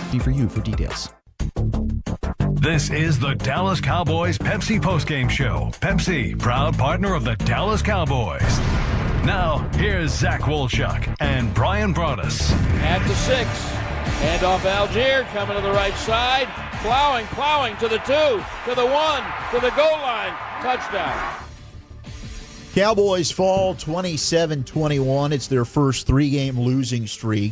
See for you for details. This is the Dallas Cowboys Pepsi Postgame Show. Pepsi, proud partner of the Dallas Cowboys. Now, here's Zach Wolchuk and Bryan Broaddus. At the 6. Hand off Algier, coming to the right side. Plowing to the 2, to the 1, to the goal line. Touchdown. Cowboys fall 27-21. It's their first 3-game losing streak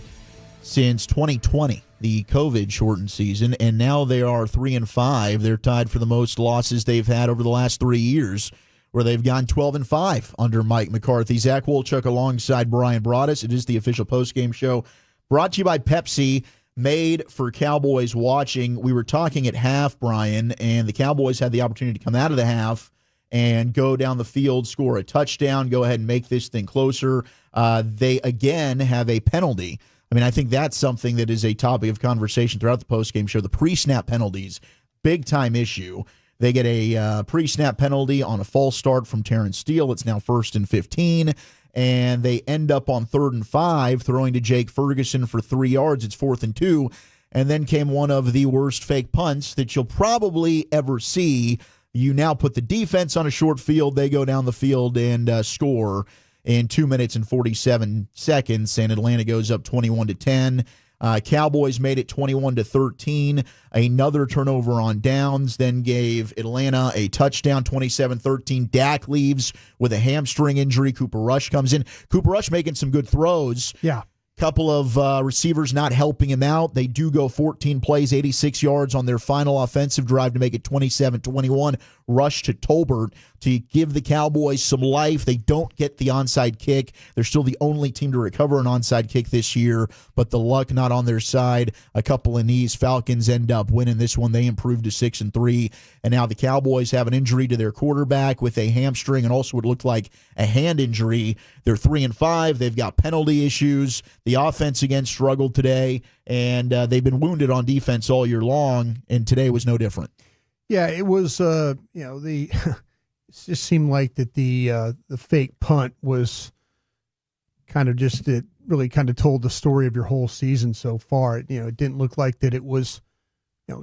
since 2020, the COVID-shortened season, and now they are 3-5. They're tied for the most losses they've had over the last 3 years, where they've gone 12-5 under Mike McCarthy. Zach Wolchuk alongside Bryan Broaddus. It is the official postgame show brought to you by Pepsi, made for Cowboys watching. We were talking at half, Brian, and the Cowboys had the opportunity to come out of the half and go down the field, score a touchdown, go ahead and make this thing closer. They, again, have a penalty. I mean, I think that's something that is a topic of conversation throughout the postgame show. The pre-snap penalties, big-time issue. They get a pre-snap penalty on a false start from Terrence Steele. It's now 1st and 15, and they end up on 3rd and 5, throwing to Jake Ferguson for 3 yards. It's 4th and 2, and then came one of the worst fake punts that you'll probably ever see. You now put the defense on a short field. They go down the field and score in 2 minutes and 47 seconds, and Atlanta goes up 21-10. Cowboys made it 21-13. Another turnover on downs, then gave Atlanta a touchdown, 27-13. Dak leaves with a hamstring injury. Cooper Rush comes in. Cooper Rush making some good throws. Yeah. Couple of receivers not helping him out. They do go 14 plays, 86 yards on their final offensive drive to make it 27-21. Rush to Tolbert to give the Cowboys some life. They don't get the onside kick. They're still the only team to recover an onside kick this year, but the luck not on their side. A couple of knees. Falcons end up winning this one. They improved to 6-3, and now the Cowboys have an injury to their quarterback with a hamstring and also what looked like a hand injury. They're 3-5. They've got penalty issues. The offense again struggled today, and they've been wounded on defense all year long, and today was no different. Yeah, it was. It just seemed like that the fake punt was kind of just it really kind of told the story of your whole season so far. It didn't look like that it was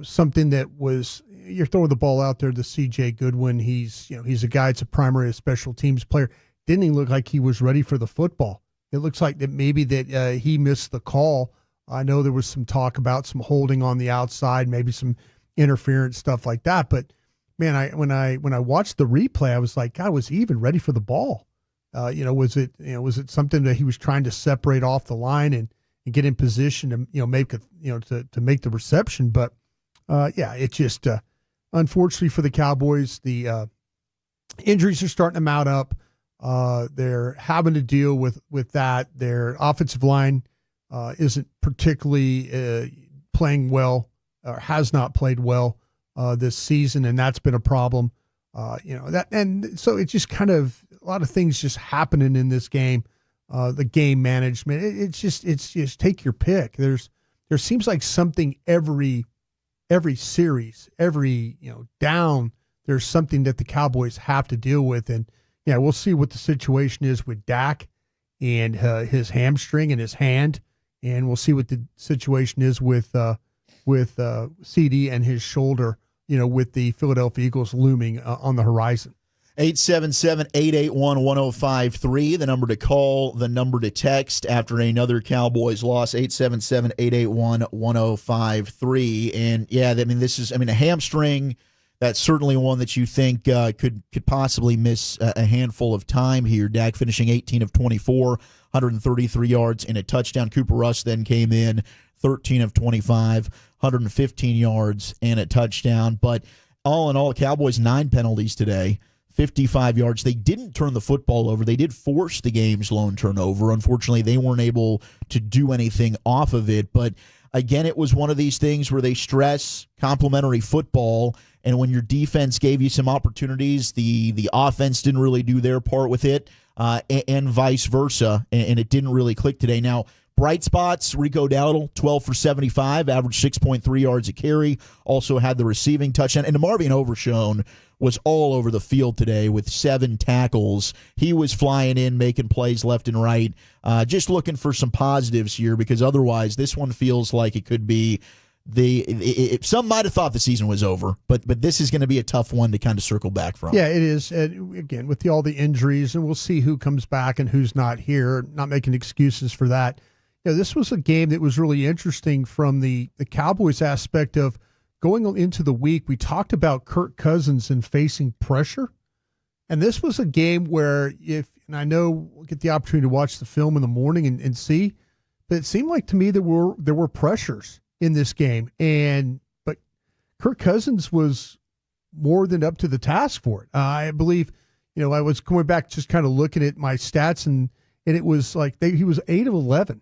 something that was you're throwing the ball out there to C.J. Goodwin. He's a guy. It's a primary special teams player. Didn't even look like he was ready for the football. It looks like that maybe that he missed the call. I know there was some talk about some holding on the outside, maybe some interference, stuff like that. But man, when I watched the replay, I was like, God, was he even ready for the ball? Was it something that he was trying to separate off the line and get in position to make to make the reception? But it just unfortunately for the Cowboys, the injuries are starting to mount up. They're having to deal with that. Their offensive line isn't particularly playing well, or has not played well this season, and that's been a problem. And so it's just kind of a lot of things just happening in this game. The game management, it's just take your pick. There seems like something every series, every down. There's something that the Cowboys have to deal with, and yeah, we'll see what the situation is with Dak and his hamstring and his hand, and we'll see what the situation is with CeeDee and his shoulder, with the Philadelphia Eagles looming on the horizon. 877-881-1053, the number to call, the number to text after another Cowboys loss, 877-881-1053. And yeah, a hamstring. That's certainly one that you think could possibly miss a handful of time here. Dak finishing 18 of 24, 133 yards and a touchdown. Cooper Rush then came in 13 of 25, 115 yards and a touchdown. But all in all, Cowboys 9 penalties today, 55 yards. They didn't turn the football over. They did force the game's lone turnover. Unfortunately, they weren't able to do anything off of it. But again, it was one of these things where they stress complementary football, and when your defense gave you some opportunities, the offense didn't really do their part with it, and vice versa, and it didn't really click today. Now, bright spots, Rico Dowdle, 12 for 75, averaged 6.3 yards a carry, also had the receiving touchdown, and DeMarvion Overshown was all over the field today with 7 tackles. He was flying in, making plays left and right, just looking for some positives here, because otherwise this one feels like it could be some might have thought the season was over, but this is going to be a tough one to kind of circle back from. Yeah, it is. Again, with all the injuries, and we'll see who comes back and who's not here. Not making excuses for that. This was a game that was really interesting from the Cowboys aspect of going into the week. We talked about Kirk Cousins and facing pressure, and this was a game where and I know we'll get the opportunity to watch the film in the morning and see, but it seemed like to me there were pressures in this game, but Kirk Cousins was more than up to the task for it. I believe, I was going back just kind of looking at my stats, and it was like he was 8 of 11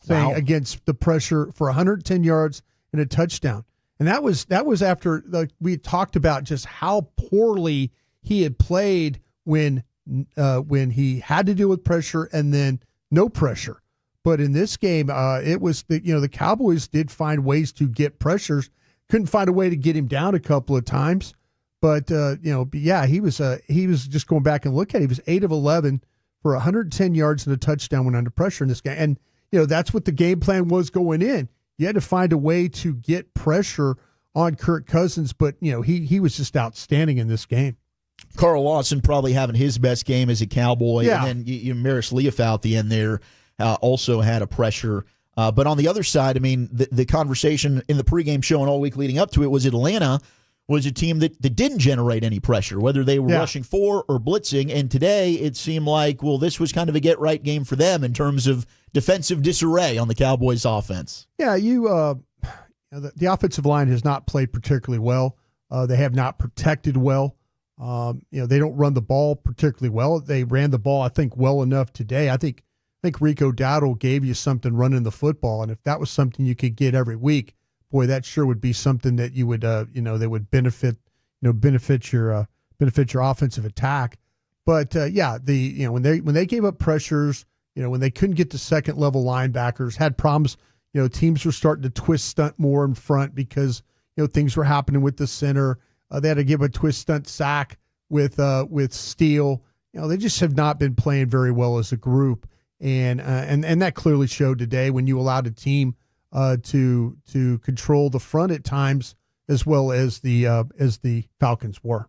against the pressure for 110 yards and a touchdown. And that was after we talked about just how poorly he had played when he had to deal with pressure and then no pressure. But in this game, it was the Cowboys did find ways to get pressures. Couldn't find a way to get him down a couple of times, but he was just going back and look at it. He was 8 of 11 for 110 yards and a touchdown when under pressure in this game, and that's what the game plan was going in. You had to find a way to get pressure on Kirk Cousins, but he was just outstanding in this game. Carl Lawson probably having his best game as a Cowboy, yeah. And then Maris Leaf at the end there. Also had a pressure. But on the other side, I mean, the conversation in the pregame show and all week leading up to it was Atlanta was a team that didn't generate any pressure, whether they were rushing for or blitzing. And today it seemed like, this was kind of a get-right game for them in terms of defensive disarray on the Cowboys' offense. Yeah, the offensive line has not played particularly well. They have not protected well. They don't run the ball particularly well. They ran the ball, I think, well enough today. I think Rico Dowdle gave you something running the football, and if that was something you could get every week, boy, that sure would be something that you would, that would benefit your offensive attack. But when they gave up pressures, when they couldn't get to second level linebackers, had problems. Teams were starting to twist stunt more in front because things were happening with the center. They had to give a twist stunt sack with Steele. They just have not been playing very well as a group. And that clearly showed today when you allowed a team to control the front at times as well as the Falcons were.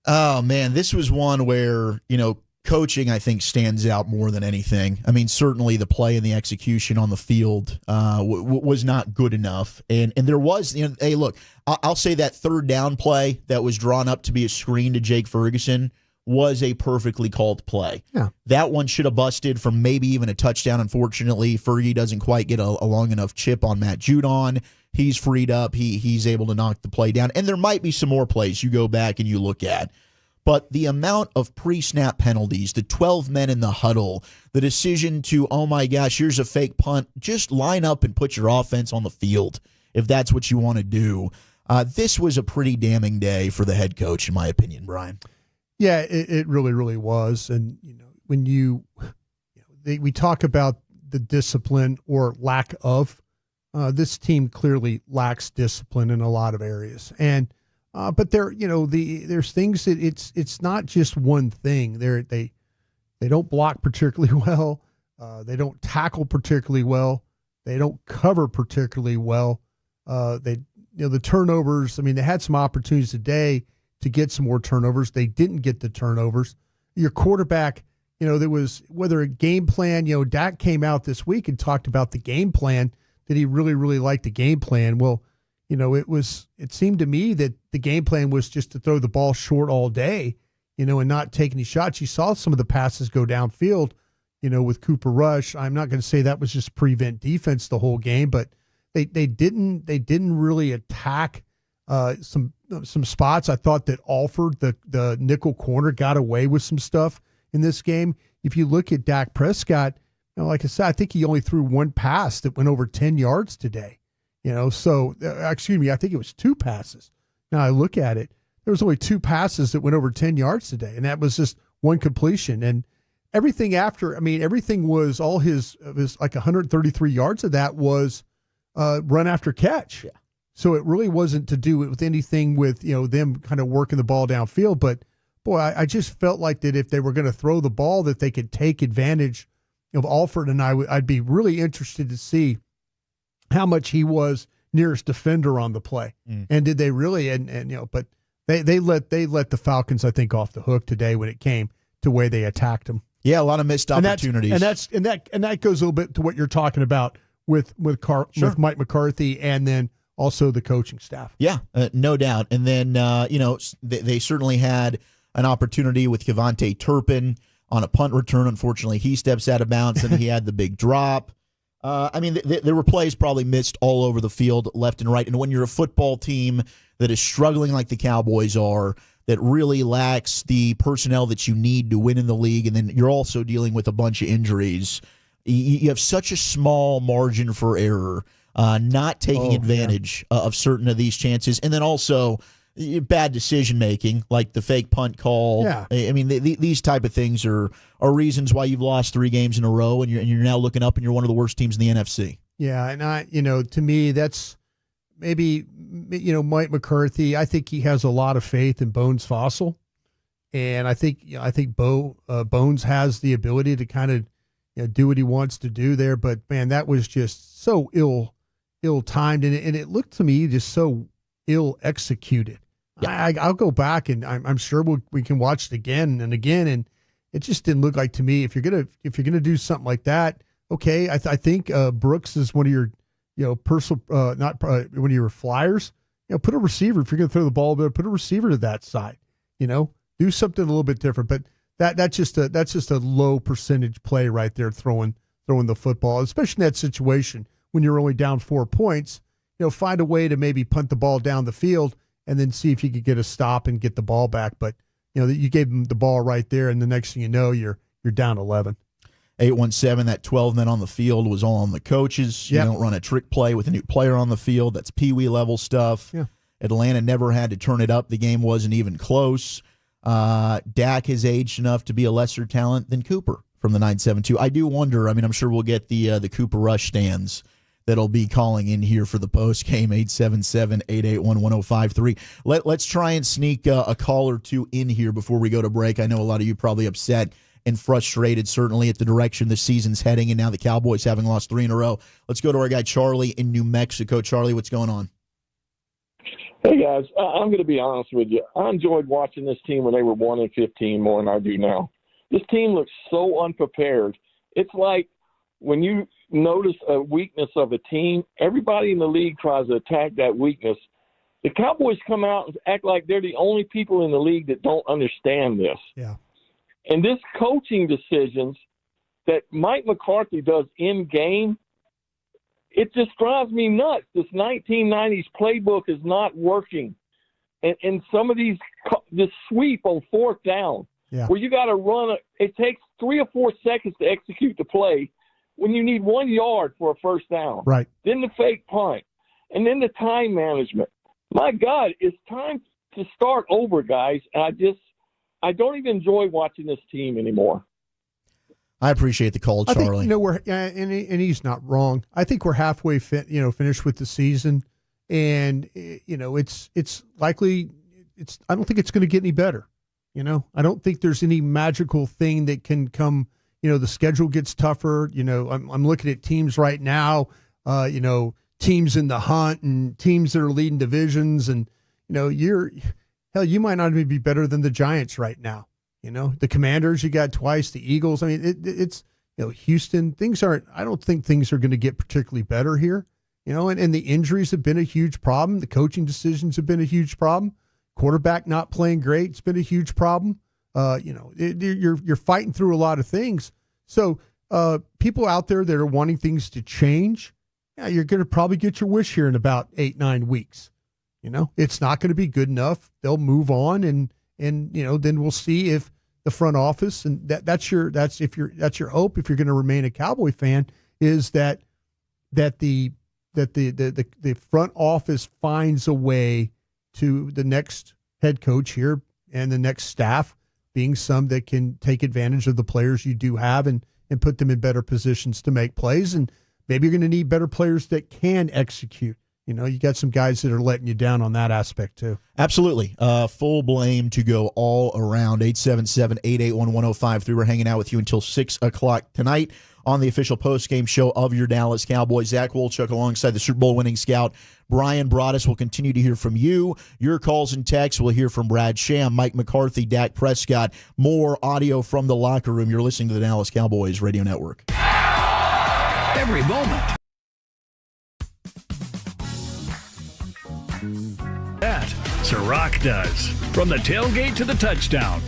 Oh man, this was one where coaching I think stands out more than anything. I mean, certainly the play and the execution on the field was not good enough, and there was hey look, I'll say that third down play that was drawn up to be a screen to Jake Ferguson was a perfectly called play. Yeah. That one should have busted for maybe even a touchdown. Unfortunately, Fergie doesn't quite get a long enough chip on Matt Judon. He's freed up. He's able to knock the play down. And there might be some more plays you go back and you look at. But the amount of pre-snap penalties, the 12 men in the huddle, the decision to, oh my gosh, here's a fake punt, just line up and put your offense on the field if that's what you want to do. This was a pretty damning day for the head coach, in my opinion, Brian. Yeah, it really, really was. And, when we talk about the discipline or lack of, this team clearly lacks discipline in a lot of areas. And, but there's things that it's not just one thing. They don't block particularly well. They don't tackle particularly well. They don't cover particularly well. The turnovers, I mean, they had some opportunities today to get some more turnovers. They didn't get the turnovers. Your quarterback, there was, whether a game plan, Dak came out this week and talked about the game plan, that he really, really liked the game plan. Well, it seemed to me that the game plan was just to throw the ball short all day, and not take any shots. You saw some of the passes go downfield, with Cooper Rush. I'm not going to say that was just prevent defense the whole game, but they didn't really attack some spots. I thought that Alford, the nickel corner, got away with some stuff in this game. If you look at Dak Prescott, like I said, I think he only threw one pass that went over 10 yards today. So excuse me, I think it was 2 passes. Now I look at it, there was only 2 passes that went over 10 yards today, and that was just one completion. And everything after, everything was all his like 133 yards of that was run after catch. Yeah. So it really wasn't to do with anything with, them kind of working the ball downfield. But, boy, I just felt like that if they were going to throw the ball, that they could take advantage of Alford. And I'd be really interested to see how much he was nearest defender on the play. And did they really? But they let the Falcons, I think, off the hook today when it came to the way they attacked them. Yeah, a lot of missed opportunities. And that goes a little bit to what you're talking about with Mike McCarthy, and then also the coaching staff. Yeah, no doubt. And then they certainly had an opportunity with Kevontae Turpin on a punt return. Unfortunately, he steps out of bounds, and he had the big drop. There were plays probably missed all over the field, left and right. And when you're a football team that is struggling like the Cowboys are, that really lacks the personnel that you need to win in the league, and then you're also dealing with a bunch of injuries, you have such a small margin for error, not taking advantage of certain of these chances. And then also bad decision-making, like the fake punt call. Yeah. I mean, these type of things are reasons why you've lost 3 games in a row, and you're now looking up and you're one of the worst teams in the NFC. Yeah, and to me, that's maybe, Mike McCarthy, I think he has a lot of faith in Bones Fossil. And I think Bones has the ability to kind of do what he wants to do there. But, man, that was just so ill-timed. And it looked to me just so ill-executed. Yeah. I'll go back, and I'm sure we can watch it again and again. And it just didn't look like, to me, if you're gonna do something like that, okay, I think Brooks is one of your personal, not one of your flyers. Put a receiver, if you're going to throw the ball there, put a receiver to that side. Do something a little bit different. But that's just a low percentage play right there, throwing the football, especially in that situation when you're only down 4 points. Find a way to maybe punt the ball down the field and then see if you could get a stop and get the ball back. But you gave them the ball right there, and the next thing you know, you're down 11. 817, that 12 men on the field was all on the coaches. You don't run a trick play with a new player on the field. That's peewee level stuff. Yeah. Atlanta never had to turn it up. The game wasn't even close. Dak has aged enough to be a lesser talent than Cooper from the 972. I do wonder, I'm sure we'll get the Cooper Rush stands that'll be calling in here for the post game, 877-881-1053. Let's try and sneak a call or two in here before we go to break. I know a lot of you probably upset and frustrated, certainly, at the direction the season's heading, and now the Cowboys having lost 3 in a row. Let's go to our guy Charlie in New Mexico. Charlie, what's going on? Hey, guys, I'm going to be honest with you. I enjoyed watching this team when they were 1-15 more than I do now. This team looks so unprepared. It's like when you notice a weakness of a team, everybody in the league tries to attack that weakness. The Cowboys come out and act like they're the only people in the league that don't understand this. Yeah. And this coaching decisions that Mike McCarthy does in-game, it just drives me nuts. This 1990s playbook is not working. And some of this sweep on 4th down, where you got to run, it takes 3 or 4 seconds to execute the play when you need 1 yard for a first down. Right. Then the fake punt. And then the time management. My God, it's time to start over, guys. And I don't even enjoy watching this team anymore. I appreciate the call, Charlie. I think, we're and he's not wrong. I think we're halfway finished with the season, and it's likely I don't think it's going to get any better. I don't think there's any magical thing that can come. The schedule gets tougher. I'm looking at teams right now. Teams in the hunt and teams that are leading divisions, and you might not even be better than the Giants right now. The Commanders, you got twice, the Eagles. It's Houston. I don't think things are going to get particularly better here. And the injuries have been a huge problem. The coaching decisions have been a huge problem. Quarterback not playing great. It's been a huge problem. You're fighting through a lot of things. So people out there that are wanting things to change, you're going to probably get your wish here in about 8-9 weeks. It's not going to be good enough. They'll move on, and then we'll see if the front office, and that's your hope if you're going to remain a Cowboy fan, is that the front office finds a way to the next head coach here and the next staff being some that can take advantage of the players you do have and put them in better positions to make plays. And maybe you're going to need better players that can execute. You got some guys that are letting you down on that aspect too. Absolutely. Full blame to go all around. 877-881-1053. We're hanging out with you until 6 o'clock tonight on the official postgame show of your Dallas Cowboys. Zach Wolchuk alongside the Super Bowl winning scout Bryan Broaddus. Will continue to hear from you. Your calls and texts. We'll hear from Brad Sham, Mike McCarthy, Dak Prescott. More audio from the locker room. You're listening to the Dallas Cowboys Radio Network. Every moment. That Ciroc does. From the tailgate to the touchdown.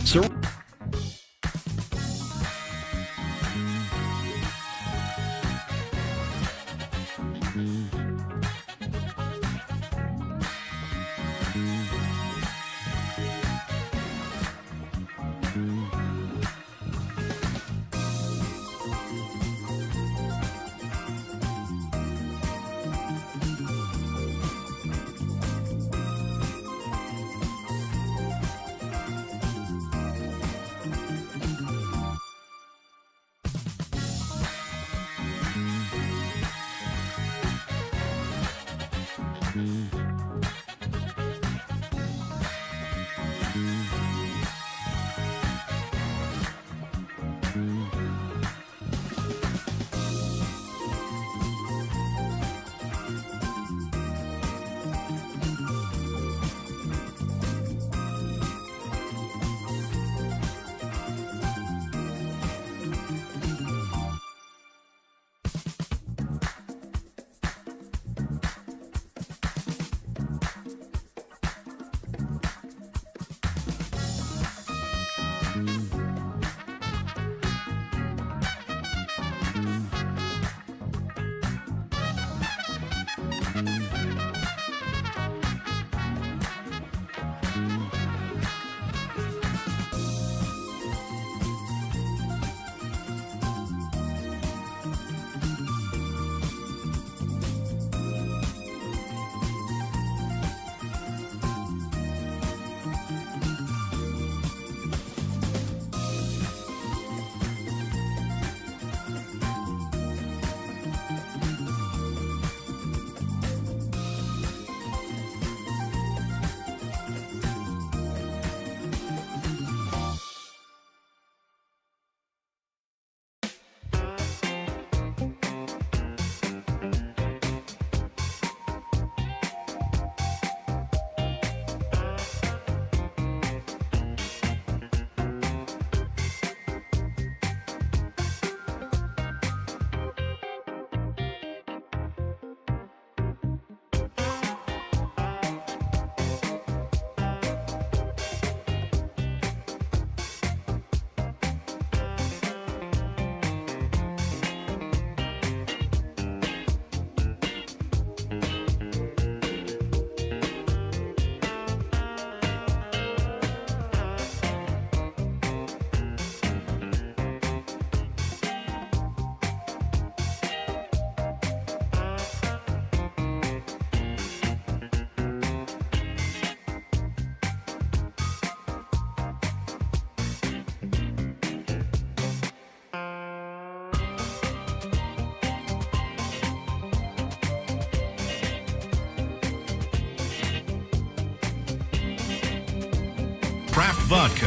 Craft Vodka,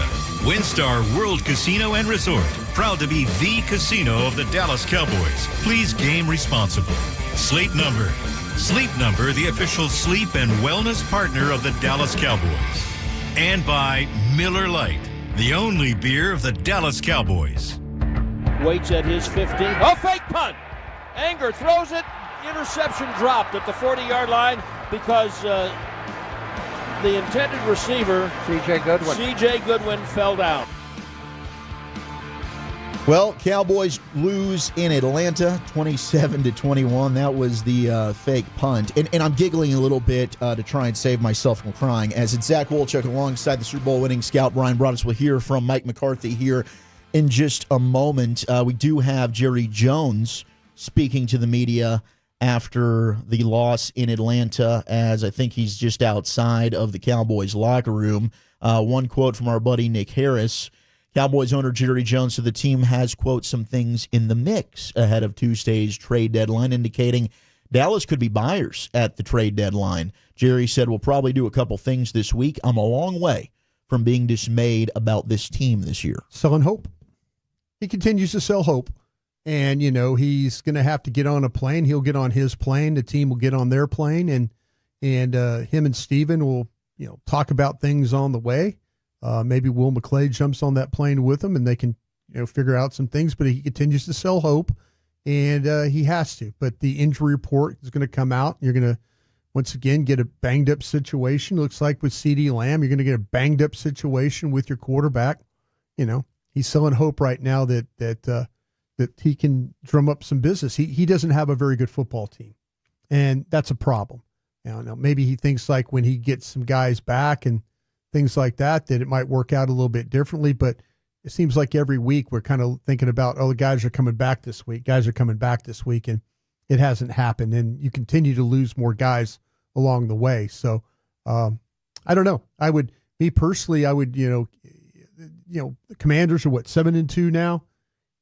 WinStar World Casino and Resort. Proud to be the casino of the Dallas Cowboys. Please game responsibly. Sleep Number. Sleep Number, the official sleep and wellness partner of the Dallas Cowboys. And by Miller Lite, the only beer of the Dallas Cowboys. Waits at his 15. Oh, fake punt! Anger throws it. Interception dropped at the 40-yard line because the intended receiver, C.J. Goodwin, fell down. Well, Cowboys lose in Atlanta, 27-21. That was the fake punt. And I'm giggling a little bit to try and save myself from crying, as it's Zach Wolchuk alongside the Super Bowl winning scout Bryan Broaddus. We'll hear from Mike McCarthy here in just a moment. We do have Jerry Jones speaking to the media after the loss in Atlanta, as I think he's just outside of the Cowboys locker room. One quote from our buddy Nick Harris. Cowboys owner Jerry Jones said the team has, quote, some things in the mix ahead of Tuesday's trade deadline, indicating Dallas could be buyers at the trade deadline. Jerry said, we'll probably do a couple things this week. I'm a long way from being dismayed about this team this year. Selling hope. He continues to sell hope. And, he's going to have to get on a plane. He'll get on his plane. The team will get on their plane. And him and Steven will, talk about things on the way. Maybe Will McClay jumps on that plane with him and they can, figure out some things. But he continues to sell hope, and he has to. But the injury report is going to come out. You're going to, once again, get a banged-up situation. Looks like with CeeDee Lamb, you're going to get a banged-up situation with your quarterback. He's selling hope right now that he can drum up some business. He doesn't have a very good football team, and that's a problem. Maybe he thinks like when he gets some guys back and things like that it might work out a little bit differently. But it seems like every week we're kind of thinking about, the guys are coming back this week. And it hasn't happened. And you continue to lose more guys along the way. So I don't know. Me personally, the Commanders are 7-2 now.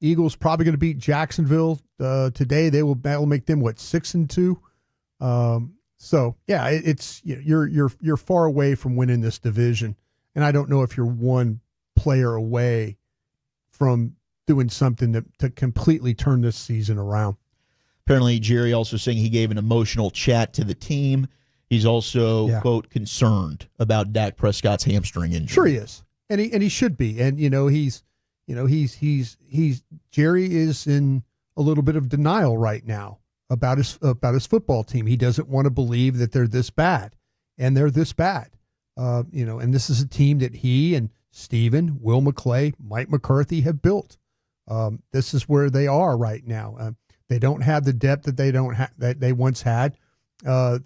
Eagles probably going to beat Jacksonville today. That'll make them 6-2. So yeah, it's you're far away from winning this division, and I don't know if you're one player away from doing something to completely turn this season around. Apparently, Jerry also saying he gave an emotional chat to the team. He's also quote concerned about Dak Prescott's hamstring injury. Sure, he is, and he should be, and he's Jerry is in a little bit of denial right now about his football team. He doesn't want to believe that they're this bad, and they're this bad. And this is a team that he and Steven, Will McClay, Mike McCarthy have built. This is where they are right now. They don't have the depth that they once had. They're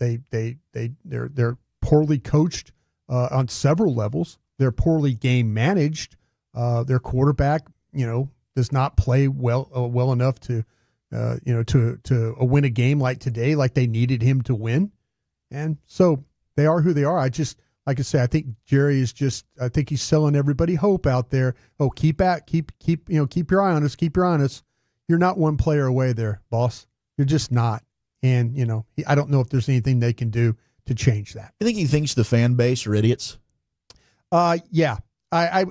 poorly coached on several levels. They're poorly game managed. Their quarterback, does not play well enough to win a game like today, like they needed him to win. And so they are who they are. Like I say, I think Jerry I think he's selling everybody hope out there. Oh, keep your eye on us. Keep your eye on us. You're not one player away there, boss. You're just not. And, I don't know if there's anything they can do to change that. I think he thinks the fan base are idiots. Yeah. I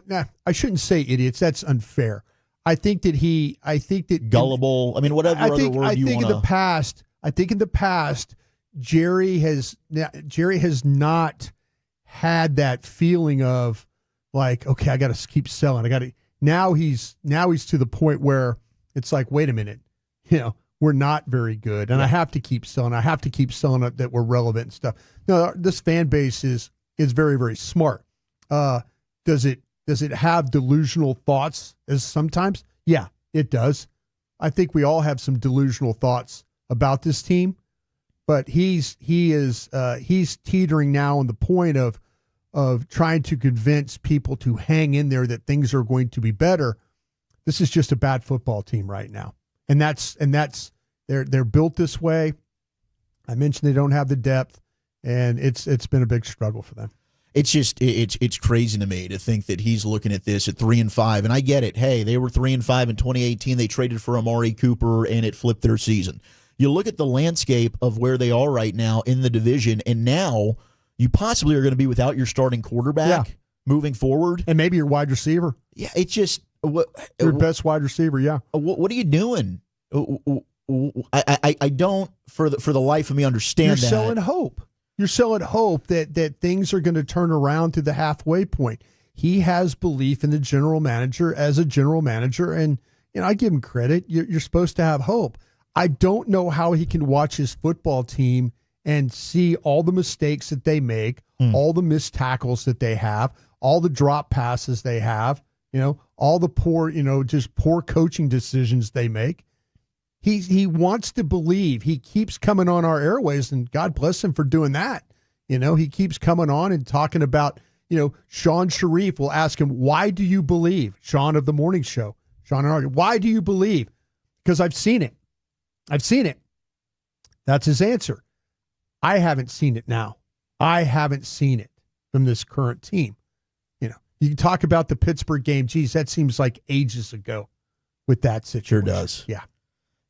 shouldn't say idiots. That's unfair. I think that gullible. Whatever other word you want. I think in the past, Jerry has not had that feeling of like, okay, I got to keep selling. Now he's to the point where it's like, wait a minute, we're not very good, and I have to keep selling. I have to keep selling it that we're relevant and stuff. No, this fan base is very, very smart. Does it have delusional thoughts as sometimes? Yeah, it does. I think we all have some delusional thoughts about this team, but he's teetering now on the point of trying to convince people to hang in there that things are going to be better. This is just a bad football team right now. And that's they're built this way. I mentioned they don't have the depth, and it's been a big struggle for them. It's just it's crazy to me to think that he's looking at this at 3-5, and I get it. Hey, they were 3-5 in 2018. They traded for Amari Cooper, and it flipped their season. You look at the landscape of where they are right now in the division, and now you possibly are going to be without your starting quarterback moving forward, and maybe your wide receiver. Yeah, it's just your best wide receiver. Yeah, what are you doing? I don't for the life of me understand. You're that. selling hope. You're selling hope that things are going to turn around to the halfway point. He has belief in the general manager as a general manager, and I give him credit. You're supposed to have hope. I don't know how he can watch his football team and see all the mistakes that they make, all the missed tackles that they have, all the drop passes they have, all the poor, just poor coaching decisions they make. He wants to believe. He keeps coming on our airways, and God bless him for doing that. He keeps coming on and talking about, Sean Sharif will ask him, why do you believe? Sean of the morning show. Sean and Artie, why do you believe? Because I've seen it. I've seen it. That's his answer. I haven't seen it now. I haven't seen it from this current team. You can talk about the Pittsburgh game. Geez, that seems like ages ago with that situation. Sure does. Yeah.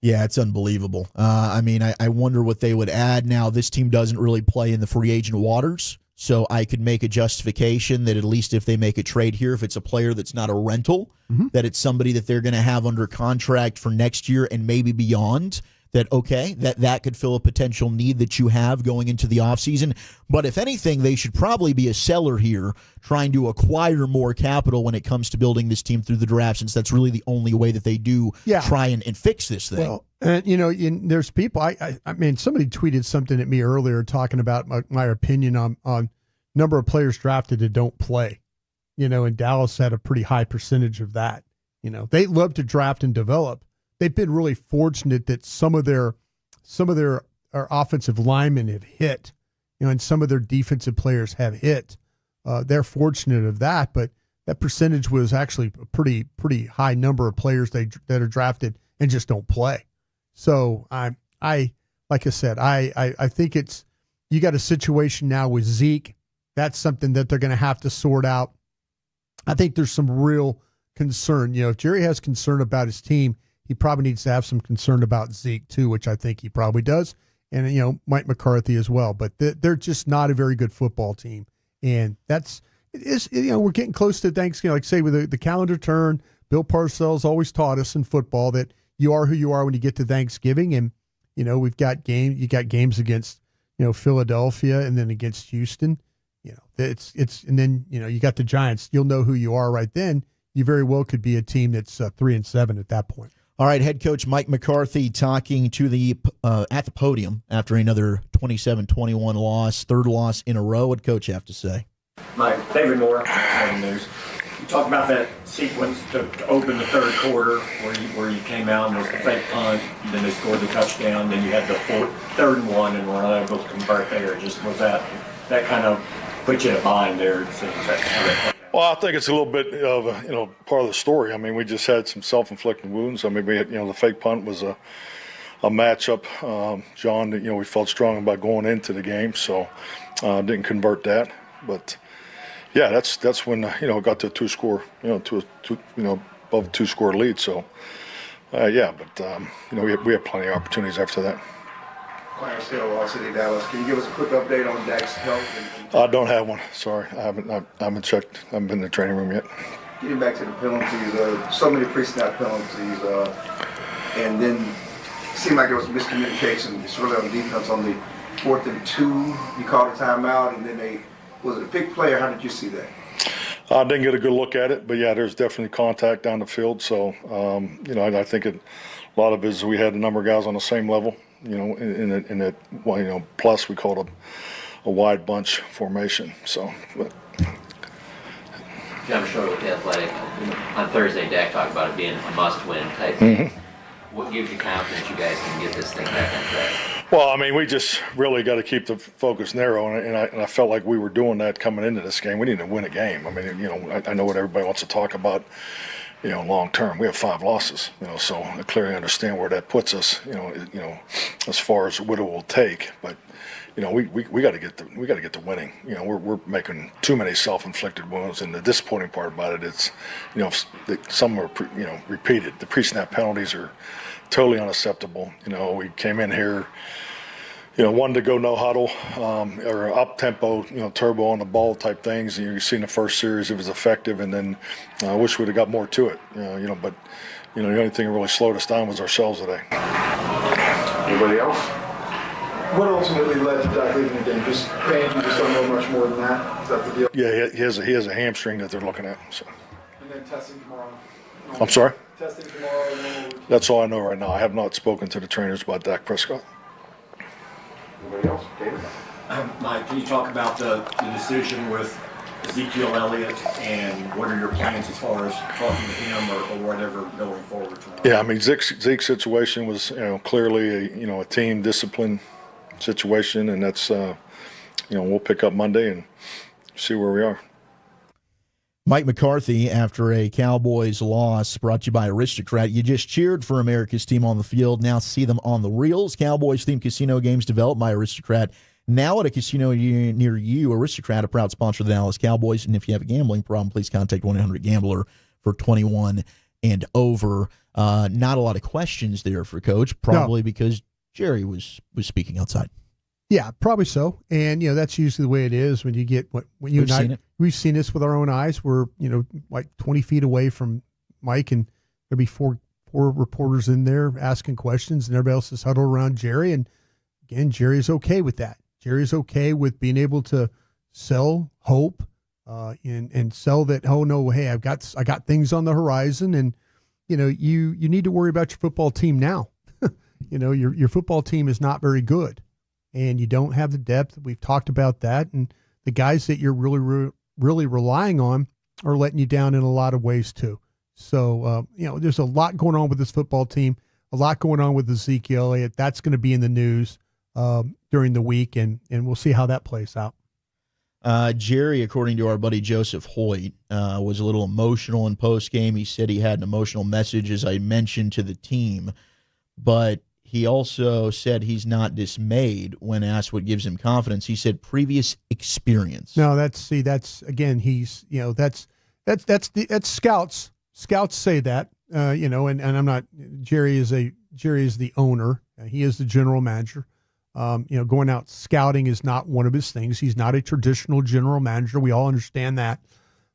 Yeah, it's unbelievable. I wonder what they would add now. This team doesn't really play in the free agent waters, So I could make a justification that at least if they make a trade here, if it's a player that's not a rental, that it's somebody that they're going to have under contract for next year and maybe beyond, that, okay, that could fill a potential need that you have going into the offseason. But if anything, they should probably be a seller here, trying to acquire more capital when it comes to building this team through the draft, since that's really the only way that they do try and fix this thing. Well, and there's people, I mean, somebody tweeted something at me earlier talking about my opinion on number of players drafted that don't play. And Dallas had a pretty high percentage of that. They love to draft and develop. They've been really fortunate that some of their offensive linemen have hit, and some of their defensive players have hit. They're fortunate of that, but that percentage was actually a pretty high number of players that are drafted and just don't play. So I like I said, I think you got a situation now with Zeke. That's something that they're going to have to sort out. I think there's some real concern. If Jerry has concern about his team, he probably needs to have some concern about Zeke too, which I think he probably does. And, Mike McCarthy as well. But they're just not a very good football team. And we're getting close to Thanksgiving. Like say with the calendar turn, Bill Parcells always taught us in football that you are who you are when you get to Thanksgiving. And, you got games against, Philadelphia and then against Houston. And then, you got the Giants. You'll know who you are right then. You very well could be a team that's 3-7 at that point. All right, head coach Mike McCarthy talking to the at the podium after another 27-21 loss, third loss in a row. What'd Coach have to say? Mike, David Moore, Morning News. You talked about that sequence to open the third quarter where you came out and was the fake punt, and then they scored the touchdown, then you had the third and 1 and were not able to convert there. Just was that kind of put you in a bind there? It seems Well, I think it's a little bit of part of the story. I mean, we just had some self-inflicted wounds. I mean, we had, the fake punt was a matchup. John, we felt strong about going into the game, so didn't convert that. But yeah, that's when it got to a two-score, above a two-score lead. So but we had plenty of opportunities after that. City, Dallas. Can you give us a quick update on Dak's health? I don't have one. Sorry, I haven't checked. I haven't been in the training room yet. Getting back to the penalties, so many pre-snap penalties, and then it seemed like there was miscommunication. It's really on defense on the 4th and 2. You called a timeout, and then was it a pick play, or how did you see that? I didn't get a good look at it, but yeah, there's definitely contact down the field. So I think a lot of it is we had a number of guys on the same level. In that plus we called a wide bunch formation. So, John Short with The Athletic. On Thursday, Dak talked about it being a must-win type thing. What gives you confidence you guys can get this thing back on track? Well, I mean, we just really got to keep the focus narrow, and I felt like we were doing that coming into this game. We need to win a game. I mean, I know what everybody wants to talk about. Long term, we have 5 losses. So I clearly understand where that puts us. As far as what it will take, but we got to get to winning. We're making too many self-inflicted wounds, and the disappointing part about it is, some are repeated. The pre-snap penalties are totally unacceptable. We came in here. Wanted to go no huddle or up tempo, turbo on the ball type things. You see in the first series it was effective, and then I wish we'd have got more to it. But the only thing that really slowed us down was ourselves today. Anybody else? What ultimately led to Dak leaving the game? Just pain? You just don't know much more than that? Is that the deal? Yeah, he has a hamstring that they're looking at. So. And then testing tomorrow. I'm sorry? Testing tomorrow. That's all I know right now. I have not spoken to the trainers about Dak Prescott. Anybody else? David? Mike, can you talk about the decision with Ezekiel Elliott, and what are your plans as far as talking to him or whatever going forward tomorrow? Yeah, I mean, Zeke's situation was clearly a team discipline situation, and that's we'll pick up Monday and see where we are. Mike McCarthy, after a Cowboys loss, brought to you by Aristocrat. You just cheered for America's team on the field. Now see them on the reels. Cowboys-themed casino games developed by Aristocrat. Now at a casino near you. Aristocrat, a proud sponsor of the Dallas Cowboys. And if you have a gambling problem, please contact 1-800-GAMBLER for 21 and over. Not a lot of questions there for Coach, probably because Jerry was speaking outside. Yeah, probably so. And, that's usually the way it is when you get when you and I, we've seen this with our own eyes. We're, like 20 feet away from Mike, and there'll be four reporters in there asking questions, and everybody else is huddled around Jerry. And again, Jerry's okay with that. Jerry's okay with being able to sell hope, and sell that, oh no, hey, I got things on the horizon, and you need to worry about your football team now. Your football team is not very good, and you don't have the depth. We've talked about that, and the guys that you're really, really relying on are letting you down in a lot of ways too. So, there's a lot going on with this football team, a lot going on with Ezekiel Elliott. That's going to be in the news during the week, and we'll see how that plays out. Jerry, according to our buddy Joseph Hoyt, was a little emotional in postgame. He said he had an emotional message, as I mentioned, to the team, but he also said he's not dismayed when asked what gives him confidence. He said previous experience. No, that's again, he's, that's scouts. Scouts say that, and I'm not, Jerry is the owner. He is the general manager. Going out scouting is not one of his things. He's not a traditional general manager. We all understand that.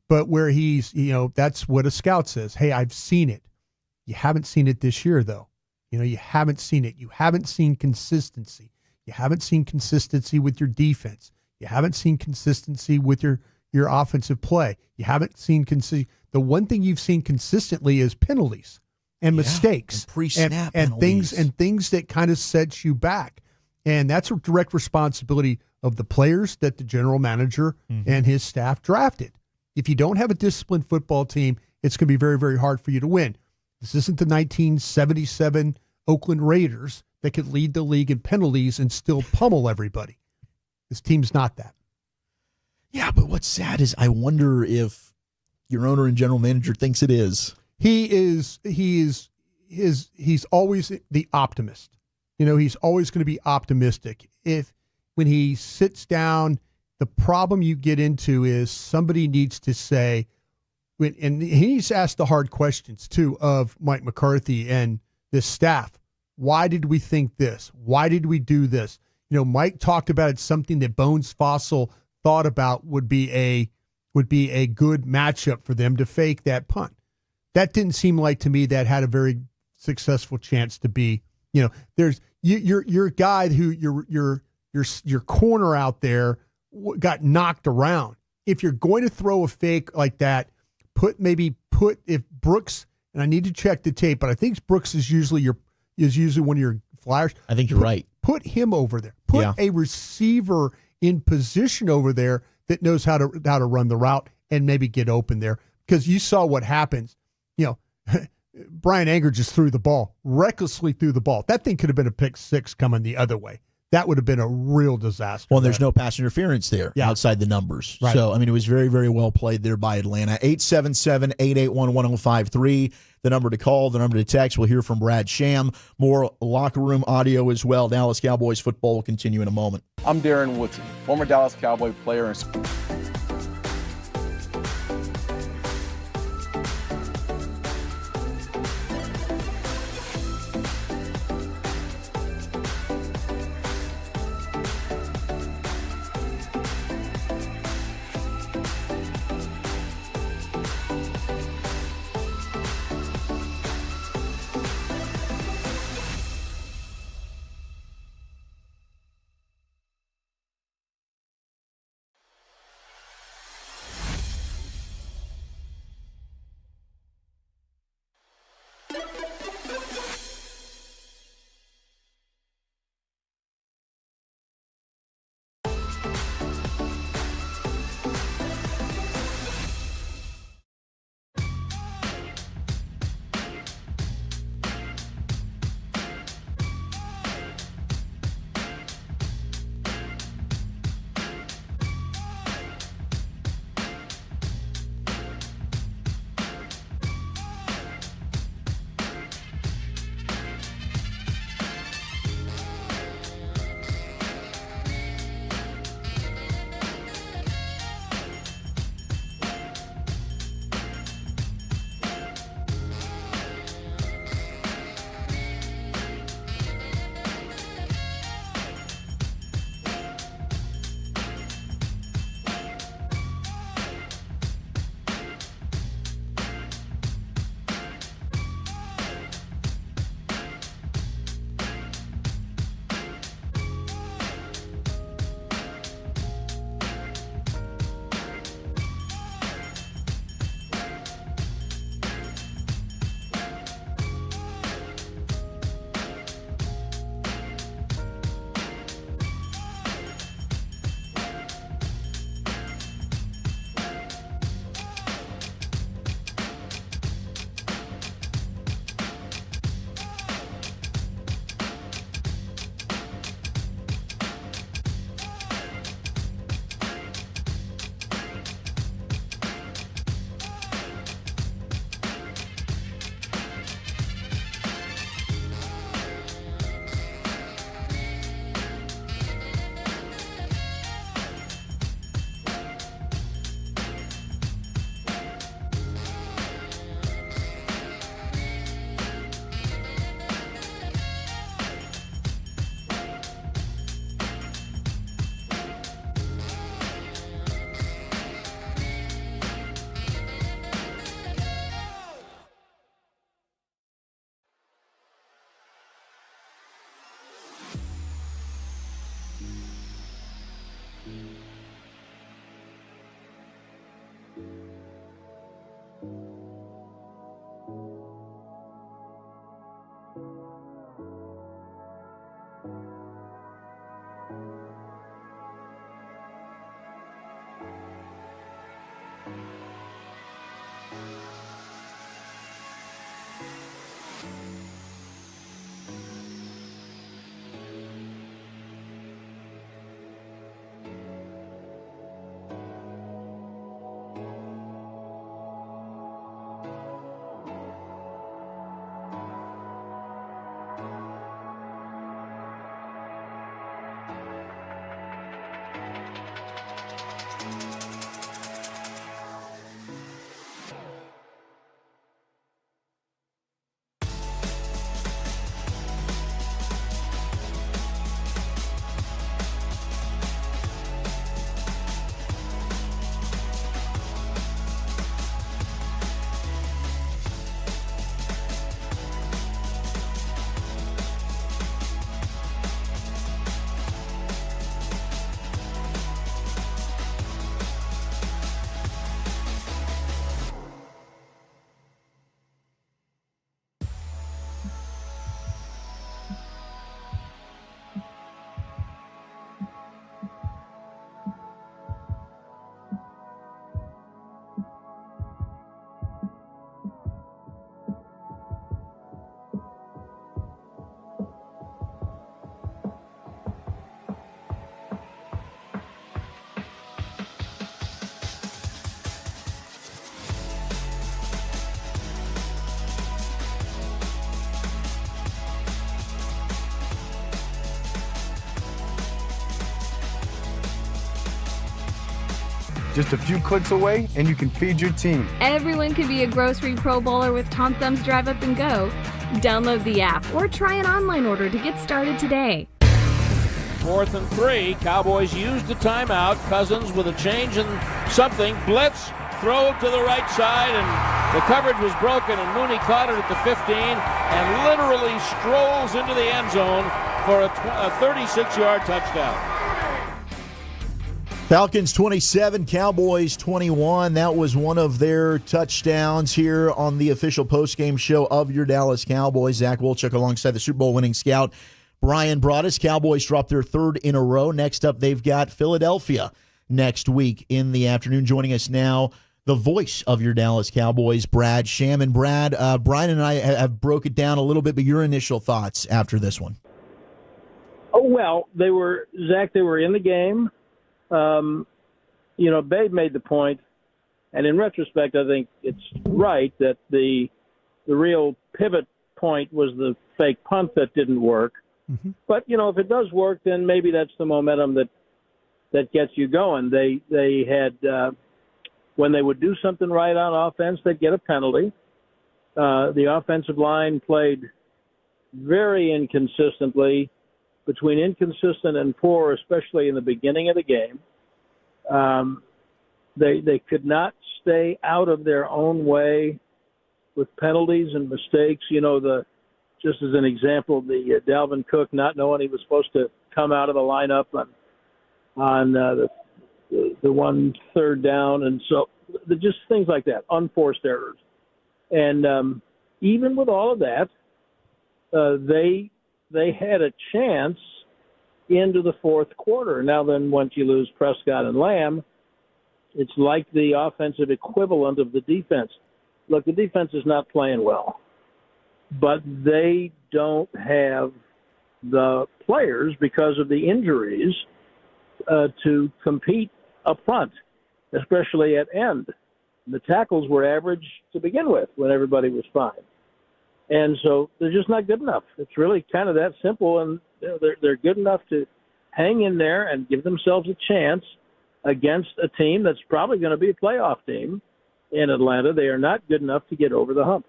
But where he's, that's what a scout says. Hey, I've seen it. You haven't seen it this year, though. You haven't seen it. You haven't seen consistency. You haven't seen consistency with your defense. You haven't seen consistency with your offensive play. You haven't seen the one thing you've seen consistently is penalties and mistakes and pre-snap and things that kind of sets you back. And that's a direct responsibility of the players that the general manager and his staff drafted. If you don't have a disciplined football team, it's going to be very, very hard for you to win. This isn't the 1977 Oakland Raiders that could lead the league in penalties and still pummel everybody. This team's not that. Yeah, but what's sad is I wonder if your owner and general manager thinks it is. He's always the optimist. He's always going to be optimistic. When he sits down, the problem you get into is somebody needs to say, and he's asked the hard questions too of Mike McCarthy and this staff. Why did we think this? Why did we do this? Mike talked about it, something that Bones Fossil thought about would be a good matchup for them to fake that punt. That didn't seem like to me that had a very successful chance to be. There's your guy who your corner out there got knocked around. If you're going to throw a fake like that, if Brooks, and I need to check the tape, but I think Brooks is usually one of your flyers. I think you're right. Put him over there. Put a receiver in position over there that knows how to run the route and maybe get open there, because you saw what happens. Brian Anger just recklessly threw the ball. That thing could have been a pick six coming the other way. That would have been a real disaster. Well, there's no pass interference there outside the numbers. Right. So, it was very, very well played there by Atlanta. 877-881-1053, the number to call, the number to text. We'll hear from Brad Sham. More locker room audio as well. Dallas Cowboys football will continue in a moment. I'm Darren Woodson, former Dallas Cowboy player and Just a few clicks away, and you can feed your team. Everyone can be a grocery Pro Bowler with Tom Thumb's Drive Up and Go. Download the app or try an online order to get started today. 4th and 3. Cowboys used a timeout. Cousins with a change in something. Blitz, throw to the right side, and the coverage was broken, and Mooney caught it at the 15 and literally strolls into the end zone for a 36-yard touchdown. Falcons 27, Cowboys 21. That was one of their touchdowns here on the official postgame show of your Dallas Cowboys. Zach Wolchuk alongside the Super Bowl winning scout Bryan Broaddus. Cowboys dropped their third in a row. Next up, they've got Philadelphia next week in the afternoon. Joining us now, the voice of your Dallas Cowboys, Brad Sham. And Brad, Bryan and I have broke it down a little bit, but your initial thoughts after this one? Oh, well, they were in the game. Babe made the point, and in retrospect, I think it's right that the real pivot point was the fake punt that didn't work. Mm-hmm. But, if it does work, then maybe that's the momentum that gets you going. They had, when they would do something right on offense, they'd get a penalty. The offensive line played very inconsistently, between inconsistent and poor, especially in the beginning of the game. They could not stay out of their own way with penalties and mistakes. Just as an example, the Dalvin Cook not knowing he was supposed to come out of the lineup on the one third down, and so just things like that, unforced errors. And even with all of that, they had a chance into the fourth quarter. Now then, once you lose Prescott and Lamb, it's like the offensive equivalent of the defense. Look, the defense is not playing well, but they don't have the players because of the injuries to compete up front, especially at end. The tackles were average to begin with when everybody was fine. And so they're just not good enough. It's really kind of that simple, and they're good enough to hang in there and give themselves a chance against a team that's probably going to be a playoff team in Atlanta. They are not good enough to get over the hump.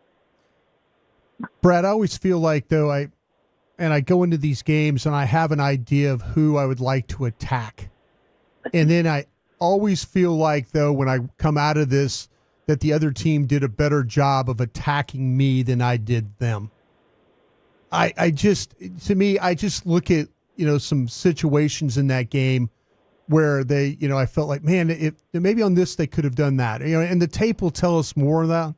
Brad, I always feel like, though, I go into these games and I have an idea of who I would like to attack. And then I always feel like, though, when I come out of this, that the other team did a better job of attacking me than I did them. I just look at, some situations in that game where they, I felt like, man, maybe on this they could have done that. And the tape will tell us more of that.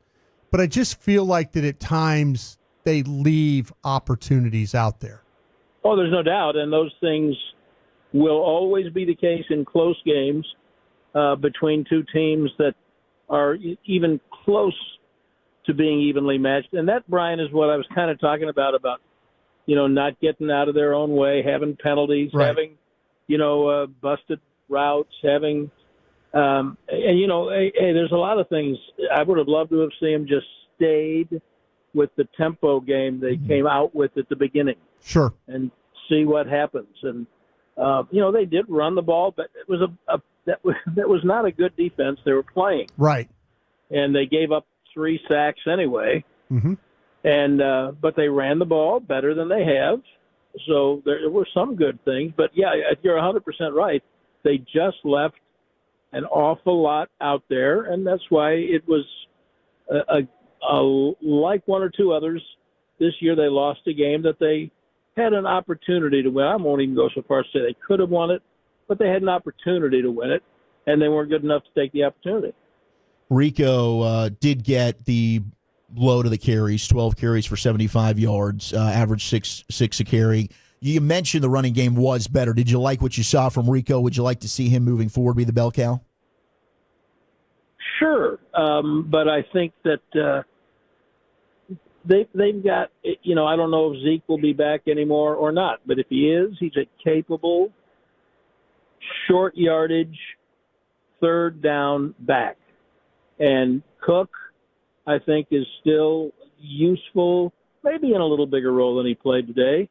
But I just feel like that at times they leave opportunities out there. Oh, there's no doubt. And those things will always be the case in close games between two teams that are even close to being evenly matched. And that, Bryan, is what I was kind of talking about, not getting out of their own way, having penalties, right. Having, busted routes, having, hey, there's a lot of things. I would have loved to have seen them just stayed with the tempo game they came out with at the beginning. Sure. And see what happens. And, they did run the ball, but it was that was not a good defense they were playing. Right. And they gave up 3 sacks anyway. Mm-hmm. And but they ran the ball better than they have. So there were some good things. But, yeah, you're 100% right. They just left an awful lot out there, and that's why it was like one or two others this year. They lost a game that they had an opportunity to win. I won't even go so far as to say they could have won it, but they had an opportunity to win it, and they weren't good enough to take the opportunity. Rico did get the load of the carries, 12 carries for 75 yards, average six a carry. You mentioned the running game was better. Did you like what you saw from Rico? Would you like to see him moving forward be the bell cow? Sure, but I think that they've got, I don't know if Zeke will be back anymore or not, but if he is, he's a capable, short yardage, third down back. And Cook, I think, is still useful, maybe in a little bigger role than he played today.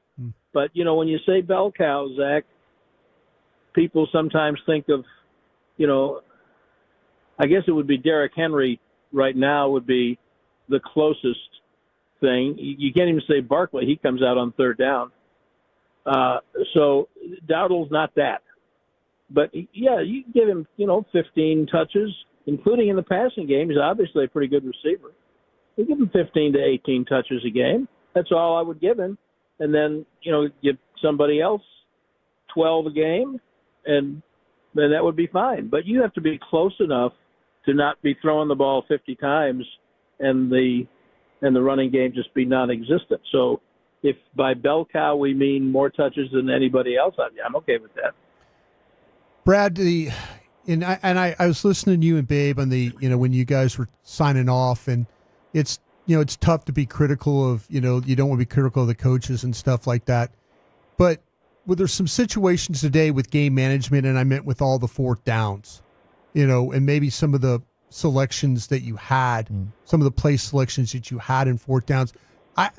But, when you say bell cow, Zach, people sometimes think of, I guess it would be Derrick Henry right now would be the closest thing. You can't even say Barkley. He comes out on third down. So Dowdle's not that. But, yeah, you give him, 15 touches, including in the passing game. He's obviously a pretty good receiver. You give him 15 to 18 touches a game. That's all I would give him. And then, give somebody else 12 a game, and then that would be fine. But you have to be close enough to not be throwing the ball 50 times and the running game just be non-existent. So if by bell cow we mean more touches than anybody else, I'm okay with that. Brad, I was listening to you and Babe on the, when you guys were signing off, and it's tough to be critical of, you don't want to be critical of the coaches and stuff like that. But there's some situations today with game management, and I meant with all the fourth downs, and maybe some of the selections that you had, some of the play selections that you had in fourth downs. I'm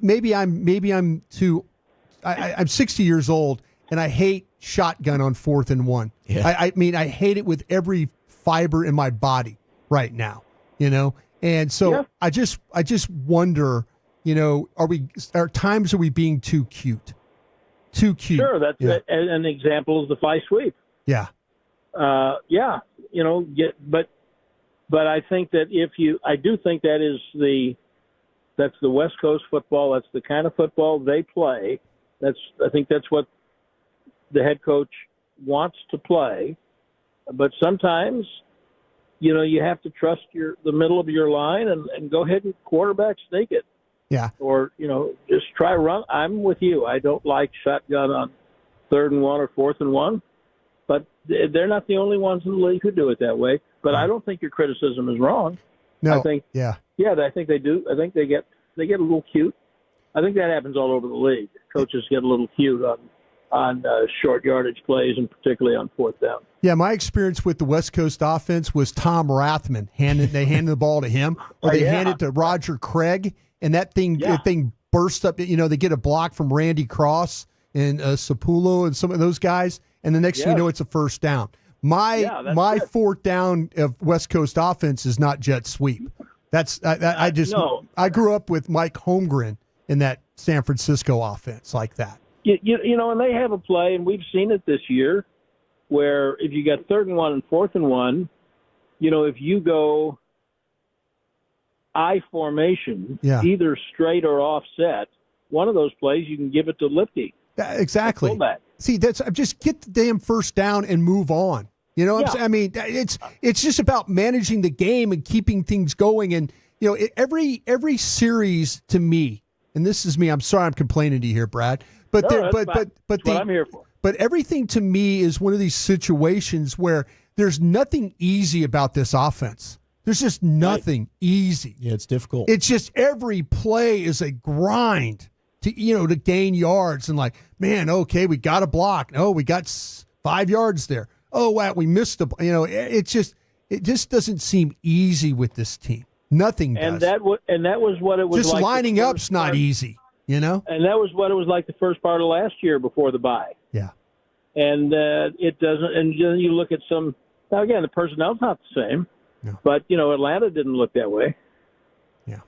60 years old, and I hate shotgun on 4th and 1. Yeah. I hate it with every fiber in my body right now, And so yeah. I just wonder, are we being too cute? Too cute. Sure, that's an example is the fly sweep. Yeah. But I think that I do think that's the West Coast football. That's the kind of football they play. I think that's what the head coach wants to play. But sometimes, you have to trust the middle of your line and go ahead and quarterback sneak it. Yeah. Or, just try run. I'm with you. I don't like shotgun on 3rd and 1 or 4th and 1. But they're not the only ones in the league who do it that way. But I don't think your criticism is wrong. No. I think, yeah, I think they do. I think they get a little cute. I think that happens all over the league. Coaches get a little cute on short yardage plays, and particularly on 4th down. Yeah, my experience with the West Coast offense was Tom Rathman. They handed the ball to him, or they hand it to Roger Craig, and that thing burst up. They get a block from Randy Cross and Sapulo and some of those guys, and the next thing you know, it's a first down. My 4th down of West Coast offense is not jet sweep. I grew up with Mike Holmgren in that San Francisco offense like that. And they have a play, and we've seen it this year, where if you got 3rd and 1 and 4th and 1, if you go I formation, either straight or offset, one of those plays you can give it to Lipke. Exactly. See, just get the damn first down and move on. It's just about managing the game and keeping things going. And every series to me, and this is me. I'm sorry, I'm complaining to you here, Brad. But what I'm here for. But everything to me is one of these situations where there's nothing easy about this offense. There's just nothing easy. Yeah, it's difficult. It's just every play is a grind to gain yards, and like, man, okay, we got a block. No, we got 5 yards there. Oh, wow, we missed it just doesn't seem easy with this team. Nothing does. And that was what it was just like. Just lining up's not easy, And that was what it was like the first part of last year before the bye. Yeah. And it doesn't. And then you look at some. Now again, the personnel's not the same. No. But Atlanta didn't look that way. Yeah.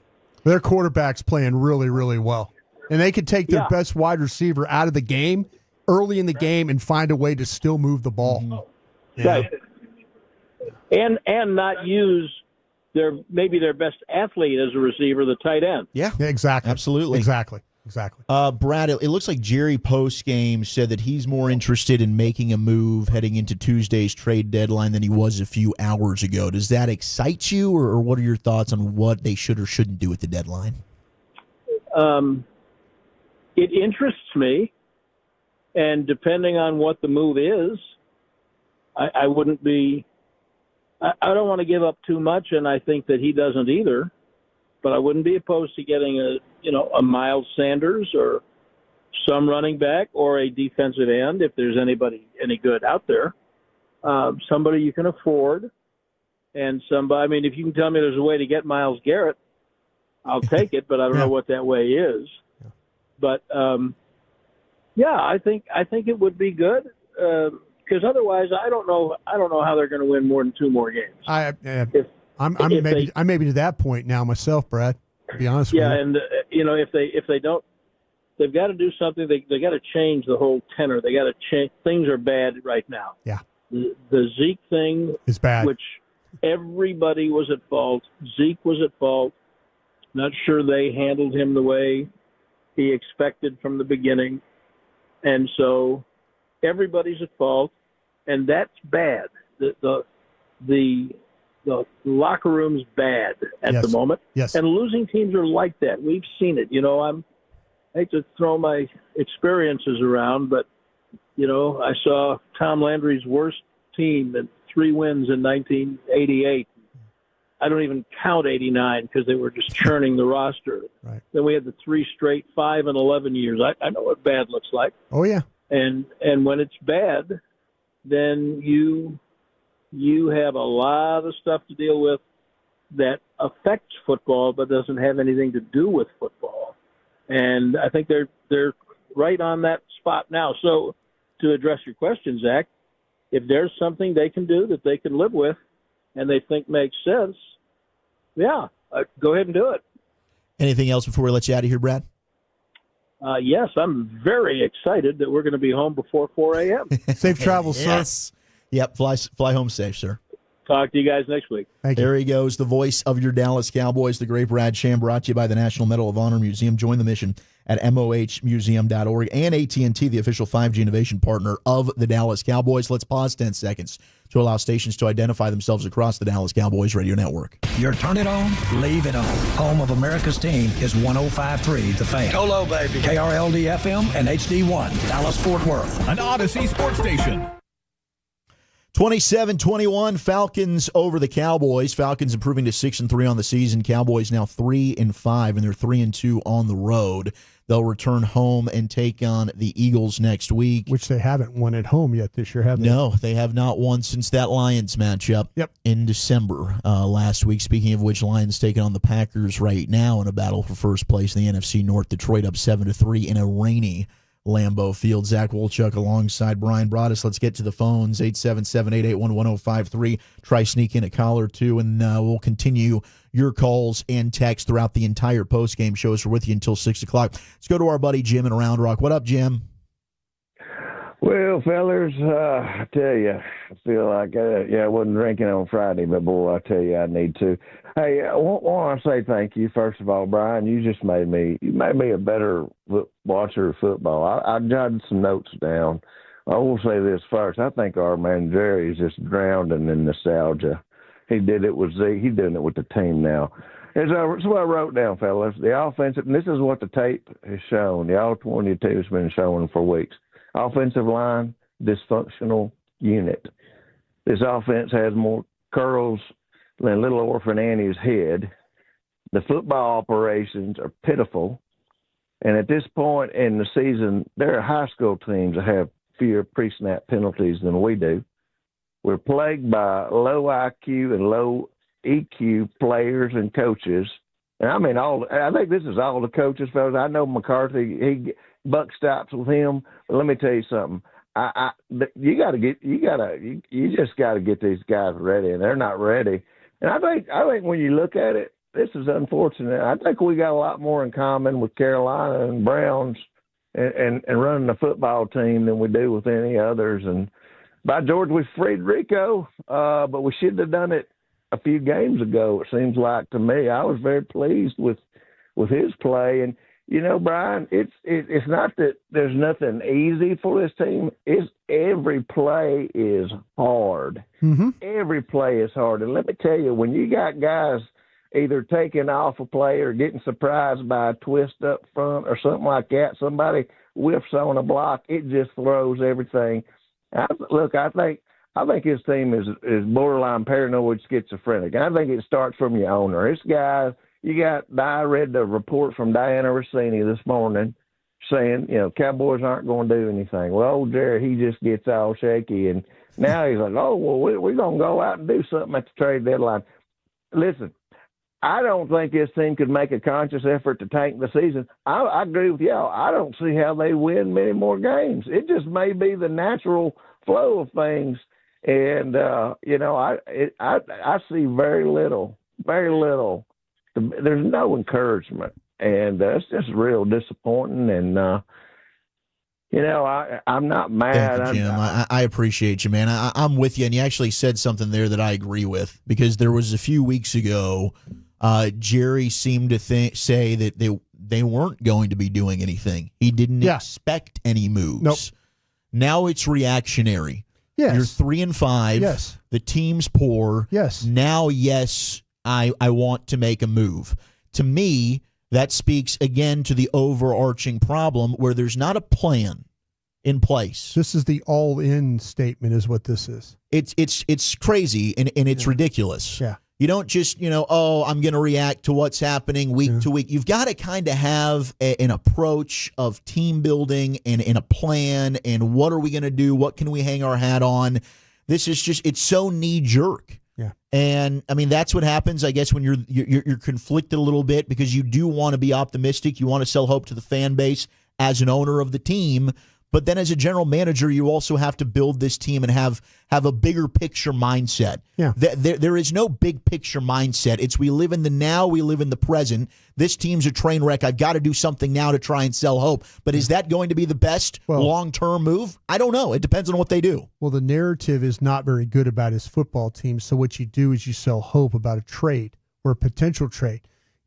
Their quarterback's playing really, really well, and they could take their best wide receiver out of the game early in the game and find a way to still move the ball. Mm-hmm. Right. And not use their best athlete as a receiver, the tight end. Yeah, exactly. Absolutely. Exactly. Brad, it looks like Jerry Postgame said that he's more interested in making a move heading into Tuesday's trade deadline than he was a few hours ago. Does that excite you, or what are your thoughts on what they should or shouldn't do at the deadline? It interests me, and depending on what the move is, I wouldn't be – I don't want to give up too much, and I think that he doesn't either. But I wouldn't be opposed to getting a Miles Sanders or some running back or a defensive end if there's anybody any good out there. Somebody you can afford, and somebody. I mean, if you can tell me there's a way to get Myles Garrett, I'll take it. But I don't know what that way is. But I think it would be good. because otherwise, I don't know how they're going to win more than 2 more games. I may be to that point now myself, Brad. To be honest with you. Yeah, and if they don't, they've got to do something. They got to change the whole tenor. They got to change. Things are bad right now. Yeah, the Zeke thing is bad, which everybody was at fault. Zeke was at fault. Not sure they handled him the way he expected from the beginning, and so everybody's at fault, and that's bad. The locker room's bad at the moment. Yes. And losing teams are like that. We've seen it. I hate to throw my experiences around, but, I saw Tom Landry's worst team at 3 wins in 1988. I don't even count 89 because they were just churning the roster. Right. Then we had the 3 straight 5 and 11 years. I know what bad looks like. Oh, yeah. And when it's bad, then you have a lot of stuff to deal with that affects football but doesn't have anything to do with football. And I think they're right on that spot now. So to address your question, Zach, if there's something they can do that they can live with and they think makes sense, go ahead and do it. Anything else before we let you out of here, Brad? Yes, I'm very excited that we're going to be home before 4 a.m. Safe travels, sir. Yes. Yep, fly home safe, sir. Talk to you guys next week. Thank you. There he goes, the voice of your Dallas Cowboys, the great Brad Sham, brought to you by the National Medal of Honor Museum. Join the mission at mohmuseum.org and AT&T, the official 5G innovation partner of the Dallas Cowboys. Let's pause 10 seconds to allow stations to identify themselves across the Dallas Cowboys radio network. Your turn it on, leave it on. Home of America's team is 105.3 The Fan. Hello, baby. KRLD-FM and HD1, Dallas-Fort Worth. An Odyssey sports station. 27-21, Falcons over the Cowboys. Falcons improving to 6-3 on the season. Cowboys now 3-5, and they're 3-2 on the road. They'll return home and take on the Eagles next week. Which they haven't won at home yet this year, have they? No, they have not won since that Lions matchup in December last week. Speaking of which, Lions taking on the Packers right now in a battle for first place in the NFC North. Detroit up 7-3 in a rainy Lambeau Field. Zach Wolchuk alongside Bryan Broaddus. Let's get to the phones, 877-881-1053. Try sneak in a call or two, and we'll continue your calls and texts throughout the entire postgame show. So we're with you until 6 o'clock. Let's go to our buddy Jim in Round Rock. What up, Jim? Well, fellas, I tell you, I feel like, I wasn't drinking on Friday, but boy, I tell you, I need to. Hey, I want to say thank you, first of all, Brian. You just made me a better watcher of football. I jotted some notes down. I will say this first. I think our man Jerry is just drowning in nostalgia. He did it with Zeke. He's doing it with the team now. That's what I wrote down, fellas. The offensive, and this is what the tape has shown. The All-22 has been showing for weeks. Offensive line, dysfunctional unit. This offense has more curls than little orphan Annie's head. The football operations are pitiful. And at this point in the season, there are high school teams that have fewer pre-snap penalties than we do. We're plagued by low IQ and low EQ players and coaches. And I mean, I think this is all the coaches, fellas. I know McCarthy, he buck stops with him. But let me tell you something. You just got to get these guys ready, and they're not ready. And I think when you look at it, this is unfortunate. I think we got a lot more in common with Carolina and Browns and running the football team than we do with any others. And by George, we freed Rico, but we should have done it a few games ago. It seems like to me. I was very pleased with his play. And you know, Brian, it's not that there's nothing easy for this team. It's every play is hard. Mm-hmm. Every play is hard. And let me tell you, when you got guys either taking off a play or getting surprised by a twist up front or something like that, somebody whiffs on a block, it just throws everything. I think his team is borderline paranoid schizophrenic. And I think it starts from your owner. This guy. I read the report from Diana Rossini this morning saying, Cowboys aren't going to do anything. Well, old Jerry, he just gets all shaky. And now he's like, we're going to go out and do something at the trade deadline. Listen, I don't think this team could make a conscious effort to tank the season. I agree with y'all. I don't see how they win many more games. It just may be the natural flow of things. And, I see very little. There's no encouragement. And it's just real disappointing. And, I'm not mad. Thank you, Jim. I appreciate you, man. I'm with you. And you actually said something there that I agree with, because there was a few weeks ago, Jerry seemed to say that they weren't going to be doing anything. He didn't expect any moves. Nope. Now it's reactionary. Yes. You're 3-5. Yes. The team's poor. Yes. Now, yes, I want to make a move. To me, that speaks again to the overarching problem where there's not a plan in place. This is the all-in statement is what this is. It's crazy and it's ridiculous. Yeah. You don't just, I'm going to react to what's happening week to week. You've got to kind of have an approach of team building and a plan and what are we going to do? What can we hang our hat on? This is just, it's so knee-jerk. Yeah. And, I mean, that's what happens, I guess, when you're conflicted a little bit, because you do want to be optimistic. You want to sell hope to the fan base as an owner of the team. But then as a general manager, you also have to build this team and have a bigger picture mindset. Yeah. There is no big picture mindset. It's we live in the now, we live in the present. This team's a train wreck. I've got to do something now to try and sell hope. But is that going to be the best long-term move? I don't know. It depends on what they do. Well, the narrative is not very good about his football team. So what you do is you sell hope about a trade or a potential trade.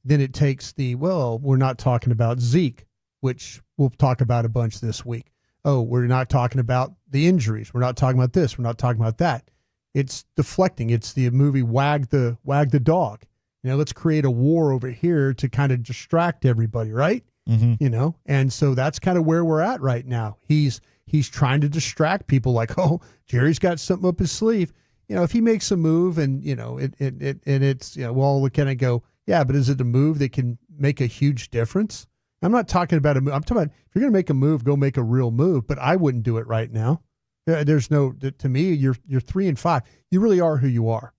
Then it takes we're not talking about Zeke, which we'll talk about a bunch this week. Oh, we're not talking about the injuries. We're not talking about this. We're not talking about that. It's deflecting. It's the movie Wag the Dog. Let's create a war over here to kind of distract everybody, right? Mm-hmm. And so that's kind of where we're at right now. He's trying to distract people like, oh, Jerry's got something up his sleeve. If he makes a move and, it's, we'll kind of go, yeah, but is it a move that can make a huge difference? I'm not talking about a move. I'm talking about if you're going to make a move, go make a real move. But I wouldn't do it right now. There's no, to me, you're 3-5. You really are who you are.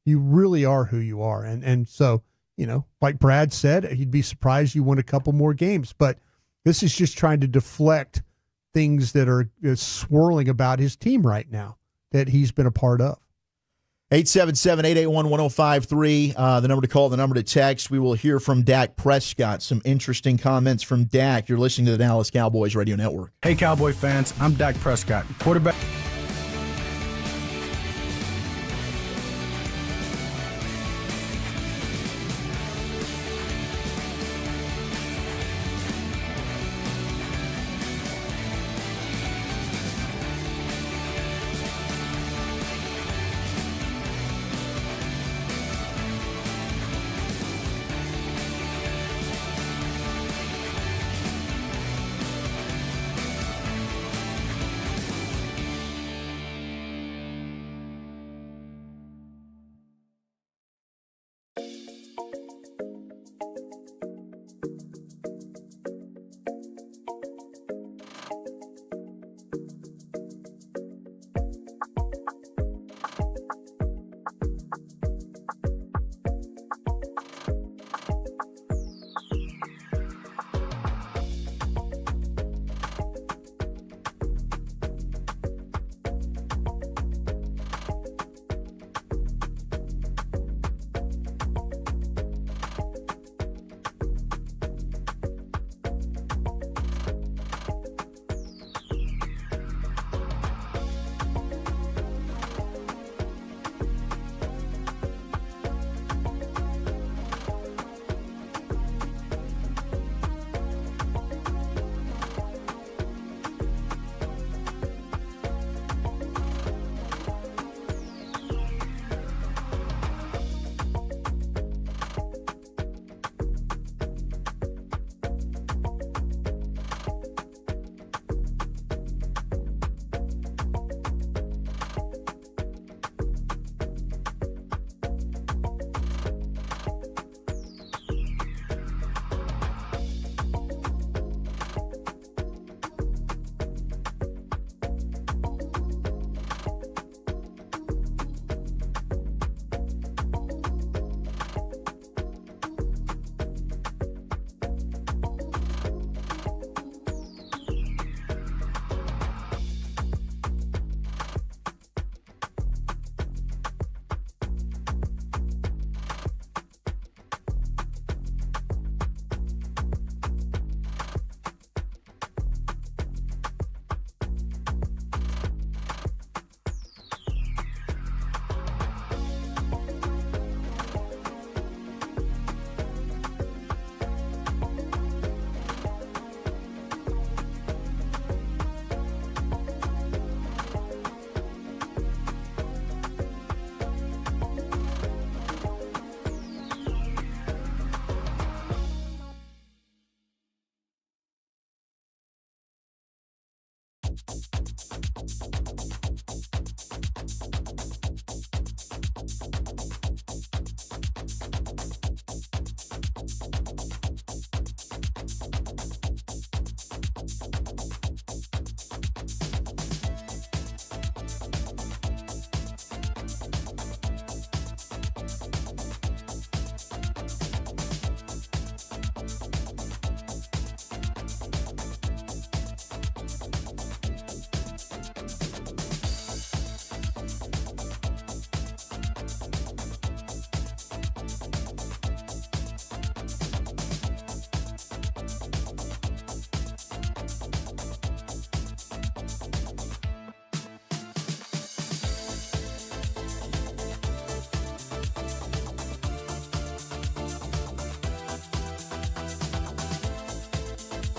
You really are who you are. And so, like Brad said, he'd be surprised you won a couple more games. But this is just trying to deflect things that are swirling about his team right now that he's been a part of. 877-881-1053, the number to call, the number to text. We will hear from Dak Prescott, some interesting comments from Dak. You're listening to the Dallas Cowboys Radio Network. Hey, Cowboy fans, I'm Dak Prescott, quarterback.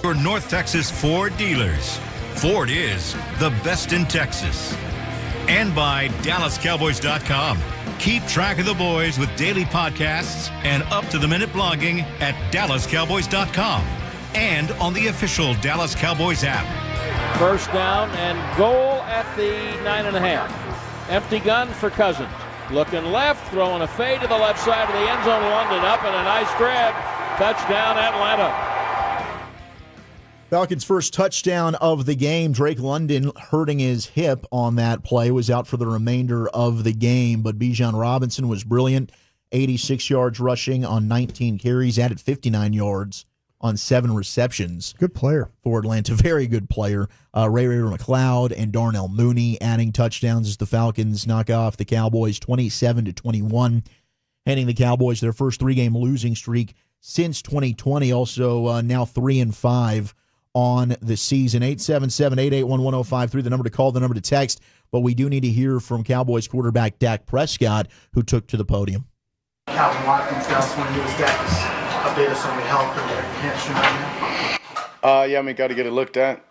Your North Texas Ford dealers. Ford is the best in Texas. And by DallasCowboys.com. Keep track of the boys with daily podcasts and up-to-the-minute blogging at DallasCowboys.com and on the official Dallas Cowboys app. First down and goal at the 9.5. Empty gun for Cousins. Looking left, throwing a fade to the left side of the end zone. London up and a nice grab. Touchdown, Atlanta. Falcons' first touchdown of the game. Drake London hurting his hip on that play, was out for the remainder of the game. But Bijan Robinson was brilliant. 86 yards rushing on 19 carries, added 59 yards on 7 receptions. Good player. For Atlanta. Very good player. Ray McLeod and Darnell Mooney adding touchdowns as the Falcons knock off the Cowboys 27-21, handing the Cowboys their first 3-game losing streak since 2020. Also now 3-5 on the season. 877-881-1053, the number to call, the number to text. But we do need to hear from Cowboys quarterback Dak Prescott, who took to the podium. Calvin Watkins, Dallas, when he was Dak's, update us on your health and your hamstring right now. Yeah, I mean, got to get it looked at.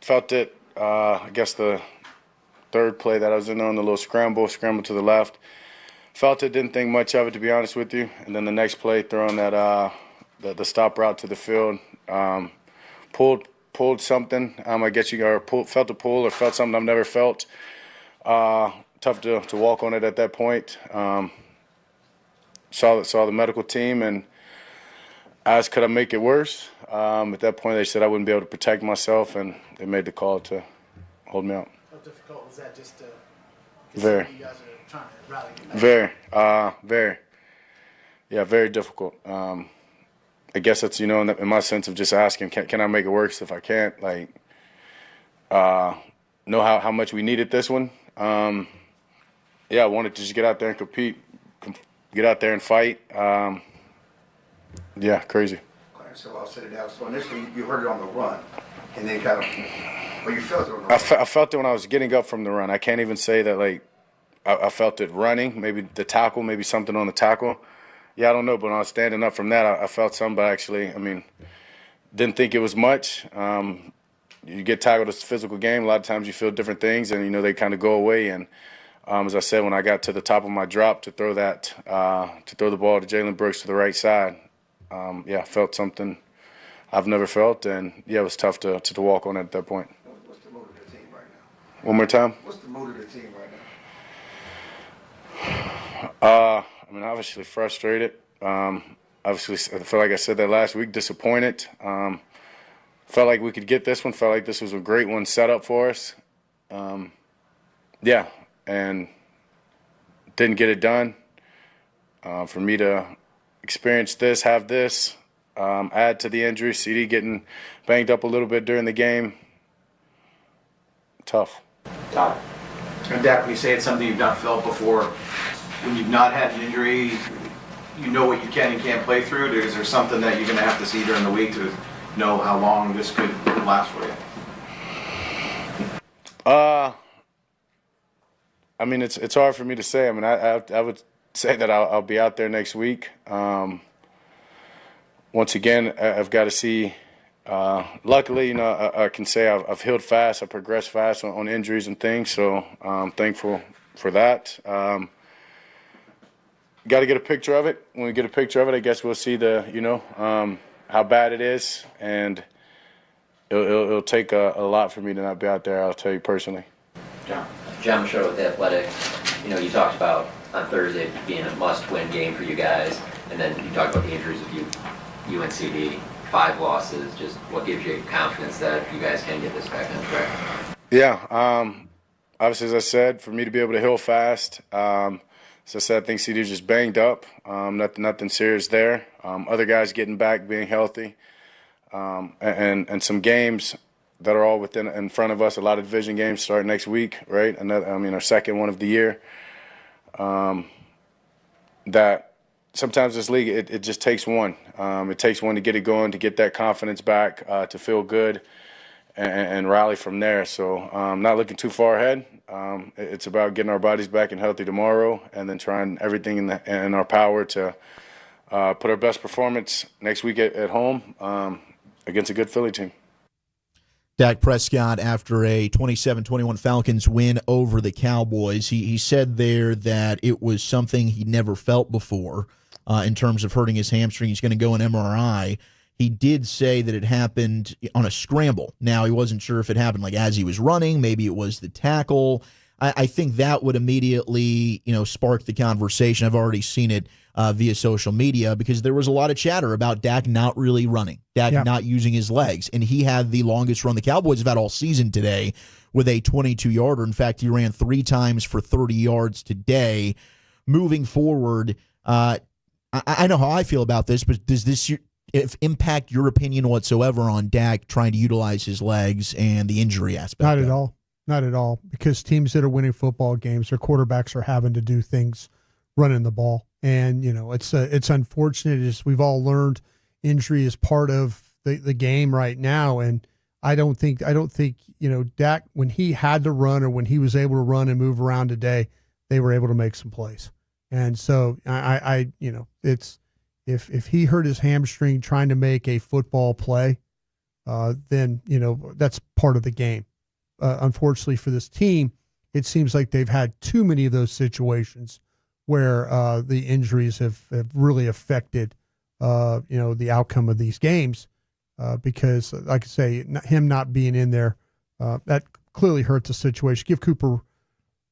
Felt it, I guess the third play that I was in there on the little scramble to the left. Felt it, didn't think much of it, to be honest with you. And then the next play, throwing that the stop route to the field, pulled something. I guess felt a pull or felt something I've never felt. Tough to walk on it at that point. Saw the medical team and asked could I make it worse. At that point they said I wouldn't be able to protect myself, and they made the call to hold me out. How difficult was that? Just very. You guys are trying to rally you back. Very difficult. I guess that's, in my sense of just asking, can I make it worse if I can't? Know how much we needed this one. I wanted to just get out there and compete, get out there and fight. Crazy. So I'll say that. So initially you heard it on the run, and then you felt it on the run. I felt it when I was getting up from the run. I can't even say that, I felt it running, maybe the tackle, maybe something on the tackle. Yeah, I don't know, but when I was standing up from that, I felt something, but actually, didn't think it was much. You get tackled, it's a physical game. A lot of times you feel different things, and, they kind of go away. And as I said, when I got to the top of my drop to throw the ball to Jalen Brooks to the right side, I felt something I've never felt, and, it was tough to walk on it at that point. What's the mood of the team right now? One more time? What's the mood of the team right now? Obviously frustrated. Obviously, I feel like I said that last week, disappointed. Felt like we could get this one. Felt like this was a great one set up for us. And didn't get it done. For me to experience this, have this, add to the injury, CeeDee getting banged up a little bit during the game, tough. Got it. And Dak, when you say it's something you've not felt before, when you've not had an injury, you know what you can and can't play through? Is there something that you're going to have to see during the week to know how long this could last for you? It's hard for me to say. I would say that I'll be out there next week. Once again, I've got to see. Luckily, I can say I've healed fast. I progressed fast on injuries and things, so I'm thankful for that. Got to get a picture of it. When we get a picture of it, I guess we'll see how bad it is. And it'll take a lot for me to not be out there, I'll tell you personally. John Machado with The Athletic. You talked about on Thursday being a must-win game for you guys, and then you talked about the injuries of you and CeeDee. 5 losses. Just what gives you confidence that you guys can get this back on track? Yeah. Obviously, as I said, for me to be able to heal fast, as I said, I think CeeDee's just banged up. Nothing serious there. Other guys getting back, being healthy, and some games that are all in front of us. A lot of division games start next week, right? Our second one of the year. That sometimes this league, it just takes one. It takes one to get it going, to get that confidence back, to feel good, and rally from there. So not looking too far ahead. It's about getting our bodies back and healthy tomorrow, and then trying everything in our power to put our best performance next week at home against a good Philly team. Dak Prescott, after a 27-21 Falcons win over the Cowboys, he said there that it was something he never felt before in terms of hurting his hamstring. He's going to go an MRI. He did say that it happened on a scramble. Now, he wasn't sure if it happened like as he was running. Maybe it was the tackle. I think that would immediately, spark the conversation. I've already seen it via social media because there was a lot of chatter about Dak not really running, Dak not using his legs. And he had the longest run the Cowboys have had all season today with a 22-yarder. In fact, he ran 3 times for 30 yards today. Moving forward, I know how I feel about this, but does this impact your opinion whatsoever on Dak trying to utilize his legs and the injury aspect? Not at all. Not at all, because teams that are winning football games, their quarterbacks are having to do things running the ball. And, it's unfortunate, as we've all learned, injury is part of the game right now. And I don't think, Dak, when he had to run or when he was able to run and move around today, they were able to make some plays. And so it's, if he hurt his hamstring trying to make a football play, then, that's part of the game. Unfortunately for this team, it seems like they've had too many of those situations where the injuries have really affected, the outcome of these games because, like I say, him not being in there, that clearly hurts the situation. Give Cooper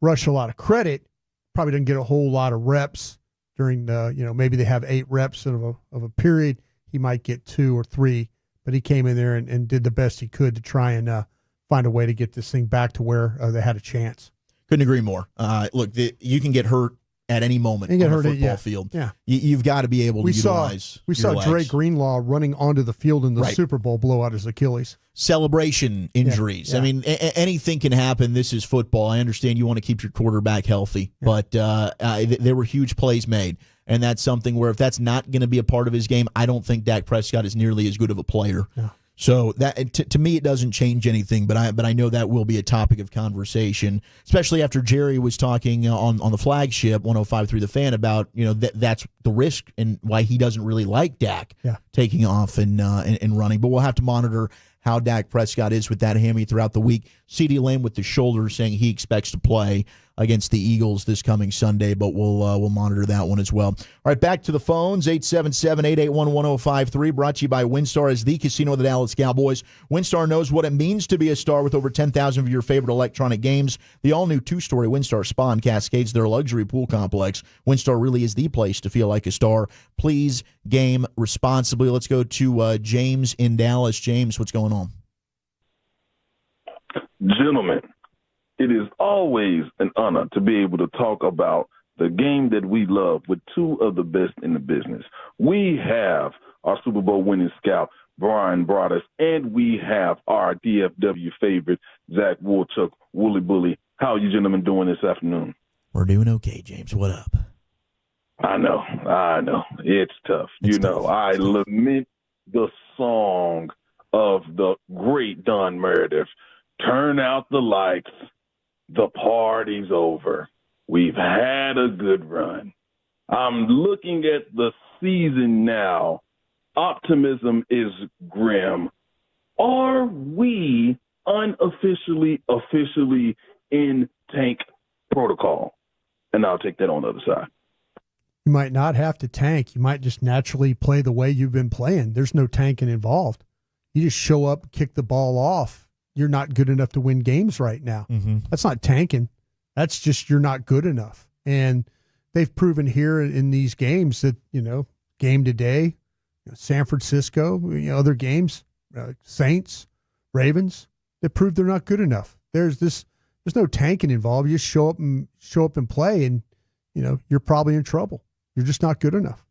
Rush a lot of credit. Probably didn't get a whole lot of reps during the, maybe they have 8 reps of a period. He might get 2 or 3, but he came in there and did the best he could to try and find a way to get this thing back to where they had a chance. Couldn't agree more. Look, you can get hurt at any moment on the football field. Yeah. You've got to be able to utilize We saw your Dre legs. Greenlaw running onto the field in the Super Bowl blow out his Achilles. Celebration injuries. Yeah. I mean, anything can happen. This is football. I understand you want to keep your quarterback healthy, but there were huge plays made. And that's something where if that's not going to be a part of his game, I don't think Dak Prescott is nearly as good of a player. Yeah. So that to me, it doesn't change anything, but I know that will be a topic of conversation, especially after Jerry was talking on the flagship 105.3 The Fan about that's the risk and why he doesn't really like Dak taking off and running. But we'll have to monitor how Dak Prescott is with that hammy throughout the week. CeeDee Lamb with the shoulder saying he expects to play against the Eagles this coming Sunday, but we'll monitor that one as well. All right, back to the phones, 877-881-1053, brought to you by WinStar as the casino of the Dallas Cowboys. WinStar knows what it means to be a star with over 10,000 of your favorite electronic games. The all-new 2-story WinStar Spa in Cascades, their luxury pool complex. WinStar really is the place to feel like a star. Please game responsibly. Let's go to James in Dallas. James, what's going on? Gentlemen, it is always an honor to be able to talk about the game that we love with 2 of the best in the business. We have our Super Bowl winning scout, Bryan Broaddus, and we have our DFW favorite, Zach Wolchuk, Wooly Bully. How are you gentlemen doing this afternoon? We're doing okay, James. What up? I know. It's tough. I lament the song of the great Don Meredith. Turn out the lights. The party's over. We've had a good run. I'm looking at the season now. Optimism is grim. Are we officially in tank protocol? And I'll take that on the other side. You might not have to tank. You might just naturally play the way you've been playing. There's no tanking involved. You just show up, kick the ball off. You're not good enough to win games right now. Mm-hmm. That's not tanking. That's just you're not good enough. And they've proven here in these games that, game today, San Francisco, other games, Saints, Ravens, they proved they're not good enough. There's no tanking involved. You just show up and play, and you're probably in trouble. You're just not good enough.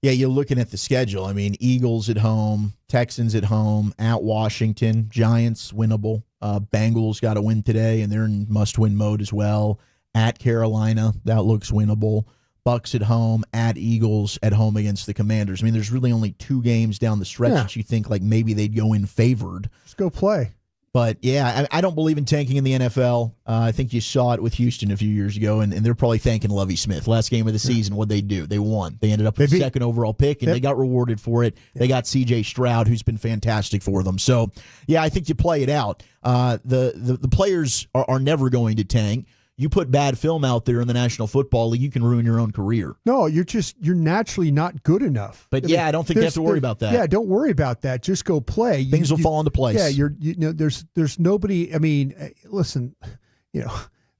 Yeah, you're looking at the schedule. I mean, Eagles at home, Texans at home, at Washington, Giants winnable. Bengals got to win today, and they're in must-win mode as well. At Carolina, that looks winnable. Bucks at home, at Eagles, at home against the Commanders. I mean, there's really only 2 games down the stretch that you think like maybe they'd go in favored. Just go play. But, yeah, I don't believe in tanking in the NFL. I think you saw it with Houston a few years ago, and they're probably thanking Lovie Smith. Last game of the season, what'd they do? They won. They ended up with the second overall pick, and they got rewarded for it. They got C.J. Stroud, who's been fantastic for them. So, yeah, I think you play it out. The players are never going to tank. You put bad film out there in the National Football League, you can ruin your own career. No, you're naturally not good enough. But I don't think you have to worry about that. Yeah, don't worry about that. Just go play. Things will fall into place. Yeah, there's nobody. I mean, listen,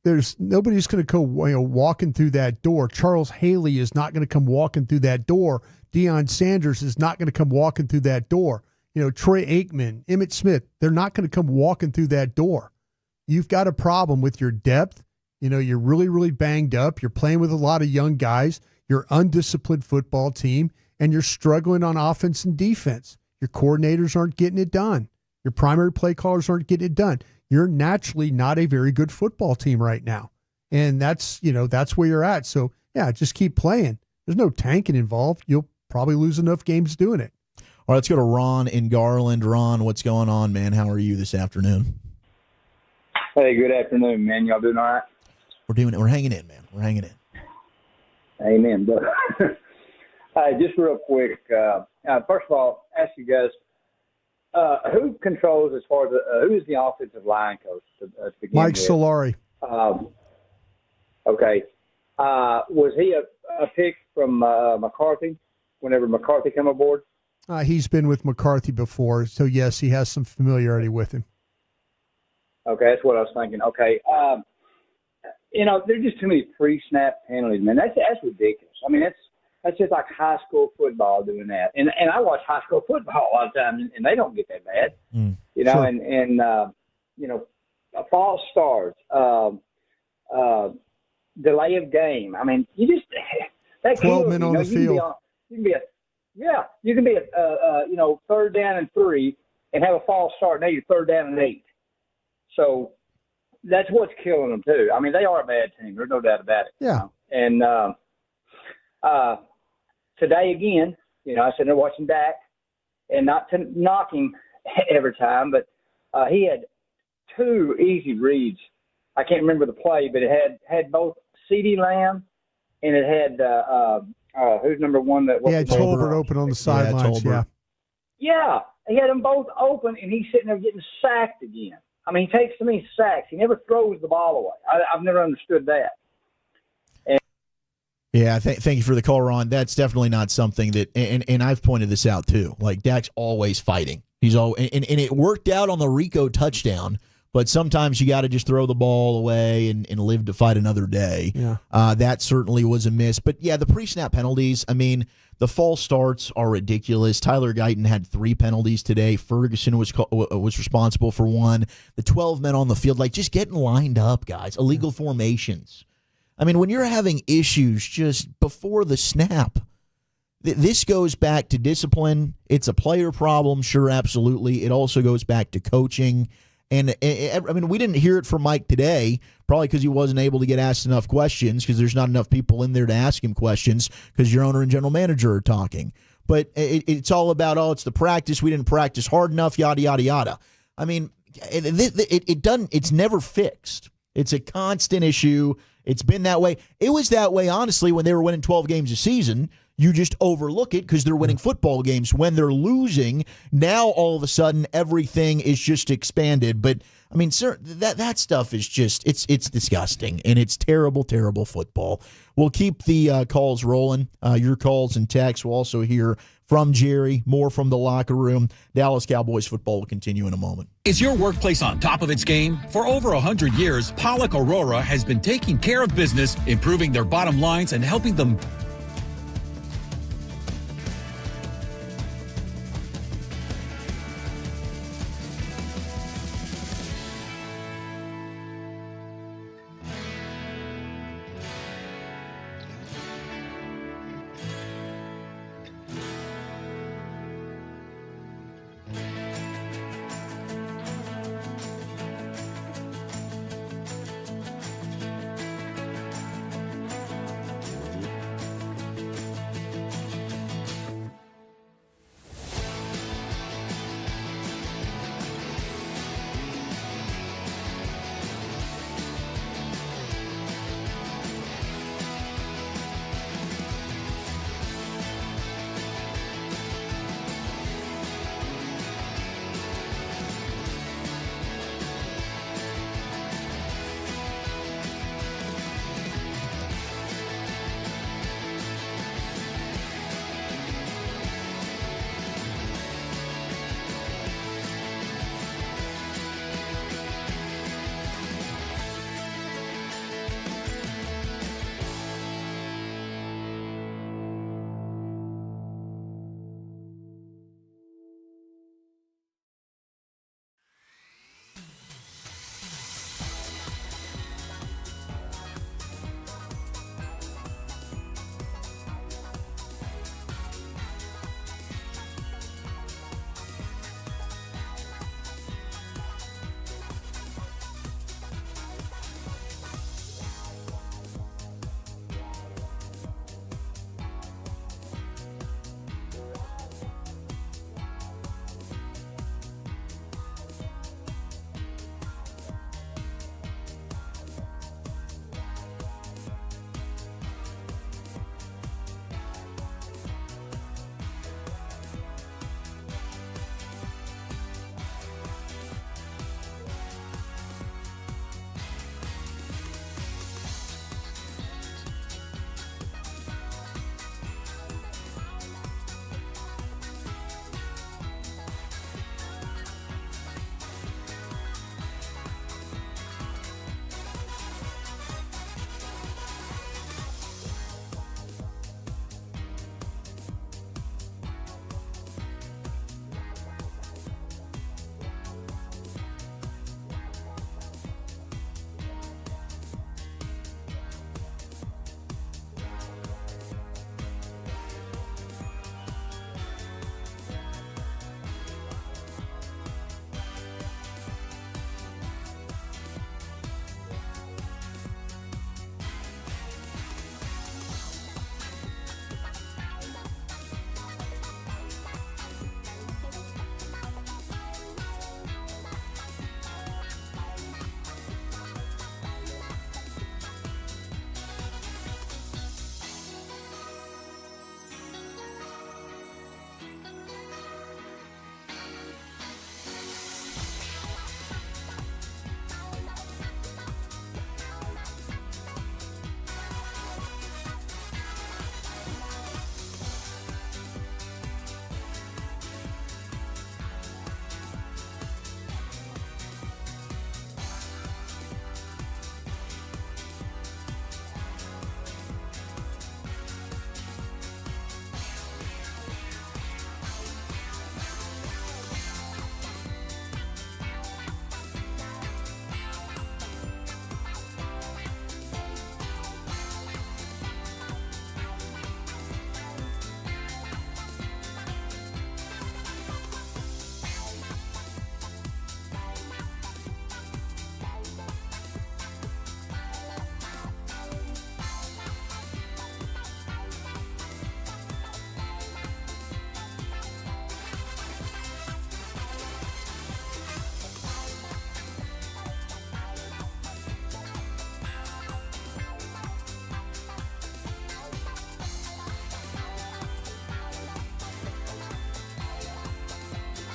there's nobody who's going to go walking through that door. Charles Haley is not going to come walking through that door. Deion Sanders is not going to come walking through that door. Troy Aikman, Emmitt Smith, they're not going to come walking through that door. You've got a problem with your depth. You're really, really banged up. You're playing with a lot of young guys. You're an undisciplined football team, and you're struggling on offense and defense. Your coordinators aren't getting it done. Your primary play callers aren't getting it done. You're naturally not a very good football team right now. And that's where you're at. So, yeah, just keep playing. There's no tanking involved. You'll probably lose enough games doing it. All right, let's go to Ron in Garland. Ron, what's going on, man? How are you this afternoon? Hey, good afternoon, man. Y'all doing all right? We're doing it. We're hanging in, man. We're hanging in. Amen, brother. Just real quick. First of all, ask you guys, who controls as far as who's the offensive line coach to begin Mike with? Solari. Okay. Was he a pick from McCarthy whenever McCarthy came aboard? He's been with McCarthy before, so yes, he has some familiarity with him. Okay, that's what I was thinking. Okay. There's just too many pre-snap penalties, man. That's ridiculous. I mean, that's just like high school football doing that. And I watch high school football a lot of times, and they don't get that bad. Sure. And false starts, delay of game. I mean, you just that 12 men on the field. You can be a 3rd down and 3 and have a false start. Now you're 3rd down and 8. So that's what's killing them too. I mean, they are a bad team. There's no doubt about it. Yeah. And today again, I said they're watching Dak, and not to knock him every time, but he had 2 easy reads. I can't remember the play, but it had both CeeDee Lamb and it had who's number 1 that was Tolbert open on the sidelines. Yeah, he had them both open, and he's sitting there getting sacked again. I mean, he takes so many sacks. He never throws the ball away. I've never understood that. Thank you for the call, Ron. That's definitely not something that, and I've pointed this out too. Like Dak's always fighting. He's always, and it worked out on the Rico touchdown. But sometimes you got to just throw the ball away and live to fight another day. Yeah. That certainly was a miss. But, yeah, the pre-snap penalties, I mean, the false starts are ridiculous. Tyler Guyton had 3 penalties today. Ferguson was responsible for 1. The 12 men on the field, like, just getting lined up, guys. Illegal formations. I mean, when you're having issues just before the snap, this goes back to discipline. It's a player problem, sure, absolutely. It also goes back to coaching. And, I mean, we didn't hear it from Mike today, probably because he wasn't able to get asked enough questions because there's not enough people in there to ask him questions because your owner and general manager are talking. But it's all about, it's the practice. We didn't practice hard enough, yada, yada, yada. I mean, it's never fixed. It's a constant issue. It's been that way. It was that way, honestly, when they were winning 12 games a season. You just overlook it because they're winning football games. When they're losing, now all of a sudden everything is just expanded. But, I mean, sir, that stuff is just, it's disgusting, and it's terrible, terrible football. We'll keep the calls rolling, your calls and texts. We'll also hear from Jerry, more from the locker room. Dallas Cowboys football will continue in a moment. Is your workplace on top of its game? For over 100 years, Pollock Aurora has been taking care of business, improving their bottom lines, and helping them.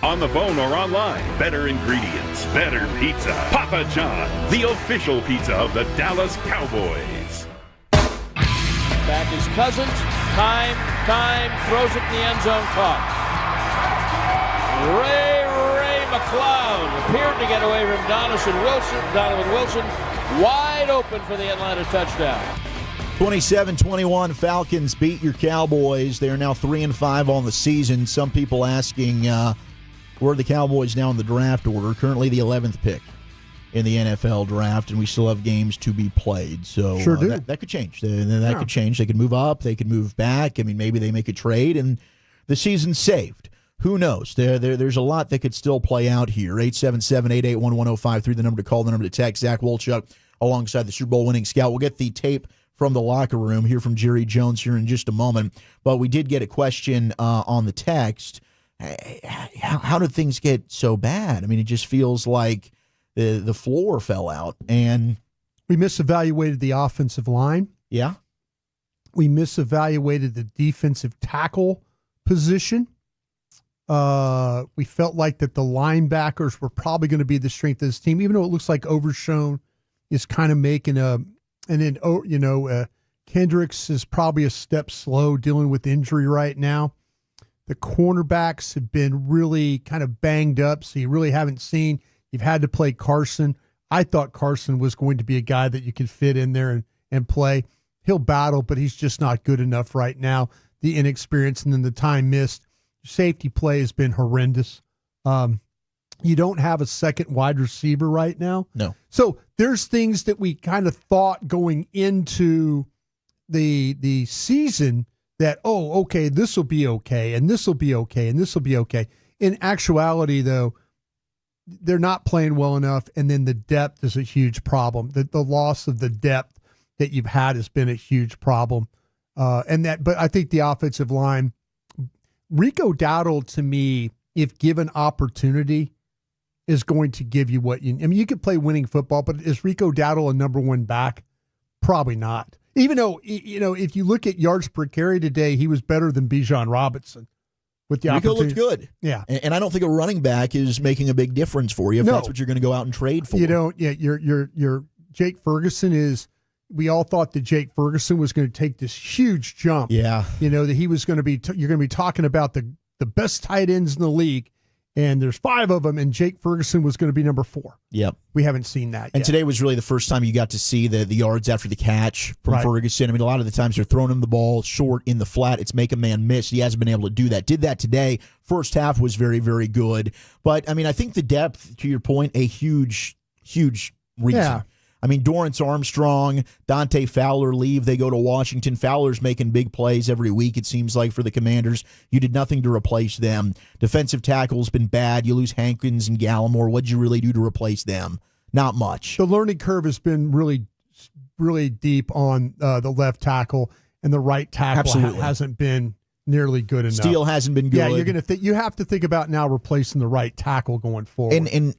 On the phone or online, better ingredients, better pizza. Papa John, the official pizza of the Dallas Cowboys. Back is Cousins. Time time, throws it in the end zone, caught. Ray McCloud appeared to get away from Donovan Wilson, wide open for the Atlanta touchdown. 27-21, Falcons beat your Cowboys. They are now 3-5 on the season. Some people asking where are the Cowboys now in the draft order. Currently the 11th pick in the NFL draft, and we still have games to be played. So sure do. That could change. That could change. They could move up. They could move back. I mean, maybe they make a trade, and the season's saved. Who knows? There's a lot that could still play out here. 877-881-1053, the number to call, the number to text. Zach Wolchuk alongside the Super Bowl winning scout. We'll get the tape from the locker room, hear from Jerry Jones here in just a moment. But we did get a question on the text. How did things get so bad? I mean, it just feels like the floor fell out. And we misevaluated the offensive line. Yeah. We misevaluated the defensive tackle position. We felt like that the linebackers were probably going to be the strength of this team, even though it looks like Overshown is kind of making Kendricks is probably a step slow dealing with injury right now. The cornerbacks have been really kind of banged up, so you really haven't seen. You've had to play Carson. I thought Carson was going to be a guy that you could fit in there and play. He'll battle, but he's just not good enough right now. The inexperience and then the time missed. Safety play has been horrendous. You don't have a second wide receiver right now. No. So there's things that we kind of thought going into the season that, okay, this will be okay, and this will be okay, and this will be okay. In actuality, though, they're not playing well enough, and then the depth is a huge problem. The loss of the depth that you've had has been a huge problem. But I think the offensive line, Rico Dowdle, to me, if given opportunity, is going to give you what you. I mean, you could play winning football, but is Rico Dowdle a number one back? Probably not. Even though, if you look at yards per carry today, he was better than Bijan Robinson. With the Rico looked good. Yeah. And I don't think a running back is making a big difference for you if that's what you're going to go out and trade for. Your Jake Ferguson is. We all thought that Jake Ferguson was going to take this huge jump. Yeah. That he was going to be. You're going to be talking about the best tight ends in the league. And there's 5 of them, and Jake Ferguson was going to be number 4. Yep. We haven't seen that yet. And today was really the first time you got to see the yards after the catch from Ferguson. I mean, a lot of the times they're throwing him the ball short in the flat. It's make a man miss. He hasn't been able to do that. Did that today. First half was very, very good. But, I mean, I think the depth, to your point, a huge, huge reason. Yeah. I mean, Dorrance Armstrong, Dante Fowler leave. They go to Washington. Fowler's making big plays every week, it seems like, for the Commanders. You did nothing to replace them. Defensive tackle's been bad. You lose Hankins and Gallimore. What'd you really do to replace them? Not much. The learning curve has been really, really deep on the left tackle, and the right tackle hasn't been nearly good enough. Steele hasn't been good. Yeah, you're gonna you have to think about now replacing the right tackle going forward. And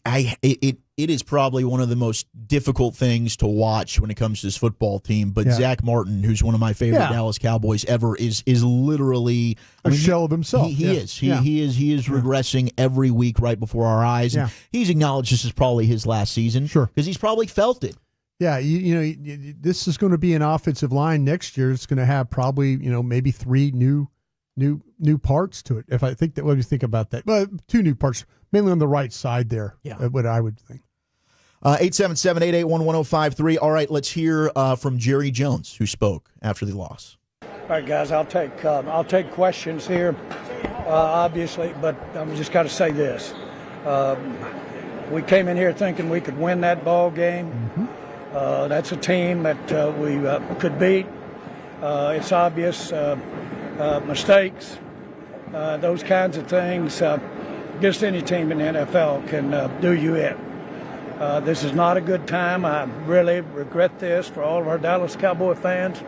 it is probably one of the most difficult things to watch when it comes to this football team. But Zach Martin, who's one of my favorite Dallas Cowboys ever, is literally a shell of himself. He is regressing every week right before our eyes. And he's acknowledged this is probably his last season. Sure, because he's probably felt it. Yeah, this is going to be an offensive line next year. It's going to have probably maybe 3 new parts to it. If I think that, what do you think about that? Well, 2 new parts, mainly on the right side there. Yeah, what I would think. 877-881-1053. All right, let's hear from Jerry Jones, who spoke after the loss. All right, guys, I'll take questions here, obviously, but I'm just got to say this: we came in here thinking we could win that ball game. Mm-hmm. That's a team that we could beat. It's obvious. Mistakes, those kinds of things, just any team in the NFL can do you in. This is not a good time. I really regret this for all of our Dallas Cowboy fans.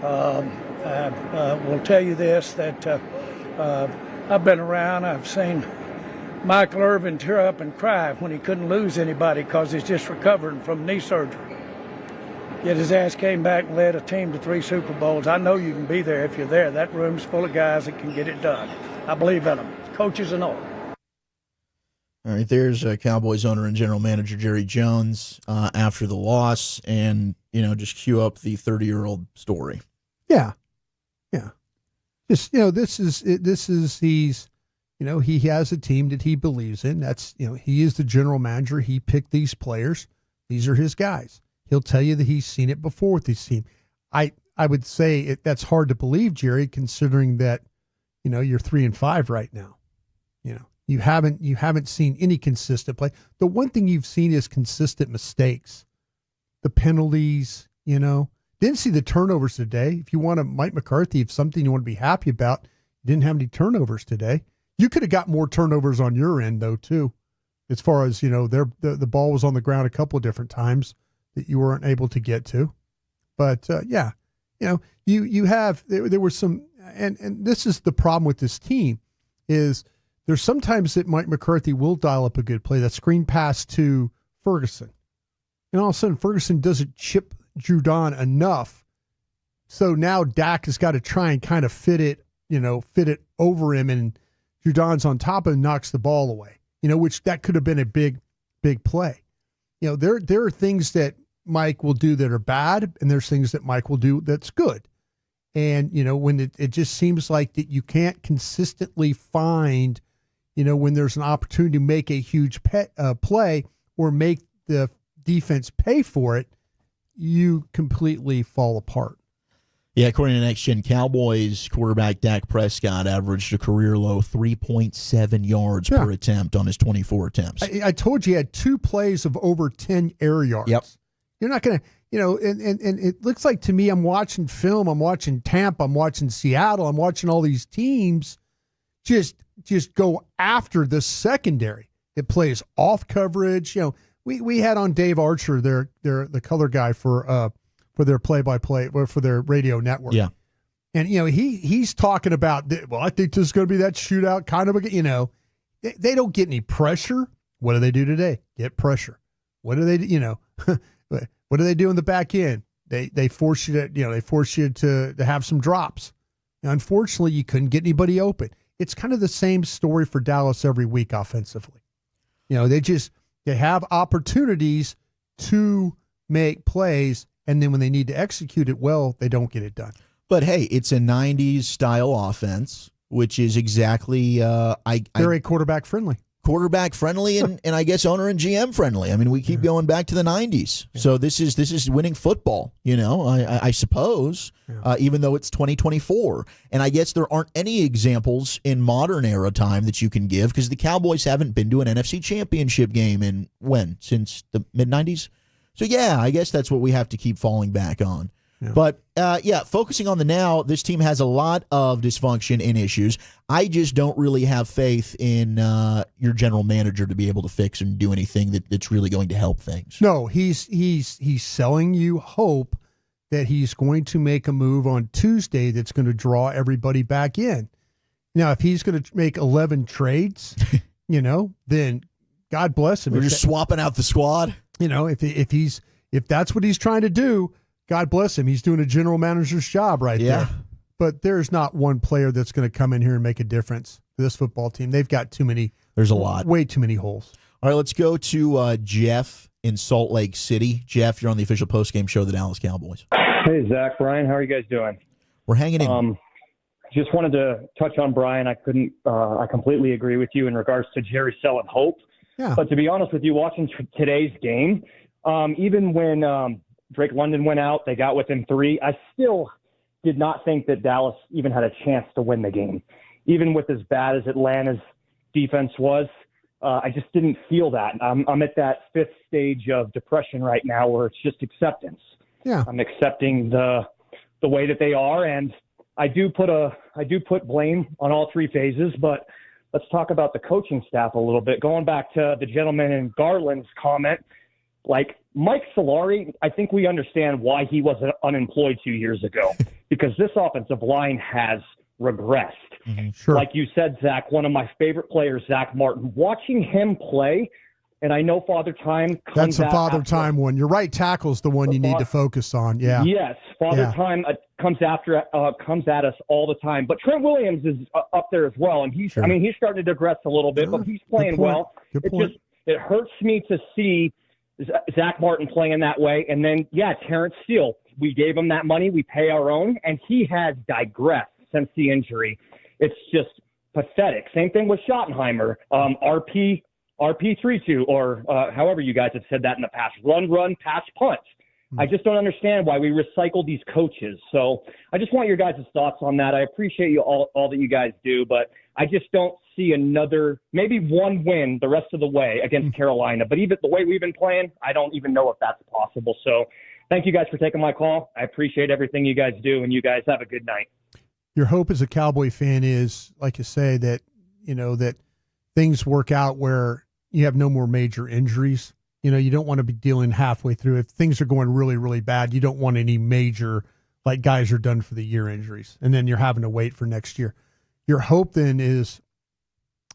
I will tell you this, that I've been around. I've seen Michael Irvin tear up and cry when he couldn't lose anybody because he's just recovering from knee surgery. Yet his ass came back and led a team to 3 Super Bowls. I know you can be there if you're there. That room's full of guys that can get it done. I believe in them, coaches and all. All right, there's Cowboys owner and general manager Jerry Jones after the loss, and just cue up the 30-year-old story. Yeah. Just, this is he's, he has a team that he believes in. That's, he is the general manager. He picked these players. These are his guys. He'll tell you that he's seen it before with this team. I would say that's hard to believe, Jerry, considering that, you're 3-5 right now. You haven't seen any consistent play. The one thing you've seen is consistent mistakes. The penalties, Didn't see the turnovers today. If you want to, Mike McCarthy, if something you want to be happy about, didn't have any turnovers today. You could have got more turnovers on your end, though, too, as far as, the ball was on the ground a couple of different times that you weren't able to get to. But, you have, there were some, and this is the problem with this team, is there's sometimes that Mike McCarthy will dial up a good play, that screen pass to Ferguson. And all of a sudden, Ferguson doesn't chip Judon enough. So now Dak has got to try and kind of fit it over him, and Judon's on top and knocks the ball away, which that could have been a big, big play. There are things that Mike will do that are bad, and there's things that Mike will do that's good. And, when it just seems like that you can't consistently find, when there's an opportunity to make a huge play or make the defense pay for it, you completely fall apart. Yeah, according to Next Gen, Cowboys quarterback Dak Prescott averaged a career low 3.7 yards per attempt on his 24 attempts. I told you he had 2 plays of over 10 air yards. Yep. You're not going to, and it looks like to me, I'm watching film, I'm watching Tampa, I'm watching Seattle, I'm watching all these teams just go after the secondary. It plays off coverage. We had on Dave Archer, the color guy for their play-by-play, or for their radio network. Yeah. And, he's talking about, I think this is going to be that shootout kind of, they don't get any pressure. What do they do today? Get pressure. What do they do? What do they do in the back end? They force you to have some drops. Now, unfortunately, you couldn't get anybody open. It's kind of the same story for Dallas every week offensively. They have opportunities to make plays, and then when they need to execute it well, they don't get it done. But hey, it's a 90s style offense, which is exactly very quarterback friendly. Quarterback friendly and I guess owner and GM friendly. I mean, we keep going back to the 90s. Yeah. So this is winning football, I suppose, even though it's 2024. And I guess there aren't any examples in modern era time that you can give, because the Cowboys haven't been to an NFC championship game in since the mid-90s. So, yeah, I guess that's what we have to keep falling back on. Yeah. But, focusing on the now, this team has a lot of dysfunction and issues. I just don't really have faith in your general manager to be able to fix and do anything that's really going to help things. No, he's selling you hope that he's going to make a move on Tuesday that's going to draw everybody back in. Now, if he's going to make 11 trades, then God bless him. We're just swapping out the squad. If that's what he's trying to do, God bless him. He's doing a general manager's job right there. But there's not one player that's going to come in here and make a difference for this football team. They've got too many. There's a lot. Way too many holes. All right, let's go to Jeff in Salt Lake City. Jeff, you're on the official postgame show of the Dallas Cowboys. Hey, Zach, Brian, how are you guys doing? We're hanging in. Just wanted to touch on Brian. I completely agree with you in regards to Jerry selling hope. Yeah. But to be honest with you, watching today's game, even when Drake London went out, they got within 3. I still did not think that Dallas even had a chance to win the game. Even with as bad as Atlanta's defense was, I just didn't feel that. I'm at that 5th stage of depression right now where it's just acceptance. Yeah. I'm accepting the way that they are, and I do put blame on all 3 phases, but let's talk about the coaching staff a little bit. Going back to the gentleman in Garland's comment, like Mike Solari, I think we understand why he was unemployed 2 years ago, because this offensive line has regressed. Mm-hmm. Sure. Like you said, Zach, one of my favorite players, Zach Martin, watching him play, and I know Father Time comes That's a Father Time one. Your right tackle's the one you need to focus on. Yeah. Yes, Father Time comes at us all the time. But Trent Williams is up there as well, and he's starting to digress a little bit, but he's playing well. Good point. It hurts me to see Zach Martin playing that way. And then, Terrence Steele, we gave him that money. We pay our own, and he has digressed since the injury. It's just pathetic. Same thing with Schottenheimer, RP32, or however you guys have said that in the past. Run, pass, punt. I just don't understand why we recycle these coaches. So I just want your guys' thoughts on that. I appreciate you all that you guys do, but I just don't see maybe one win the rest of the way against Carolina. But even the way we've been playing, I don't even know if that's possible. So thank you guys for taking my call. I appreciate everything you guys do, and you guys have a good night. Your hope as a Cowboy fan is, like you say, that, that things work out where you have no more major injuries. You don't want to be dealing halfway through. If things are going really, really bad, you don't want any major, like guys are done for the year injuries, and then you're having to wait for next year. Your hope then is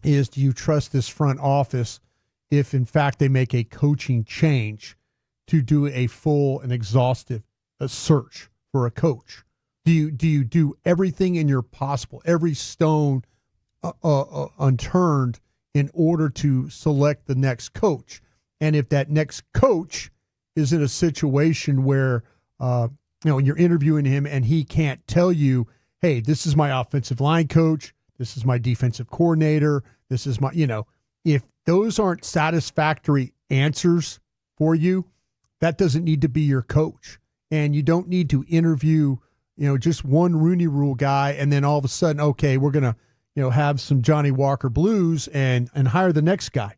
do you trust this front office if, in fact, they make a coaching change to do a full and exhaustive search for a coach? Do you do everything in your possible, every stone unturned in order to select the next coach? And if that next coach is in a situation where, you're interviewing him and he can't tell you, hey, this is my offensive line coach, this is my defensive coordinator, this is my, if those aren't satisfactory answers for you, that doesn't need to be your coach. And you don't need to interview, just one Rooney Rule guy and then all of a sudden, okay, we're going to, have some Johnny Walker Blues and hire the next guy.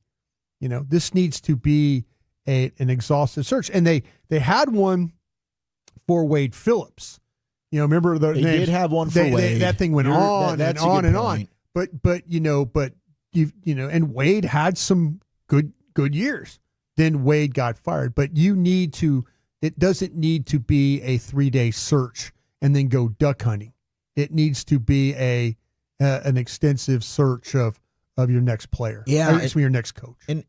This needs to be an exhaustive search. And they had one for Wade Phillips. Remember they did have one for Wade. That thing went on and on and on. But and Wade had some good years. Then Wade got fired. But it doesn't need to be a 3-day search and then go duck hunting. It needs to be an extensive search of your next player. Yeah. Your next coach. And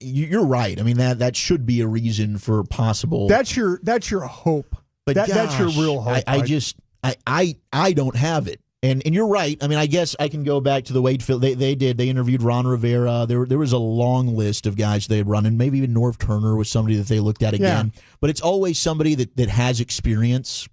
you're right. I mean, that should be a reason for possible. That's your hope. But that's your real hope. I don't have it. And you're right. I mean, I guess I can go back to the Wade Phillips. They interviewed Ron Rivera. There was a long list of guys they had run, and maybe even Norv Turner was somebody that they looked at again. Yeah. But it's always somebody that has experience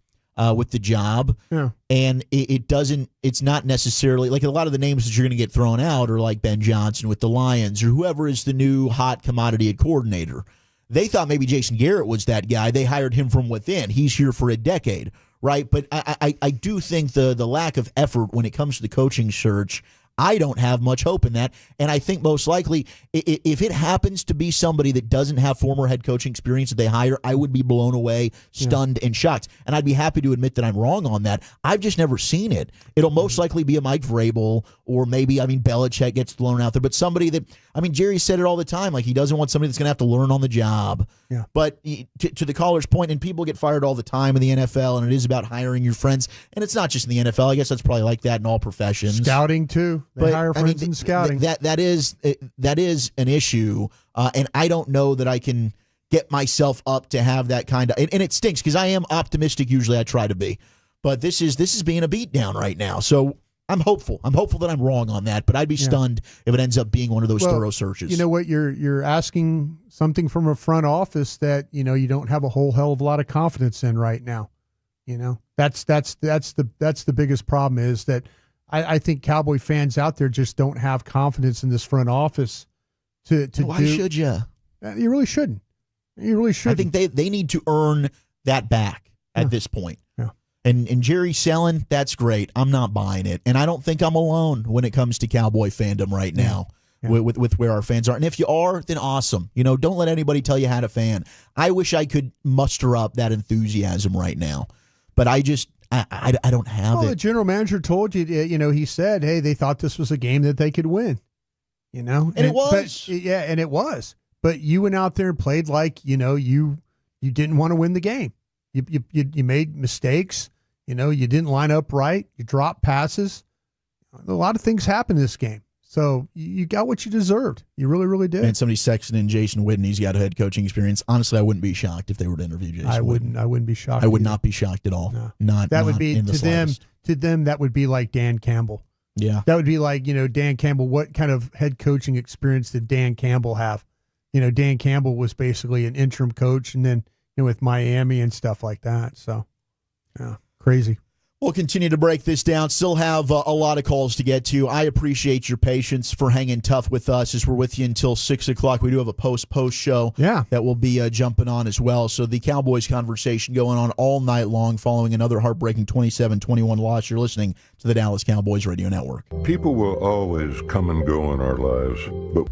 with the job. Yeah. And it's not necessarily like a lot of the names that you're going to get thrown out are like Ben Johnson with the Lions or whoever is the new hot commodity at coordinator. They thought maybe Jason Garrett was that guy. They hired him from within. He's here for a decade, right? But I do think the lack of effort when it comes to the coaching search, I don't have much hope in that. And I think most likely if it happens to be somebody that doesn't have former head coaching experience that they hire, I would be blown away, stunned, and shocked. And I'd be happy to admit that I'm wrong on that. I've just never seen it. It'll most likely be a Mike Vrabel or maybe, Belichick gets thrown out there. But somebody that, Jerry said it all the time, like he doesn't want somebody that's going to have to learn on the job. Yeah. But to the caller's point, and people get fired all the time in the NFL, and it is about hiring your friends. And it's not just in the NFL. I guess that's probably like that in all professions. Scouting, too. They hire friends in scouting. That is an issue, and I don't know that I can get myself up to have that kind of. And it stinks because I am optimistic. Usually, I try to be, but this is being a beatdown right now. So I'm hopeful. I'm hopeful that I'm wrong on that, but I'd be stunned if it ends up being one of those thorough searches. You know what? You're asking something from a front office that you don't have a whole hell of a lot of confidence in right now. That's the biggest problem is that. I think Cowboy fans out there just don't have confidence in this front office to Why should you? You really shouldn't. You really shouldn't. I think they need to earn that back at this point. Yeah. And Jerry selling, that's great. I'm not buying it. And I don't think I'm alone when it comes to Cowboy fandom right now with where our fans are. And if you are, then awesome. Don't let anybody tell you how to fan. I wish I could muster up that enthusiasm right now. But I don't have it. The general manager told you, he said, hey, they thought this was a game that they could win, And it was. And it was. But you went out there and played like, you didn't want to win the game. You made mistakes. You didn't line up right. You dropped passes. A lot of things happened in this game. So you got what you deserved. You really, really did. And somebody sexting in Jason Witten. He's got a head coaching experience. Honestly, I wouldn't be shocked if they were to interview Jason Witten. I wouldn't be shocked. I would not be shocked at all. No. Not would be in the to slightest. them. That would be like Dan Campbell. Yeah, that would be like Dan Campbell. What kind of head coaching experience did Dan Campbell have? Dan Campbell was basically an interim coach, and then with Miami and stuff like that. So, yeah, crazy. We'll continue to break this down. Still have a lot of calls to get to. I appreciate your patience for hanging tough with us as we're with you until 6 o'clock. We do have a post show that we'll be jumping on as well. So the Cowboys conversation going on all night long following another heartbreaking 27-21 loss. You're listening to the Dallas Cowboys Radio Network. People will always come and go in our lives, but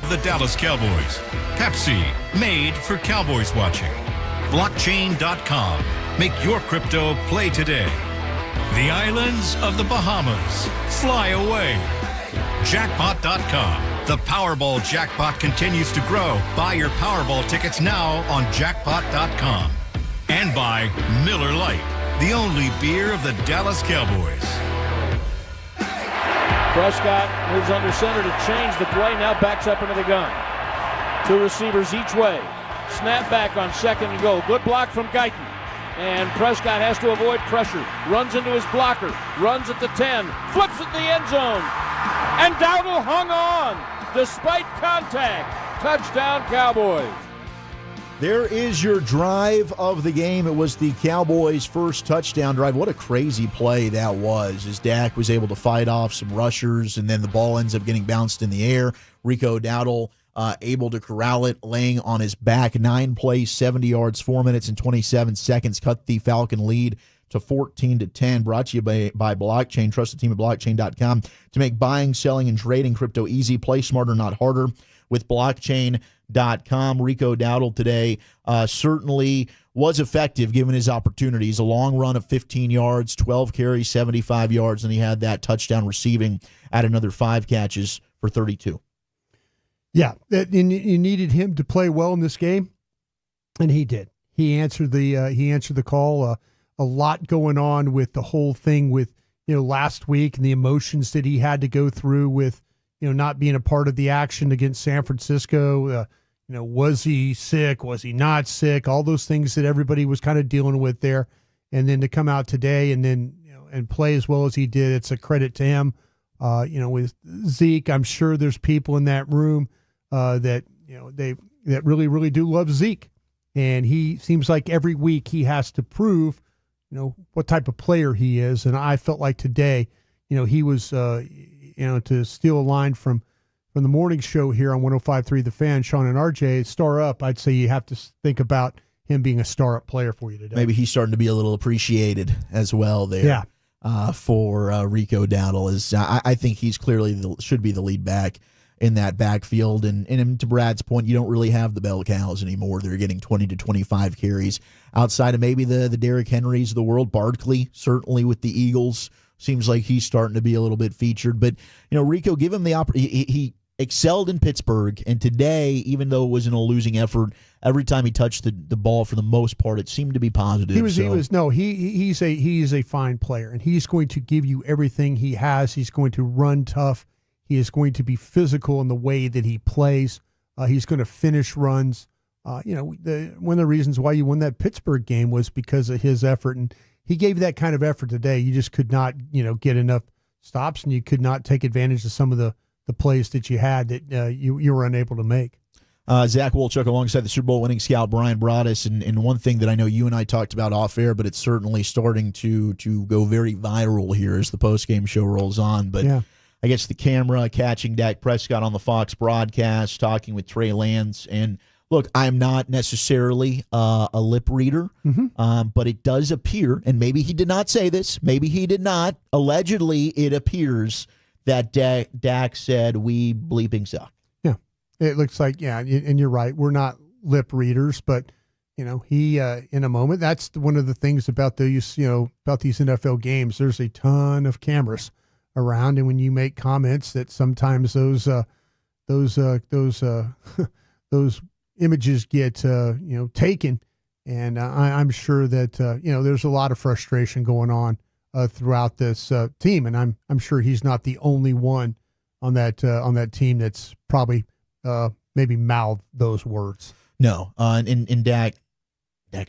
The Dallas Cowboys. Pepsi, made for Cowboys watching. Blockchain.com. Make your crypto play today. The islands of the Bahamas. Fly away. Jackpot.com. The Powerball jackpot continues to grow. Buy your Powerball tickets now on jackpot.com. And by Miller Lite, the only beer of the Dallas Cowboys. Prescott moves under center to change the play. Now backs up into the gun. Two receivers each way. Snap back on second and goal. Good block from Guyton. And Prescott has to avoid pressure. Runs into his blocker. Runs at the 10. Flips at the end zone. And Dowdle hung on despite contact. Touchdown Cowboys. There is your drive of the game. It was the Cowboys' first touchdown drive. What a crazy play that was, as Dak was able to fight off some rushers, and then the ball ends up getting bounced in the air. Rico Dowdle able to corral it, laying on his back. 9 plays, 70 yards, 4 minutes and 27 seconds. Cut the Falcon lead to 14-10. Brought to you by Blockchain. Trust the team at blockchain.com to make buying, selling, and trading crypto easy. Play smarter, not harder. with blockchain.com. Rico Dowdle today certainly was effective given his opportunities. A long run of 15 yards, 12 carries, 75 yards, and he had that touchdown receiving at another 5 catches for 32. Yeah, you needed him to play well in this game, and he did. He answered the call. A lot going on with the whole thing with last week and the emotions that he had to go through with not being a part of the action against San Francisco. Was he sick? Was he not sick? All those things that everybody was kind of dealing with there. And then to come out today and then, and play as well as he did, it's a credit to him. With Zeke, I'm sure there's people in that room that really, really do love Zeke. And he seems like every week he has to prove, what type of player he is. And I felt like today, he was, to steal a line from the morning show here on 105.3 The Fan, Sean and RJ, star up, I'd say you have to think about him being a star up player for you today. Maybe he's starting to be a little appreciated as well there. Yeah. For Rico Dowdle. I think he's clearly should be the lead back in that backfield. And to Brad's point, you don't really have the bell cows anymore. They're getting 20 to 25 carries outside of maybe the Derrick Henrys of the world. Barkley, certainly with the Eagles, seems like he's starting to be a little bit featured. But, Rico, give him the opportunity. He excelled in Pittsburgh, and today, even though it was in a losing effort, every time he touched the ball, for the most part, it seemed to be positive. He's a fine player, and he's going to give you everything he has. He's going to run tough. He is going to be physical in the way that he plays. He's going to finish runs. One of the reasons why you won that Pittsburgh game was because of his effort, and he gave that kind of effort today. You just could not, get enough stops, and you could not take advantage of some of the plays that you had that you were unable to make. Zach Wolchuk alongside the Super Bowl winning scout Bryan Broaddus, and one thing that I know you and I talked about off air, but it's certainly starting to go very viral here as the postgame show rolls on. But yeah. I guess the camera catching Dak Prescott on the Fox broadcast, talking with Trey Lance, and look, I'm not necessarily a lip reader, but it does appear, and maybe he did not say this, maybe he did not. Allegedly, it appears that Dak said, "We bleeping suck." Yeah, it looks like, yeah, and you're right. We're not lip readers, but he in a moment. That's one of the things about these NFL games. There's a ton of cameras around, and when you make comments, that sometimes those images get taken, and I'm sure that there's a lot of frustration going on throughout this team, and I'm sure he's not the only one on that team that's probably maybe mouthed those words. No, and Dak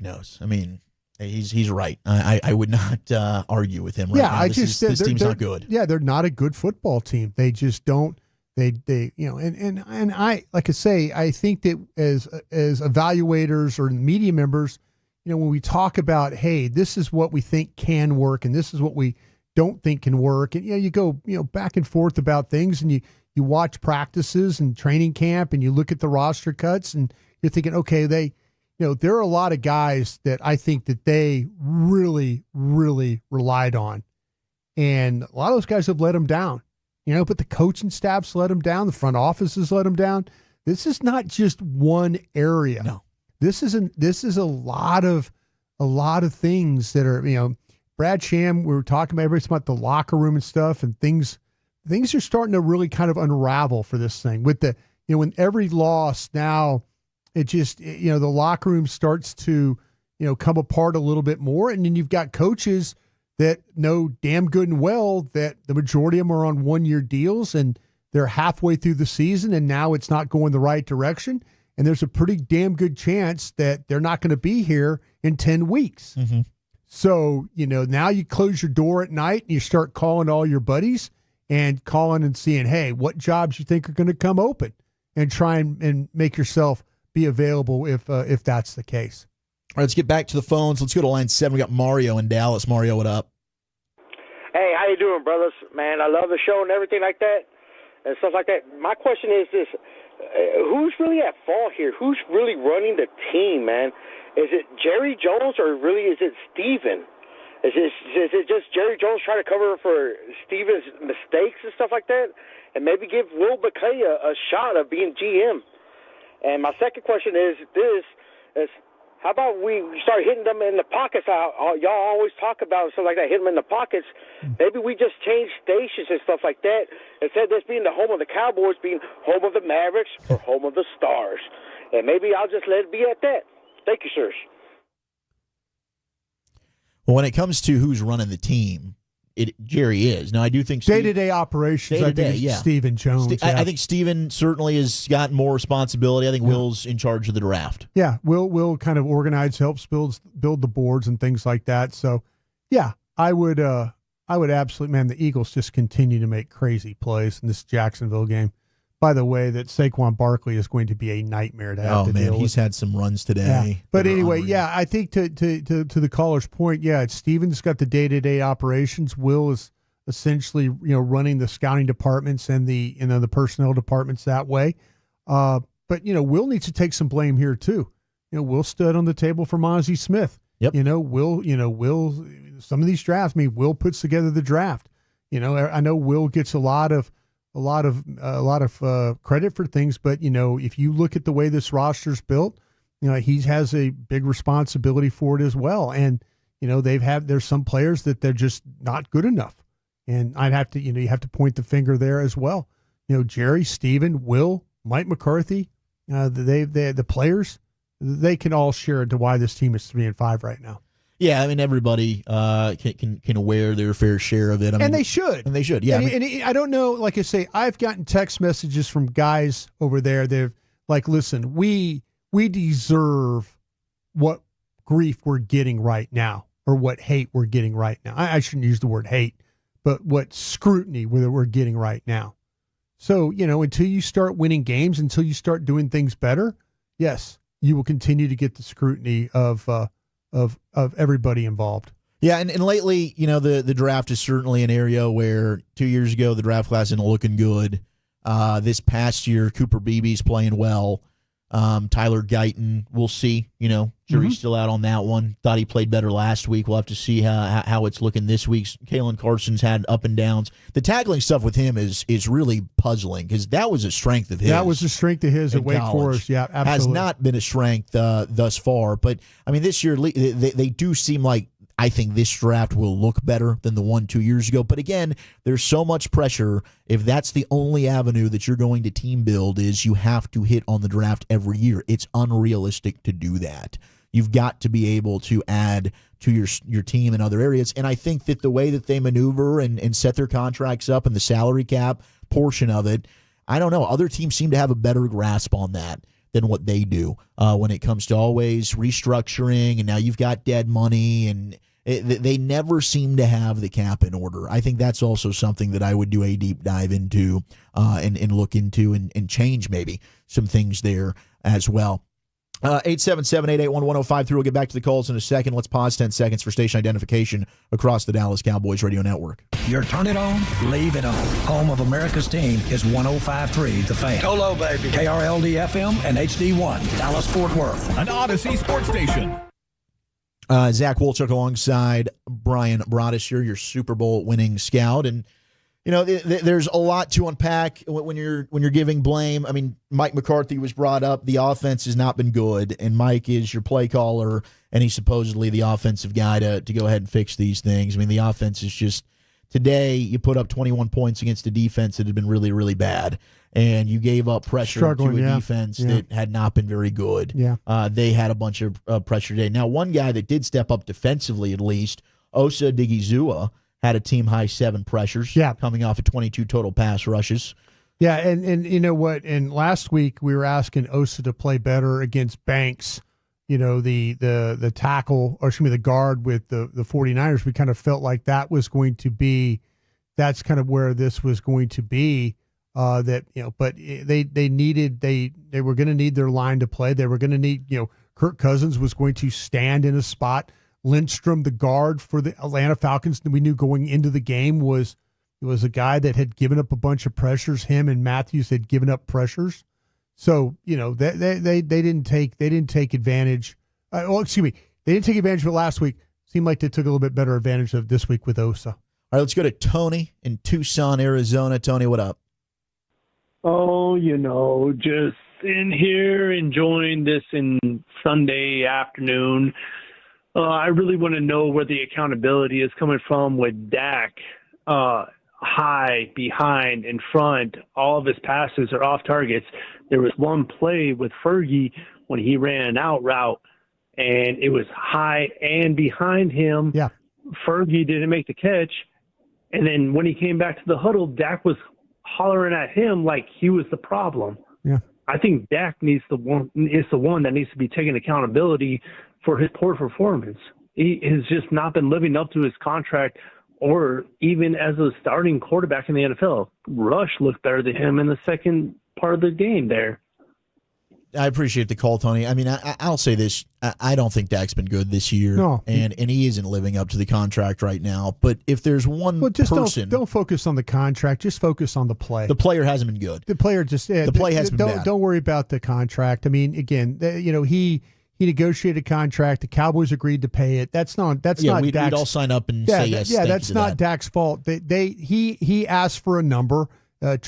knows. I mean, he's right. I would not argue with him right now. This team's not good. Yeah, they're not a good football team. They just don't. They and I, like I say, I think that as evaluators or media members, when we talk about, hey, this is what we think can work and this is what we don't think can work, and you go back and forth about things, and you watch practices and training camp, and you look at the roster cuts, and you're thinking, okay, there are a lot of guys that I think that they really, really relied on, and a lot of those guys have let them down. But the coaching staff's let them down. The front office has let them down. This is not just one area. No, this is a lot of things that are, Brad Sham, we were talking about everything about the locker room and stuff, and things are starting to really kind of unravel for this thing with the, when every loss now, it just, the locker room starts to, come apart a little bit more. And then you've got coaches that know damn good and well that the majority of them are on one-year deals, and they're halfway through the season, and now it's not going the right direction. And there's a pretty damn good chance that they're not going to be here in 10 weeks. Mm-hmm. So, now you close your door at night and you start calling all your buddies and calling and seeing, hey, what jobs you think are going to come open, and try and make yourself be available if that's the case. All right, let's get back to the phones. Let's go to line 7. We got Mario in Dallas. Mario, what up? Hey, how you doing, brothers? Man, I love the show and everything like that and stuff like that. My question is this. Who's really at fault here? Who's really running the team, man? Is it Jerry Jones or really is it Steven? Is it just Jerry Jones trying to cover for Steven's mistakes and stuff like that? And maybe give Will McKay a shot of being GM? And my second question is how about we start hitting them in the pockets? Y'all always talk about stuff like that, hitting them in the pockets. Maybe we just change stations and stuff like that. Instead of this being the home of the Cowboys, being home of the Mavericks or home of the Stars. And maybe I'll just let it be at that. Thank you, sirs. Well, when it comes to who's running the team, Jerry is. Now, I do think day-to-day operations, I think it's Stephen Jones. I think Stephen certainly has gotten more responsibility. I think Will's in charge of the draft. Yeah, Will kind of organize, helps build the boards and things like that. So, yeah, I would absolutely, man, the Eagles just continue to make crazy plays in this Jacksonville game. By the way, that Saquon Barkley is going to be a nightmare to have to deal with. He's had some runs today. Yeah. But anyway, I think to the caller's point, Steven's got the day-to-day operations. Will is essentially, running the scouting departments and the personnel departments that way. But Will needs to take some blame here too. Will stood on the table for Mozzie Smith. Yep. Will some of these drafts. Will puts together the draft. I know Will gets a lot of credit for things, but if you look at the way this roster's built, he has a big responsibility for it as well. And there's some players that they're just not good enough, and I'd have to you have to point the finger there as well. Jerry, Steven, Will, Mike McCarthy, the players, they can all share to why this team is 3-5 right now. Yeah, everybody can wear their fair share of it. And they should. Yeah. And I don't know, like I say, I've gotten text messages from guys over there. They're like, listen, we deserve what grief we're getting right now, or what hate we're getting right now. I shouldn't use the word hate, but what scrutiny we're getting right now. So, until you start winning games, until you start doing things better, yes, you will continue to get the scrutiny of everybody involved. Yeah, and lately, the draft is certainly an area where 2 years ago the draft class isn't looking good. This past year, Cooper Beebe's playing well. Tyler Guyton, we'll see. Jury's still out on that one. Thought he played better last week. We'll have to see how it's looking this week. Kalen Carson's had up and downs. The tackling stuff with him is really puzzling, because that was a strength of his. That was a strength of his at Wake Forest. Yeah, absolutely. Has not been a strength thus far. But, this year they do seem like, I think this draft will look better than the one 2 years ago. But again, there's so much pressure. If that's the only avenue that you're going to team build, is you have to hit on the draft every year. It's unrealistic to do that. You've got to be able to add to your team in other areas. And I think that the way that they maneuver and set their contracts up and the salary cap portion of it, I don't know. Other teams seem to have a better grasp on that than what they do when it comes to always restructuring. And now you've got dead money, and they never seem to have the cap in order. I think that's also something that I would do a deep dive into and look into and change maybe some things there as well. 877-881-1053. We'll get back to the calls in a second. Let's pause 10 seconds for station identification across the Dallas Cowboys radio network. You're turn it on, leave it on. Home of America's team is 105.3 The Fan. Hello, baby. KRLD-FM and HD1, Dallas-Fort Worth. An Odyssey sports station. Zach Wolchuk alongside Bryan Broaddus here, your Super Bowl winning scout. And, there's a lot to unpack when you're giving blame. Mike McCarthy was brought up. The offense has not been good, and Mike is your play caller, and he's supposedly the offensive guy to go ahead and fix these things. The offense is just, today you put up 21 points against a defense that had been really, really bad, and you gave up pressure to a defense that had not been very good. Yeah. They had a bunch of pressure today. Now, one guy that did step up defensively, at least, Osa Odighizuwa, had a team-high 7 pressures, coming off of 22 total pass rushes. Yeah, and you know what? And last week we were asking Osa to play better against Banks, the tackle, or the guard with the 49ers. We kind of felt like that was going to be, that's kind of where this was going to be. But they were going to need their line to play. They were going to need, Kirk Cousins was going to stand in a spot. Lindstrom, the guard for the Atlanta Falcons, we knew going into the game was a guy that had given up a bunch of pressures. Him and Matthews had given up pressures. So, they didn't take advantage. They didn't take advantage of it last week. seemed like they took a little bit better advantage of this week with Osa. All right, let's go to Tony in Tucson, Arizona. Tony, what up? Oh, just in here enjoying this in Sunday afternoon. I really want to know where the accountability is coming from with Dak. High, behind, in front, all of his passes are off targets. There was one play with Fergie when he ran an out route, and it was high and behind him. Yeah. Fergie didn't make the catch, and then when he came back to the huddle, Dak was hollering at him like he was the problem. Yeah. I think Dak is the one that needs to be taking accountability for his poor performance. He has just not been living up to his contract or even as a starting quarterback in the NFL. Rush looked better than him in the second part of the game there. I appreciate the call, Tony. I mean, I'll say this. I don't think Dak's been good this year. No. And he isn't living up to the contract right now. But if there's one person... Don't focus on the contract. Just focus on the play. The player hasn't been good. The player just... the play has been bad. Don't worry about the contract. I mean, again, he negotiated a contract. The Cowboys agreed to pay it. That's not Dak's... We'd all sign up and say yes. Yeah, that's not Dak's fault. He asked for a number. Todd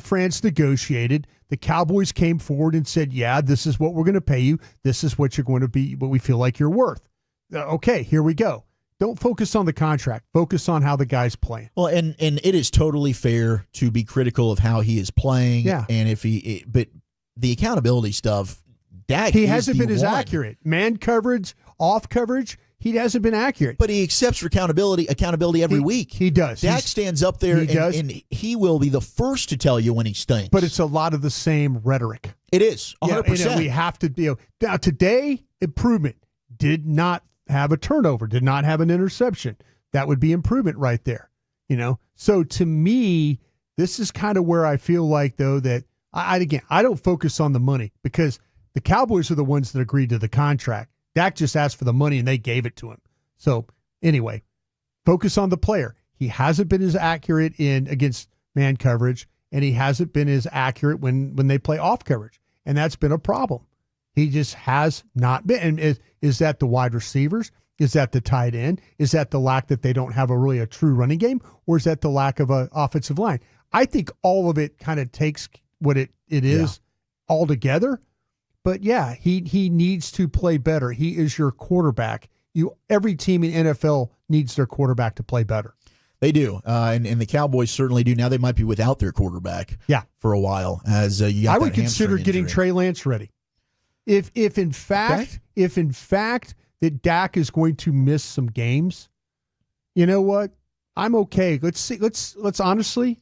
France negotiated. The Cowboys came forward and said, yeah, this is what we're going to pay you. This is what you're going to be, what we feel like you're worth. Okay, here we go. Don't focus on the contract. Focus on how the guy's playing. Well, and it is totally fair to be critical of how he is playing. Yeah. And but the accountability stuff, Dak, he hasn't been as accurate. Man coverage, off coverage, he hasn't been accurate. But he accepts for accountability every week. He does. Dak stands up there and he will be the first to tell you when he stinks. But it's a lot of the same rhetoric. It is, 100%. We have to be. Now, today, improvement. Did not have a turnover, did not have an interception. That would be improvement right there. So to me, this is kind of where I feel like, though, that I don't focus on the money because the Cowboys are the ones that agreed to the contract. Dak just asked for the money and they gave it to him. So anyway, focus on the player. He hasn't been as accurate against man coverage, and he hasn't been as accurate when they play off coverage. And that's been a problem. He just has not been. And is that the wide receivers? Is that the tight end? Is that the lack that they don't have a true running game? Or is that the lack of an offensive line? I think all of it kind of takes what it is all together. But yeah, he needs to play better. He is your quarterback. Every team in NFL needs their quarterback to play better. They do, and the Cowboys certainly do. Now they might be without their quarterback for a while. As I would consider getting Trey Lance ready. If in fact that Dak is going to miss some games, you know what? I'm okay. Let's see. Let's honestly,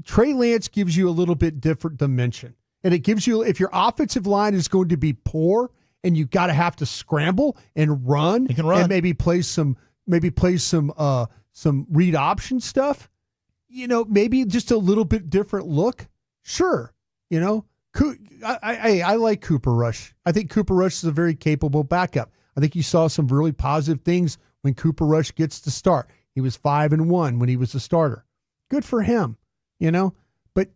Trey Lance gives you a little bit different dimension, and it gives you, if your offensive line is going to be poor and you got to have to scramble and run, and maybe play some read option stuff, maybe just a little bit different look. Sure, I like Cooper Rush. I think Cooper Rush is a very capable backup. I think you saw some really positive things when Cooper Rush gets to start. He was 5-1 when he was a starter. Good for him, But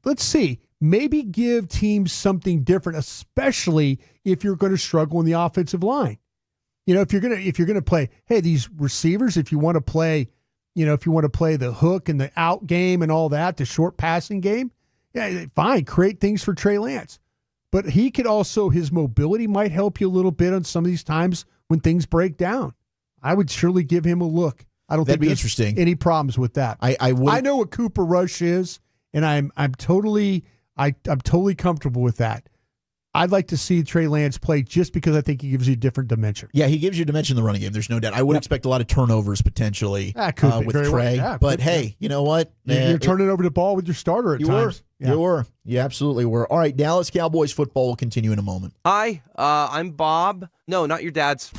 let's see. Maybe give teams something different, especially if you're going to struggle in the offensive line. If you're gonna play, hey, these receivers, if you want to play, the hook and the out game and all that, the short passing game. Yeah, fine. Create things for Trey Lance. But he could also, his mobility might help you a little bit on some of these times when things break down. I would surely give him a look. I don't think that'd be interesting. Any problems with that. I know what Cooper Rush is, and I'm totally comfortable with that. I'd like to see Trey Lance play just because I think he gives you a different dimension. Yeah, he gives you a dimension in the running game. There's no doubt. I would expect a lot of turnovers potentially with Trey. Well. Yeah, but hey, you know what? You're turning over the ball with your starter at times. You were. You absolutely were. All right, Dallas Cowboys football will continue in a moment. Hi, I'm Bob. No, not your dad's.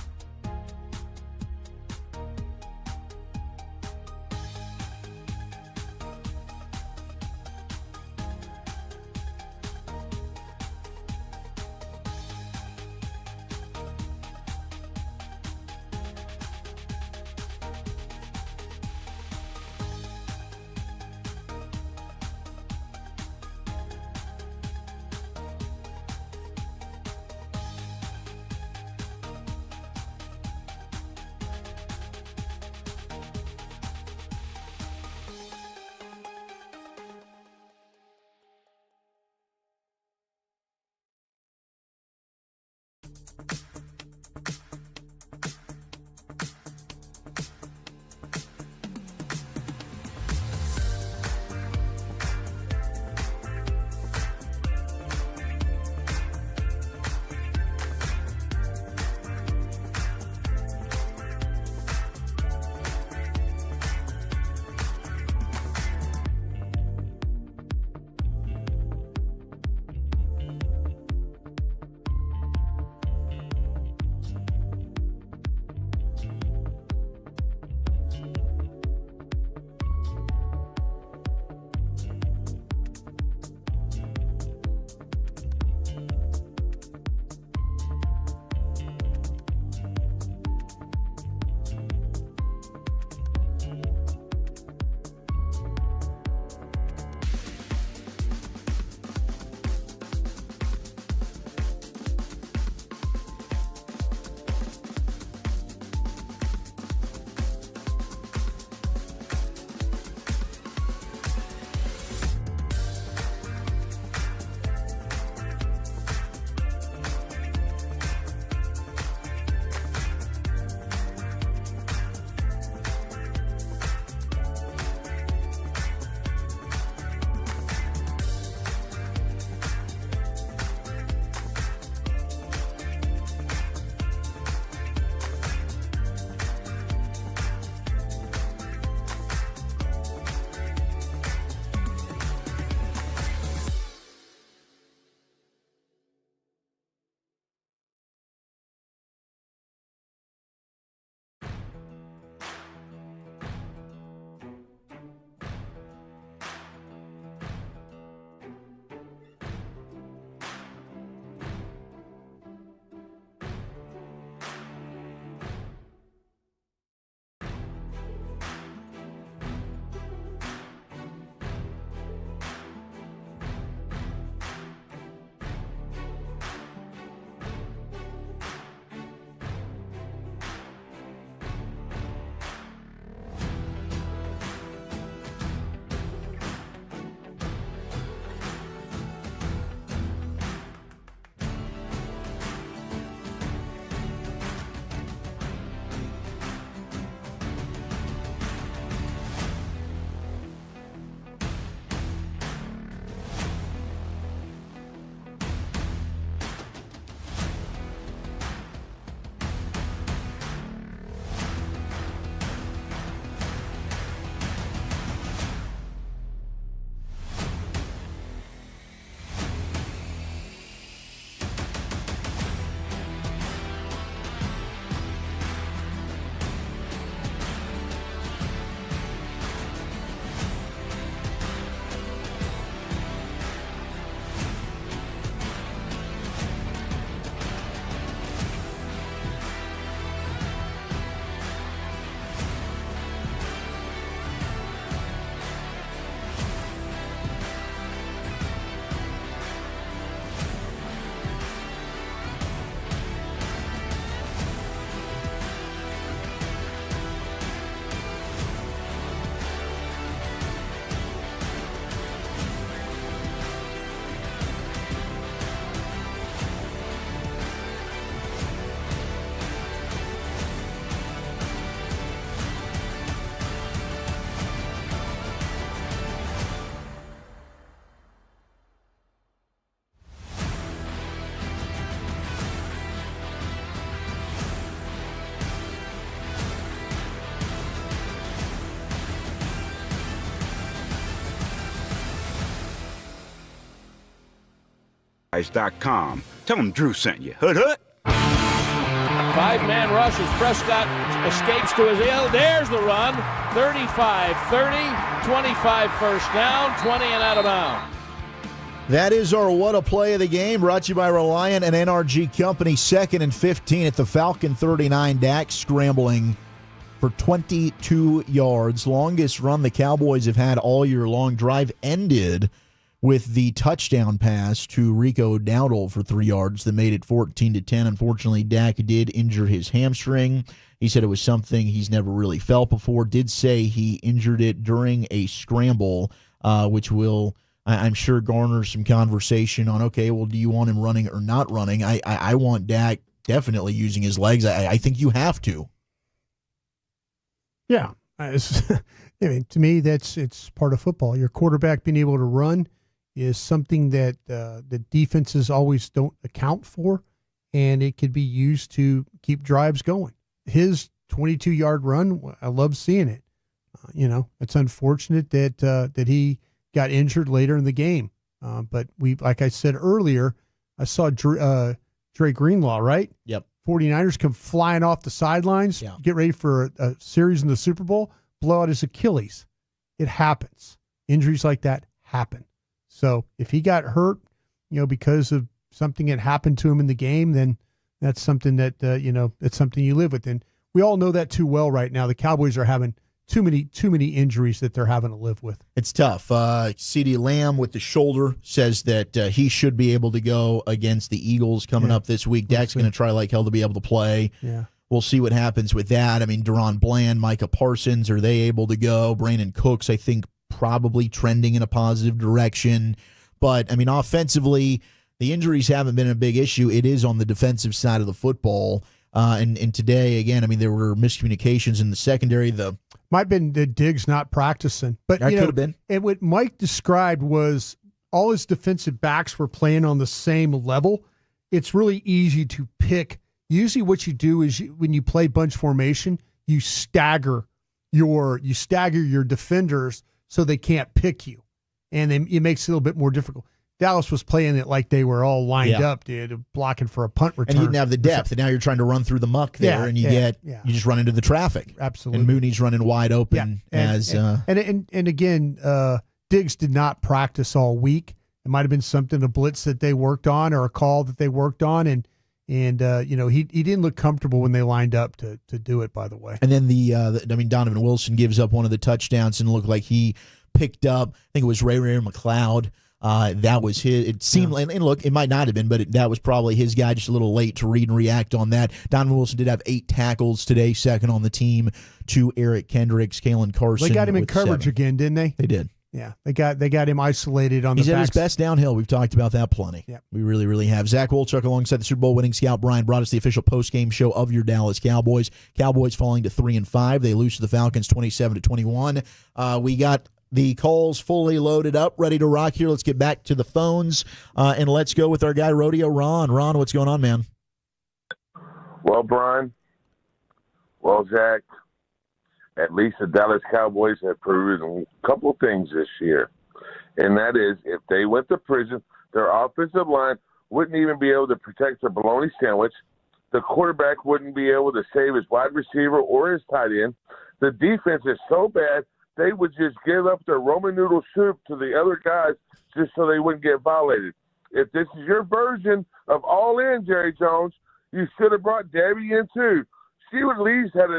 Cowboys.com. Tell them Drew sent you. Hood, hood. 5-man rush as Prescott escapes to his hill. There's the run. 35-30, 25 first down, 20 and out of bounds. That is our What a Play of the Game, brought to you by Reliant and NRG Company. 2nd and 15 at the Falcon 39. Dak scrambling for 22 yards. Longest run the Cowboys have had all year long. Drive ended with the touchdown pass to Rico Dowdle for 3 yards that made it 14-10. Unfortunately, Dak did injure his hamstring. He said it was something he's never really felt before. Did say he injured it during a scramble, which will, I'm sure, garner some conversation on, okay, well, do you want him running or not running? I want Dak definitely using his legs. I think you have to. Yeah. I mean, to me, it's part of football. Your quarterback being able to run is something that the defenses always don't account for, and it could be used to keep drives going. His 22-yard run, I love seeing it. It's unfortunate that he got injured later in the game. But like I said earlier, I saw Dre Greenlaw, right? Yep. 49ers come flying off the sidelines, get ready for a series in the Super Bowl, blow out his Achilles. It happens. Injuries like that happen. So if he got hurt, because of something that happened to him in the game, then that's something that, it's something you live with. And we all know that too well right now. The Cowboys are having too many injuries that they're having to live with. It's tough. CeeDee Lamb with the shoulder says that he should be able to go against the Eagles coming up this week. Dak's going to try like hell to be able to play. Yeah. We'll see what happens with that. I mean, Deron Bland, Micah Parsons, are they able to go? Brandon Cooks, I think, probably trending in a positive direction. But, I mean, offensively, the injuries haven't been a big issue. It is on the defensive side of the football. And today, again, I mean, there were miscommunications in the secondary. Might have been the Diggs not practicing. But that could have been. And what Mike described was all his defensive backs were playing on the same level. It's really easy to pick. Usually what you do is when you play bunch formation, you stagger your defenders so they can't pick you. And it makes it a little bit more difficult. Dallas was playing it like they were all lined up, dude, blocking for a punt return. And you didn't have the depth, and now you're trying to run through the muck there, and you just run into the traffic. Absolutely. And Mooney's running wide open. And again, Diggs did not practice all week. It might have been a blitz that they worked on or a call that they worked on, and he didn't look comfortable when they lined up to do it, by the way. And then Donovan Wilson gives up one of the touchdowns and looked like he picked up, I think it was Ray McLeod. That was his. It seemed like, and look, it might not have been, but that was probably his guy, just a little late to read and react on that. Donovan Wilson did have 8 tackles today, second on the team to Eric Kendricks, Kalen Carson. They got him in coverage 7. again, didn't they? They did. Yeah, they got him isolated on He's the at back. his best downhill. We've talked about that plenty. Yep. We really, really have. Zach Wolchuk alongside the Super Bowl winning scout Bryan Broaddus, the official post-game show of your Dallas Cowboys. Cowboys falling to 3-5. They lose to the Falcons 27-21. We got the calls fully loaded up, ready to rock here. Let's get back to the phones, and let's go with our guy, Rodeo Ron. Ron, what's going on, man? Well, Brian. Well, Zach. At least the Dallas Cowboys have proven a couple of things this year. And that is, if they went to prison, their offensive line wouldn't even be able to protect their bologna sandwich. The quarterback wouldn't be able to save his wide receiver or his tight end. The defense is so bad, they would just give up their Roman noodle soup to the other guys just so they wouldn't get violated. If this is your version of all in, Jerry Jones, you should have brought Debbie in too. She would at least have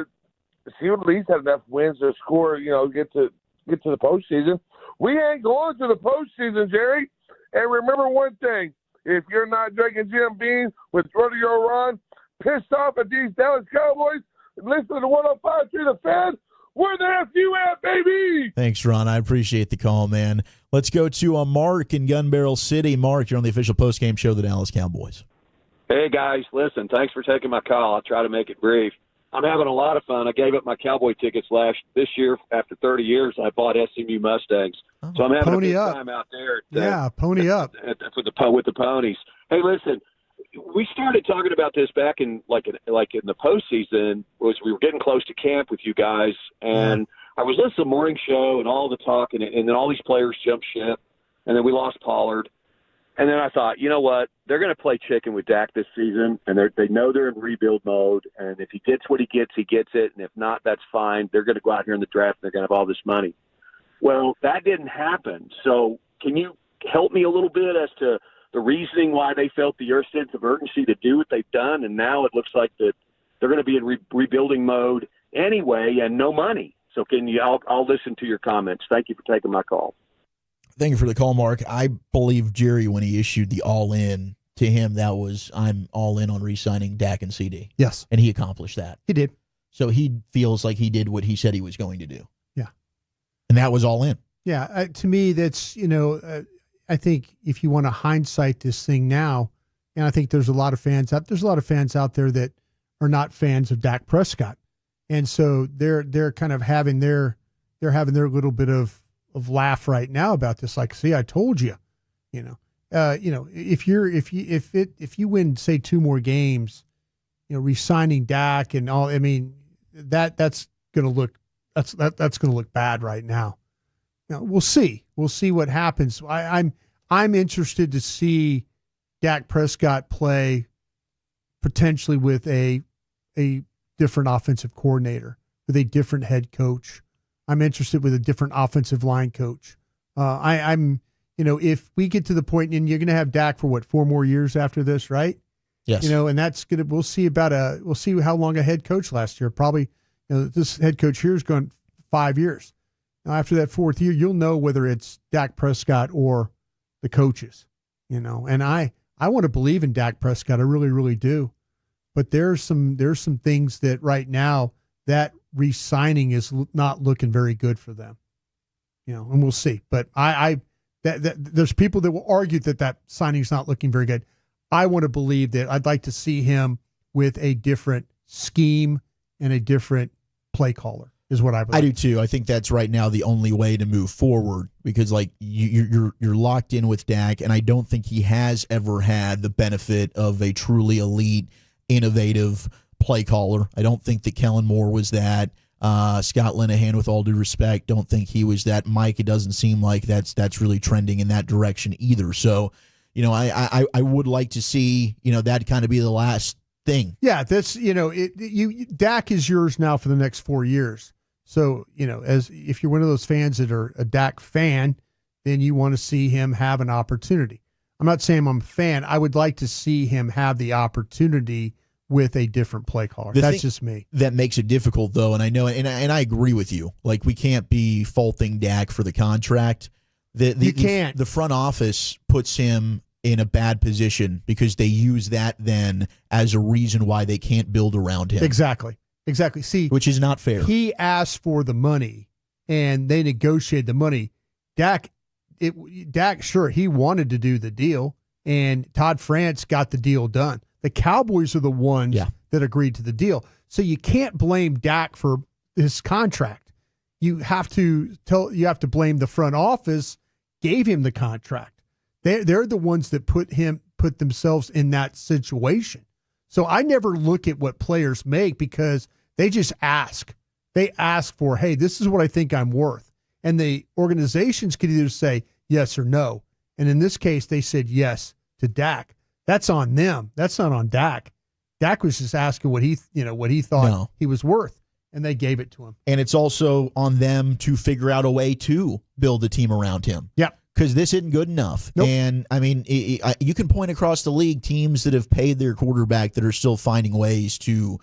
enough wins to score, get to the postseason. We ain't going to the postseason, Jerry. And remember one thing: if you're not drinking Jim Beam with Rodeo Ron, pissed off at these Dallas Cowboys, listen to 105 through the Fed. Where the F you at, baby? Thanks, Ron. I appreciate the call, man. Let's go to Mark in Gun Barrel City. Mark, you're on the official postgame show of the Dallas Cowboys. Hey, guys. Listen, thanks for taking my call. I'll try to make it brief. I'm having a lot of fun. I gave up my Cowboy tickets this year. After 30 years, I bought SMU Mustangs. So I'm having a good time out there. Pony up. With the ponies. Hey, listen, we started talking about this back in in the postseason. Was we were getting close to camp with you guys, and I was listening to the morning show and all the talk, and then all these players jumped ship, and then we lost Pollard. And then I thought, you know what? They're going to play chicken with Dak this season, and they know they're in rebuild mode. And if he gets what he gets it. And if not, that's fine. They're going to go out here in the draft, and they're going to have all this money. Well, that didn't happen. So can you help me a little bit as to the reasoning why they felt the sense of urgency to do what they've done, and now it looks like that they're going to be in rebuilding mode anyway and no money? So I'll listen to your comments. Thank you for taking my call. Thank you for the call, Mark. I believe Jerry, when he issued the all-in to him, that was, I'm all in on re-signing Dak and CeeDee. Yes. And he accomplished that. He did. So he feels like he did what he said he was going to do. Yeah. And that was all in. Yeah. To me, that's, I think if you want to hindsight this thing now, and I think there's a lot of fans out there that are not fans of Dak Prescott. And so they're kind of having their little bit of laugh right now about this. Like, see, I told you, if you win, say, 2 more games, re-signing Dak and all, I mean, that's going to look bad right now. Now we'll see what happens. I'm interested to see Dak Prescott play potentially with a different offensive coordinator, with a different head coach. I'm interested with a different offensive line coach. I'm if we get to the point, and you're going to have Dak for 4 more years after this, right? Yes. And that's going to, we'll see how long a head coach lasts here. Probably, this head coach here is going 5 years. Now, after that 4th year, you'll know whether it's Dak Prescott or the coaches, and I want to believe in Dak Prescott. I really, really do. But there's some things that right now that re-signing is not looking very good for them, and we'll see. But there's people that will argue that signing's not looking very good. I want to believe that. I'd like to see him with a different scheme and a different play caller is what I believe. I do too. I think that's right now the only way to move forward, because like you're locked in with Dak, and I don't think he has ever had the benefit of a truly elite, innovative play caller. I don't think that Kellen Moore was that. Scott Linehan, with all due respect, don't think he was that. Mike, it doesn't seem like that's really trending in that direction either. So, I would like to see, that kind of be the last thing. Yeah, that's, Dak is yours now for the next 4 years. So, as if you're one of those fans that are a Dak fan, then you want to see him have an opportunity. I'm not saying I'm a fan. I would like to see him have the opportunity with a different play caller. That's just me. That makes it difficult, though, and I know, and I agree with you. Like, we can't be faulting Dak for the contract. You can't. The front office puts him in a bad position because they use that then as a reason why they can't build around him. Exactly. See, which is not fair. He asked for the money, and they negotiated the money. Dak, sure, he wanted to do the deal, and Todd France got the deal done. The Cowboys are the ones that agreed to the deal. So you can't blame Dak for his contract. You have to blame the front office gave him the contract. They're the ones that put themselves in that situation. So I never look at what players make, because they just ask. They ask for, hey, this is what I think I'm worth. And the organizations could either say yes or no. And in this case, they said yes to Dak. That's on them. That's not on Dak. Dak was just asking what he thought he was worth, and they gave it to him. And it's also on them to figure out a way to build a team around him. Yeah. Because this isn't good enough. Nope. And, I mean, you can point across the league teams that have paid their quarterback that are still finding ways to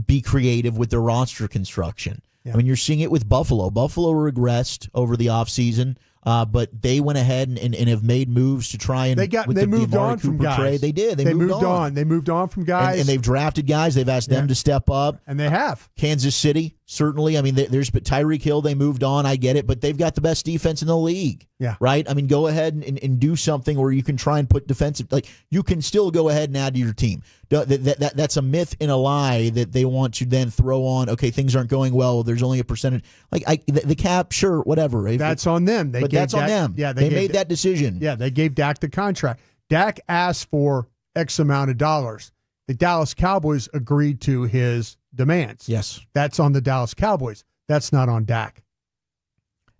be creative with their roster construction. Yeah. I mean, you're seeing it with Buffalo. Buffalo regressed over the offseason, but they went ahead and have made moves to try and they moved on from guys. Trade. They did. They moved on. They moved on from guys. And they've drafted guys. They've asked them to step up. And they have. Kansas City, certainly. I mean, there's Tyreek Hill. They moved on. I get it. But they've got the best defense in the league. Yeah. Right? I mean, go ahead and do something where you can try and put defensive. Like, you can still go ahead and add to your team. That's a myth and a lie that they want to then throw on. Okay, things aren't going well. There's only a percentage. Like, the cap, sure, whatever. That's on them. That's on them. Yeah, they made that decision. Yeah, they gave Dak the contract. Dak asked for X amount of dollars. The Dallas Cowboys agreed to his demands. Yes. That's on the Dallas Cowboys. That's not on Dak.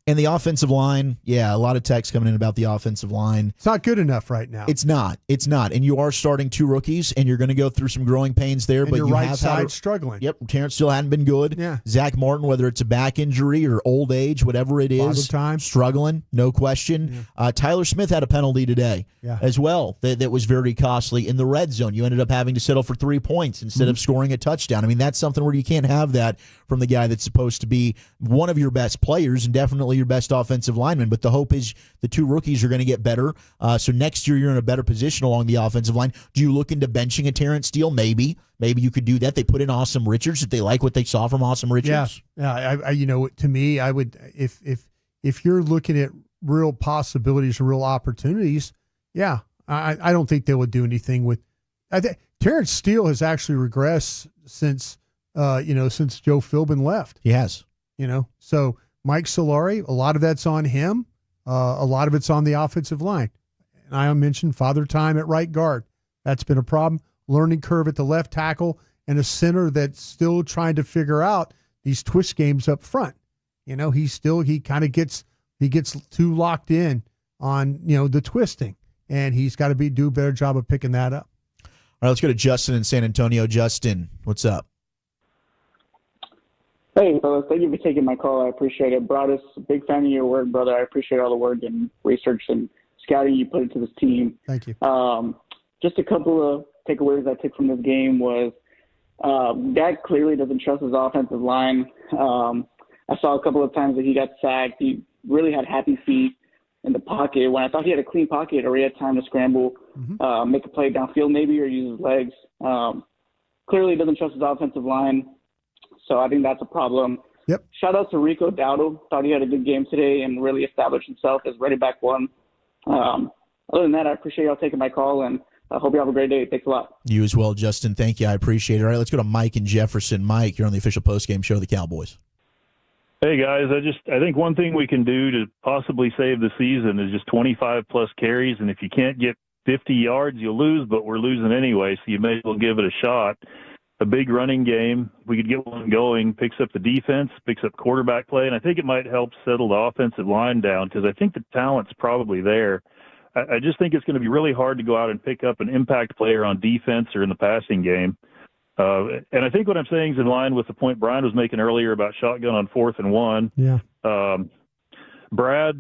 And the offensive line, a lot of text coming in about the offensive line. It's not good enough right now. It's not. And you are starting 2 rookies, and you're going to go through some growing pains there. And but your you right have side struggling. Yep, Terrence still hadn't been good. Yeah. Zach Martin, whether it's a back injury or old age, whatever it is, time. struggling, no question. Yeah. Tyler Smith had a penalty today Yeah. as well that was very costly in the red zone. You ended up having to settle for 3 points instead of scoring a touchdown. I mean, that's something where you can't have that from the guy that's supposed to be one of your best players and definitely your best offensive lineman. But the hope is the 2 rookies are going to get better. So next year you're in a better position along the offensive line. Do you look into benching a Terrence Steele? Maybe you could do that. They put in Awesome Richards if they like what they saw from Awesome Richards. Yeah. To me, I would if you're looking at real possibilities and real opportunities, I don't think they would do anything with. I think Terrence Steele has actually regressed since Joe Philbin left. He has. So Mike Solari, a lot of that's on him. A lot of it's on the offensive line. And I mentioned Father Time at right guard. That's been a problem. Learning curve at the left tackle and a center that's still trying to figure out these twist games up front. He gets too locked in on, the twisting, and he's got to do a better job of picking that up. All right, let's go to Justin in San Antonio. Justin, what's up? Hey, fellas. Thank you for taking my call. I appreciate it. Broaddus, big fan of your work, brother. I appreciate all the work and research and scouting you put into this team. Thank you. Just a couple of takeaways I took from this game was Dak clearly doesn't trust his offensive line. I saw a couple of times that he got sacked. He really had happy feet in the pocket. When I thought he had a clean pocket or he had time to scramble, make a play downfield maybe or use his legs. Clearly doesn't trust his offensive line. So I think that's a problem. Yep. Shout out to Rico Dowdle. Thought he had a good game today and really established himself as running back one. Other than that, I appreciate y'all taking my call, and I hope you have a great day. Thanks a lot. You as well, Justin. Thank you. I appreciate it. All right, let's go to Mike in Jefferson. Mike, you're on the official postgame show of the Cowboys. Hey, guys, I think one thing we can do to possibly save the season is just 25-plus carries, and if you can't get 50 yards, you'll lose, but we're losing anyway, so you may as well give it a shot. A big running game, we could get one going, picks up the defense, picks up quarterback play, and I think it might help settle the offensive line down because I think the talent's probably there. I just think it's going to be really hard to go out and pick up an impact player on defense or in the passing game. And I think what I'm saying is in line with the point Brian was making earlier about shotgun on 4th and 1. Yeah. Brad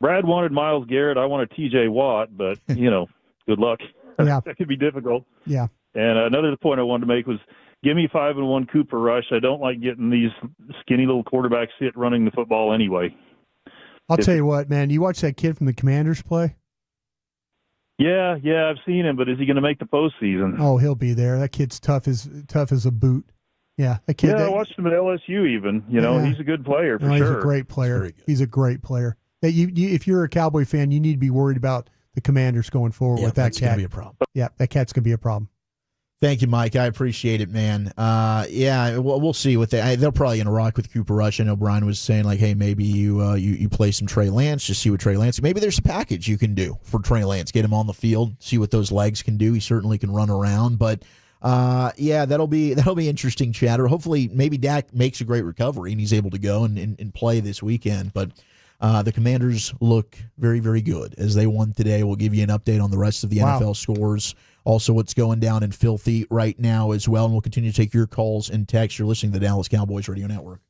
wanted Myles Garrett. I wanted T.J. Watt, but, good luck. Yeah. That could be difficult. Yeah. And another point I wanted to make was give me 5-1 Cooper Rush. I don't like getting these skinny little quarterbacks hit running the football anyway. I'll tell you what, man. You watch that kid from the Commanders play? Yeah, I've seen him, but is he going to make the postseason? Oh, he'll be there. That kid's tough as a boot. Yeah, that kid. I watched him at LSU even. He's a good player for sure. He's a great player. He's a great player. If you're a Cowboy fan, you need to be worried about the Commanders going forward with that cat. That's going to be a problem. Yeah, that cat's going to be a problem. Thank you, Mike. I appreciate it, man. We'll see what they're probably going to rock with Cooper Rush. I know Brian was saying hey, maybe you play some Trey Lance, just see what Trey Lance. Maybe there's a package you can do for Trey Lance. Get him on the field, see what those legs can do. He certainly can run around, but that'll be interesting chatter. Hopefully, maybe Dak makes a great recovery and he's able to go and play this weekend. But the Commanders look very, very good as they won today. We'll give you an update on the rest of the NFL scores. Also, what's going down in Filthy right now as well. And we'll continue to take your calls and texts. You're listening to the Dallas Cowboys Radio Network.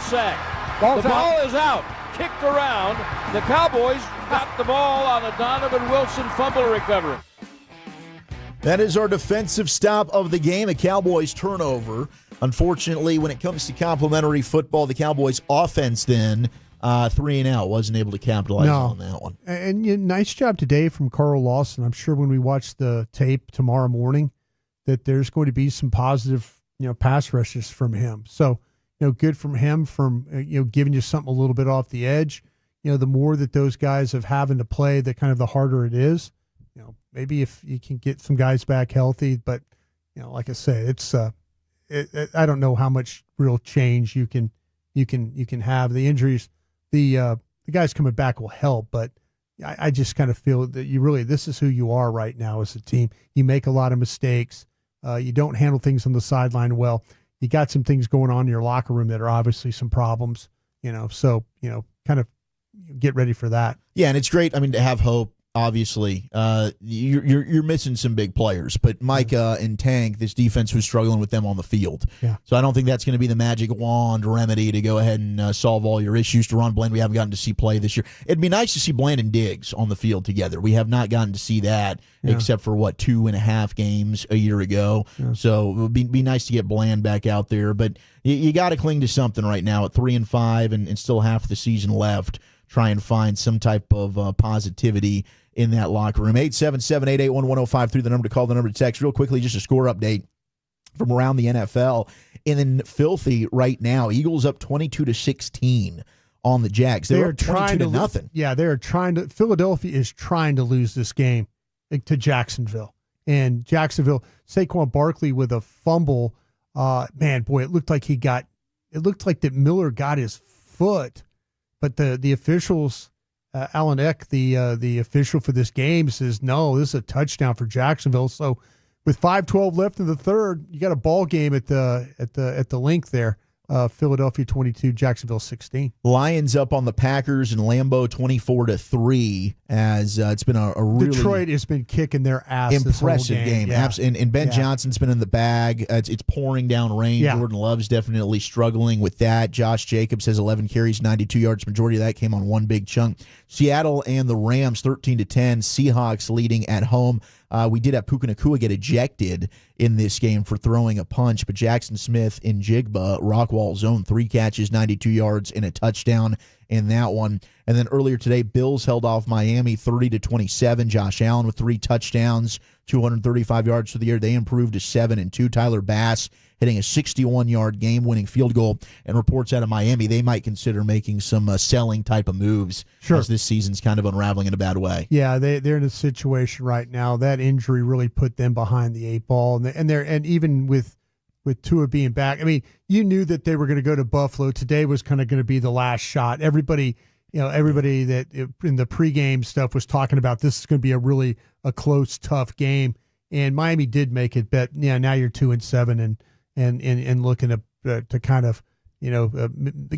sack. Ball's the ball out. is out. Kicked around. The Cowboys got the ball on a Donovan Wilson fumble recovery. That is our defensive stop of the game, a Cowboys turnover. Unfortunately, when it comes to complimentary football, the Cowboys offense then 3 and out wasn't able to capitalize on that one. And nice job today from Carl Lawson. I'm sure when we watch the tape tomorrow morning that there's going to be some positive, pass rushes from him. So, good from him from, giving you something a little bit off the edge. The more that those guys have having to play, the kind of the harder it is. Maybe if you can get some guys back healthy, but, like I say, it's I don't know how much real change you can have. The injuries, the guys coming back will help, but I just kind of feel that this is who you are right now as a team. You make a lot of mistakes. You don't handle things on the sideline well. You got some things going on in your locker room that are obviously some problems, so, kind of get ready for that. Yeah, and it's great, to have hope. Obviously, you're missing some big players, but Micah and Tank, this defense was struggling with them on the field. Yeah. So I don't think that's going to be the magic wand remedy to go ahead and solve all your issues. Deron Bland, we haven't gotten to see play this year. It'd be nice to see Bland and Diggs on the field together. We have not gotten to see that except for 2.5 games a year ago. Yeah. So it would be nice to get Bland back out there, but you got to cling to something right now at 3-5 and still half the season left. Try and find some type of positivity in that locker room. 877-881-1053, the number to call, the number to text. Real quickly, just a score update from around the NFL. And then filthy right now, Eagles up 22-16 on the Jags. They're up 22-0. Yeah, they're trying to. Philadelphia is trying to lose this game to Jacksonville. And Jacksonville, Saquon Barkley with a fumble. It looked like that Miller got his foot. But the officials, Alan Eck, the official for this game, says no, this is a touchdown for Jacksonville. So with 5:12 left in the third, you got a ball game at the link there. Philadelphia 22, Jacksonville 16. Lions up on the Packers and Lambeau 24-3 as it's been a really Detroit has been kicking their ass. Impressive this whole game. Yeah. And Ben Johnson's been in the bag. It's pouring down rain. Yeah. Jordan Love's definitely struggling with that. Josh Jacobs has 11 carries, 92 yards. Majority of that came on one big chunk. Seattle and the Rams 13-10. Seahawks leading at home. We did have Puka Nacua get ejected in this game for throwing a punch, but Jackson Smith in Jigba, Rockwall zone, 3 catches, 92 yards, and a touchdown in that one. And then earlier today, Bills held off Miami 30-27. Josh Allen with 3 touchdowns, 235 yards for the year. They improved to 7-2. Tyler Bass hitting a 61-yard game-winning field goal. And reports out of Miami, they might consider making some selling type of moves as this season's kind of unraveling in a bad way. Yeah, they're in a situation right now. That injury really put them behind the 8 ball, and even with Tua being back, you knew that they were going to go to Buffalo. Today was kind of going to be the last shot. Everybody that in the pregame stuff was talking about this is going to be a close, tough game, and Miami did make it. But now you're 2-7 and looking to kind of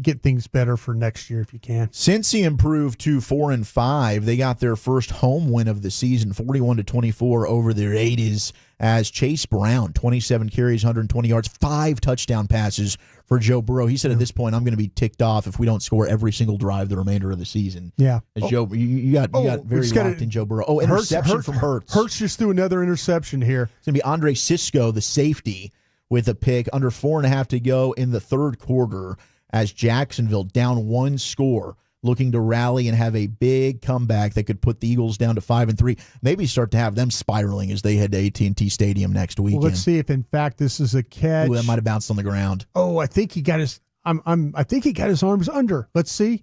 get things better for next year if you can. Cincy improved to 4-5. They got their first home win of the season, 41-24 over their Raiders, as Chase Brown, 27 carries, 120 yards, 5 touchdown passes for Joe Burrow. He said at this point, I'm going to be ticked off if we don't score every single drive the remainder of the season. Yeah. As you got very locked in Joe Burrow. Oh, interception from Hurts. Hurts just threw another interception here. It's going to be Andre Sisco, the safety, with a pick, under 4.5 to go in the third quarter as Jacksonville down 1 score, looking to rally and have a big comeback that could put the Eagles down to 5-3. Maybe start to have them spiraling as they head to AT&T Stadium next weekend. Well, let's see if in fact this is a catch. Ooh, that might have bounced on the ground. Oh, I think he got his. I think he got his arms under. Let's see.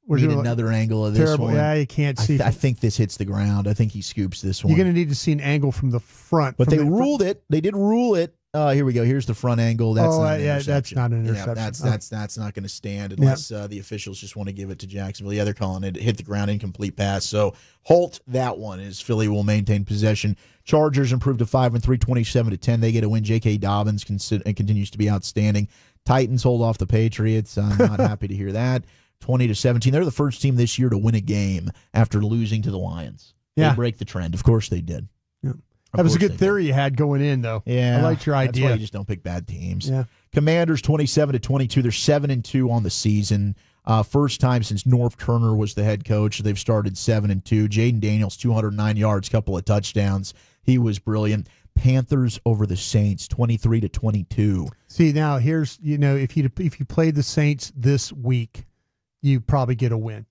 Need another angle of this terrible. one. Yeah, you can't see. I think this hits the ground. I think he scoops this one. You're going to need to see an angle from the front. But they ruled it. They did rule it. Here we go. Here's the front angle. That's not an interception. That's not an interception. That's not going to stand unless the officials just want to give it to Jacksonville. Yeah, they're calling it hit the ground, incomplete pass. So halt that one as Philly will maintain possession. Chargers improved to 5-3, 27-10. They get a win. J.K. Dobbins continues to be outstanding. Titans hold off the Patriots. I'm not happy to hear that. 20-17. They're the first team this year to win a game after losing to the Lions. They break the trend. Of course they did. That was a good theory you had going in, though. Yeah. I liked your idea. That's why you just don't pick bad teams. Yeah. Commanders 27-22. They're 7-2 on the season. First time since Norv Turner was the head coach. They've started 7-2. Jaden Daniels, 209 yards, couple of touchdowns. He was brilliant. Panthers over the Saints, 23-22. See, now here's, if you played the Saints this week, you probably get a win.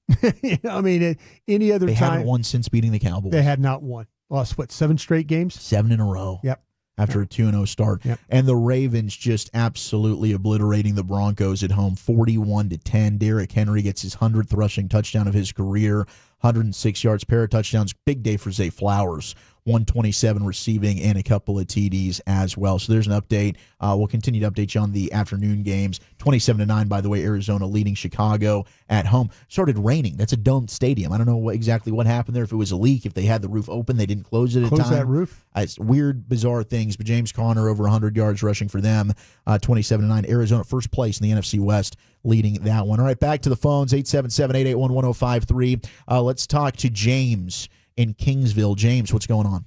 I mean, any other time. They haven't won since beating the Cowboys. They had not won. Lost, 7 straight games? 7 in a row. Yep. After a 2-0 start. Yep. And the Ravens just absolutely obliterating the Broncos at home, 41-10. Derrick Henry gets his 100th rushing touchdown of his career, 106 yards, pair of touchdowns. Big day for Zay Flowers, 127 receiving and a couple of TDs as well. So there's an update. We'll continue to update you on the afternoon games. 27-9, by the way, Arizona leading Chicago at home. Started raining. That's a domed stadium. I don't know exactly what happened there. If it was a leak, if they had the roof open, they didn't close it at time. Close that roof? It's weird, bizarre things. But James Conner over 100 yards rushing for them. 27-9. Arizona first place in the NFC West, leading that one. All right, back to the phones. 877-881-1053. Let's talk to James in Kingsville. James, what's going on?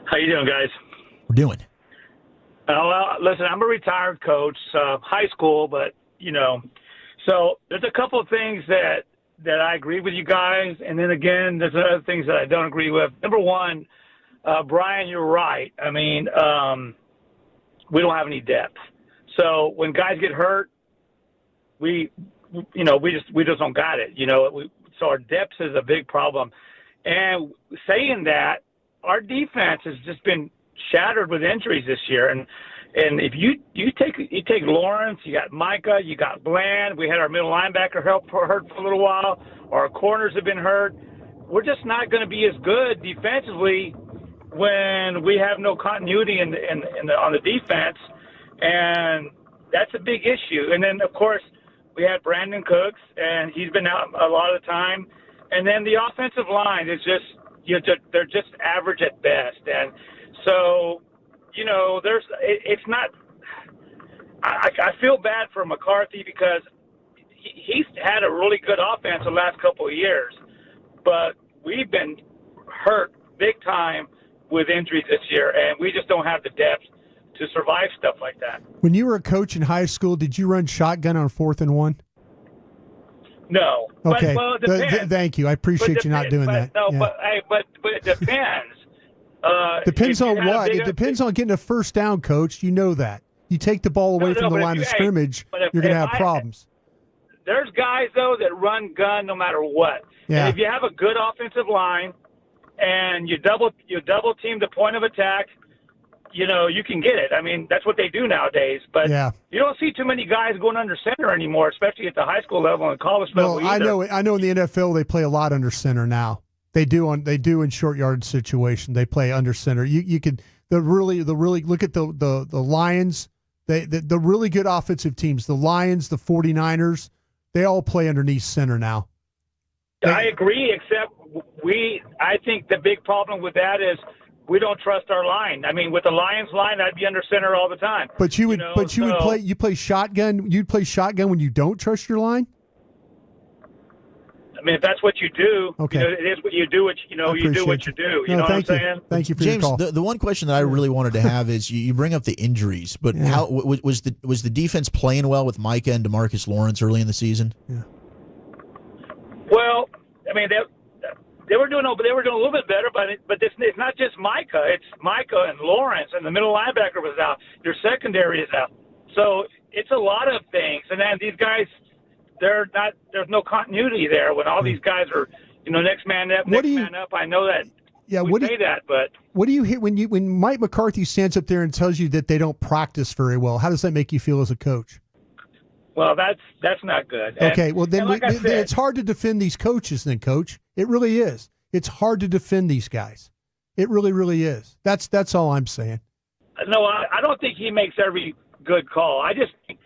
How you doing, guys? We're doing. Well, listen, I'm a retired coach, high school, but, so there's a couple of things that I agree with you guys, and then again, there's other things that I don't agree with. Number one, Brian, you're right. I mean, we don't have any depth. So when guys get hurt, we just don't got it. So our depth is a big problem. And saying that, our defense has just been shattered with injuries this year. And if you take Lawrence, you got Micah, you got Bland. We had our middle linebacker hurt for a little while. Our corners have been hurt. We're just not going to be as good defensively when we have no continuity on the defense, and that's a big issue. And then of course we had Brandon Cooks, and he's been out a lot of the time. And then the offensive line is they're just average at best. And so, it's not – I feel bad for McCarthy because he's had a really good offense the last couple of years. But we've been hurt big time with injuries this year, and we just don't have the depth to survive stuff like that. When you were a coach in high school, did you run shotgun on 4th and 1? No. Okay. Well, it depends. Thank you. I appreciate you not doing that. No, yeah. but it depends. Depends on what? It depends on getting a first down, Coach. You know that. You take the ball away from the line of scrimmage, you're going to have problems. There's guys, though, that run gun no matter what. Yeah. And if you have a good offensive line and you double team the point of attack, you can get it. I mean, that's what they do nowadays. But you don't see too many guys going under center anymore, especially at the high school level and college level either. I know in the NFL they play a lot under center now. They do in short yard situation. They play under center. You could the really look at the Lions. The really good offensive teams, the Lions, the 49ers, they all play underneath center now. I agree, except I think the big problem with that is we don't trust our line. I mean, with the Lions line, I'd be under center all the time. But you would play shotgun. You'd play shotgun when you don't trust your line. I mean, if that's what you do, okay. It is what you do. You do what you do. You know what I'm saying? Thank you for James, your call. The one question that I really wanted to have is you bring up the injuries, but how was the defense playing well with Micah and DeMarcus Lawrence early in the season? Yeah. Well, I mean they were doing a little bit better, but it's not just Micah. It's Micah and Lawrence, and the middle linebacker was out. Your secondary is out. So it's a lot of things, and then these guys. There's no continuity there when all these guys are, next man up, man up. I know that. Yeah, but what do you hear when Mike McCarthy stands up there and tells you that they don't practice very well? How does that make you feel as a coach? Well, that's not good. Okay, well then it's hard to defend these coaches, then, Coach. It really is. It's hard to defend these guys. It really, really is. That's all I'm saying. No, I don't think he makes every good call. I just think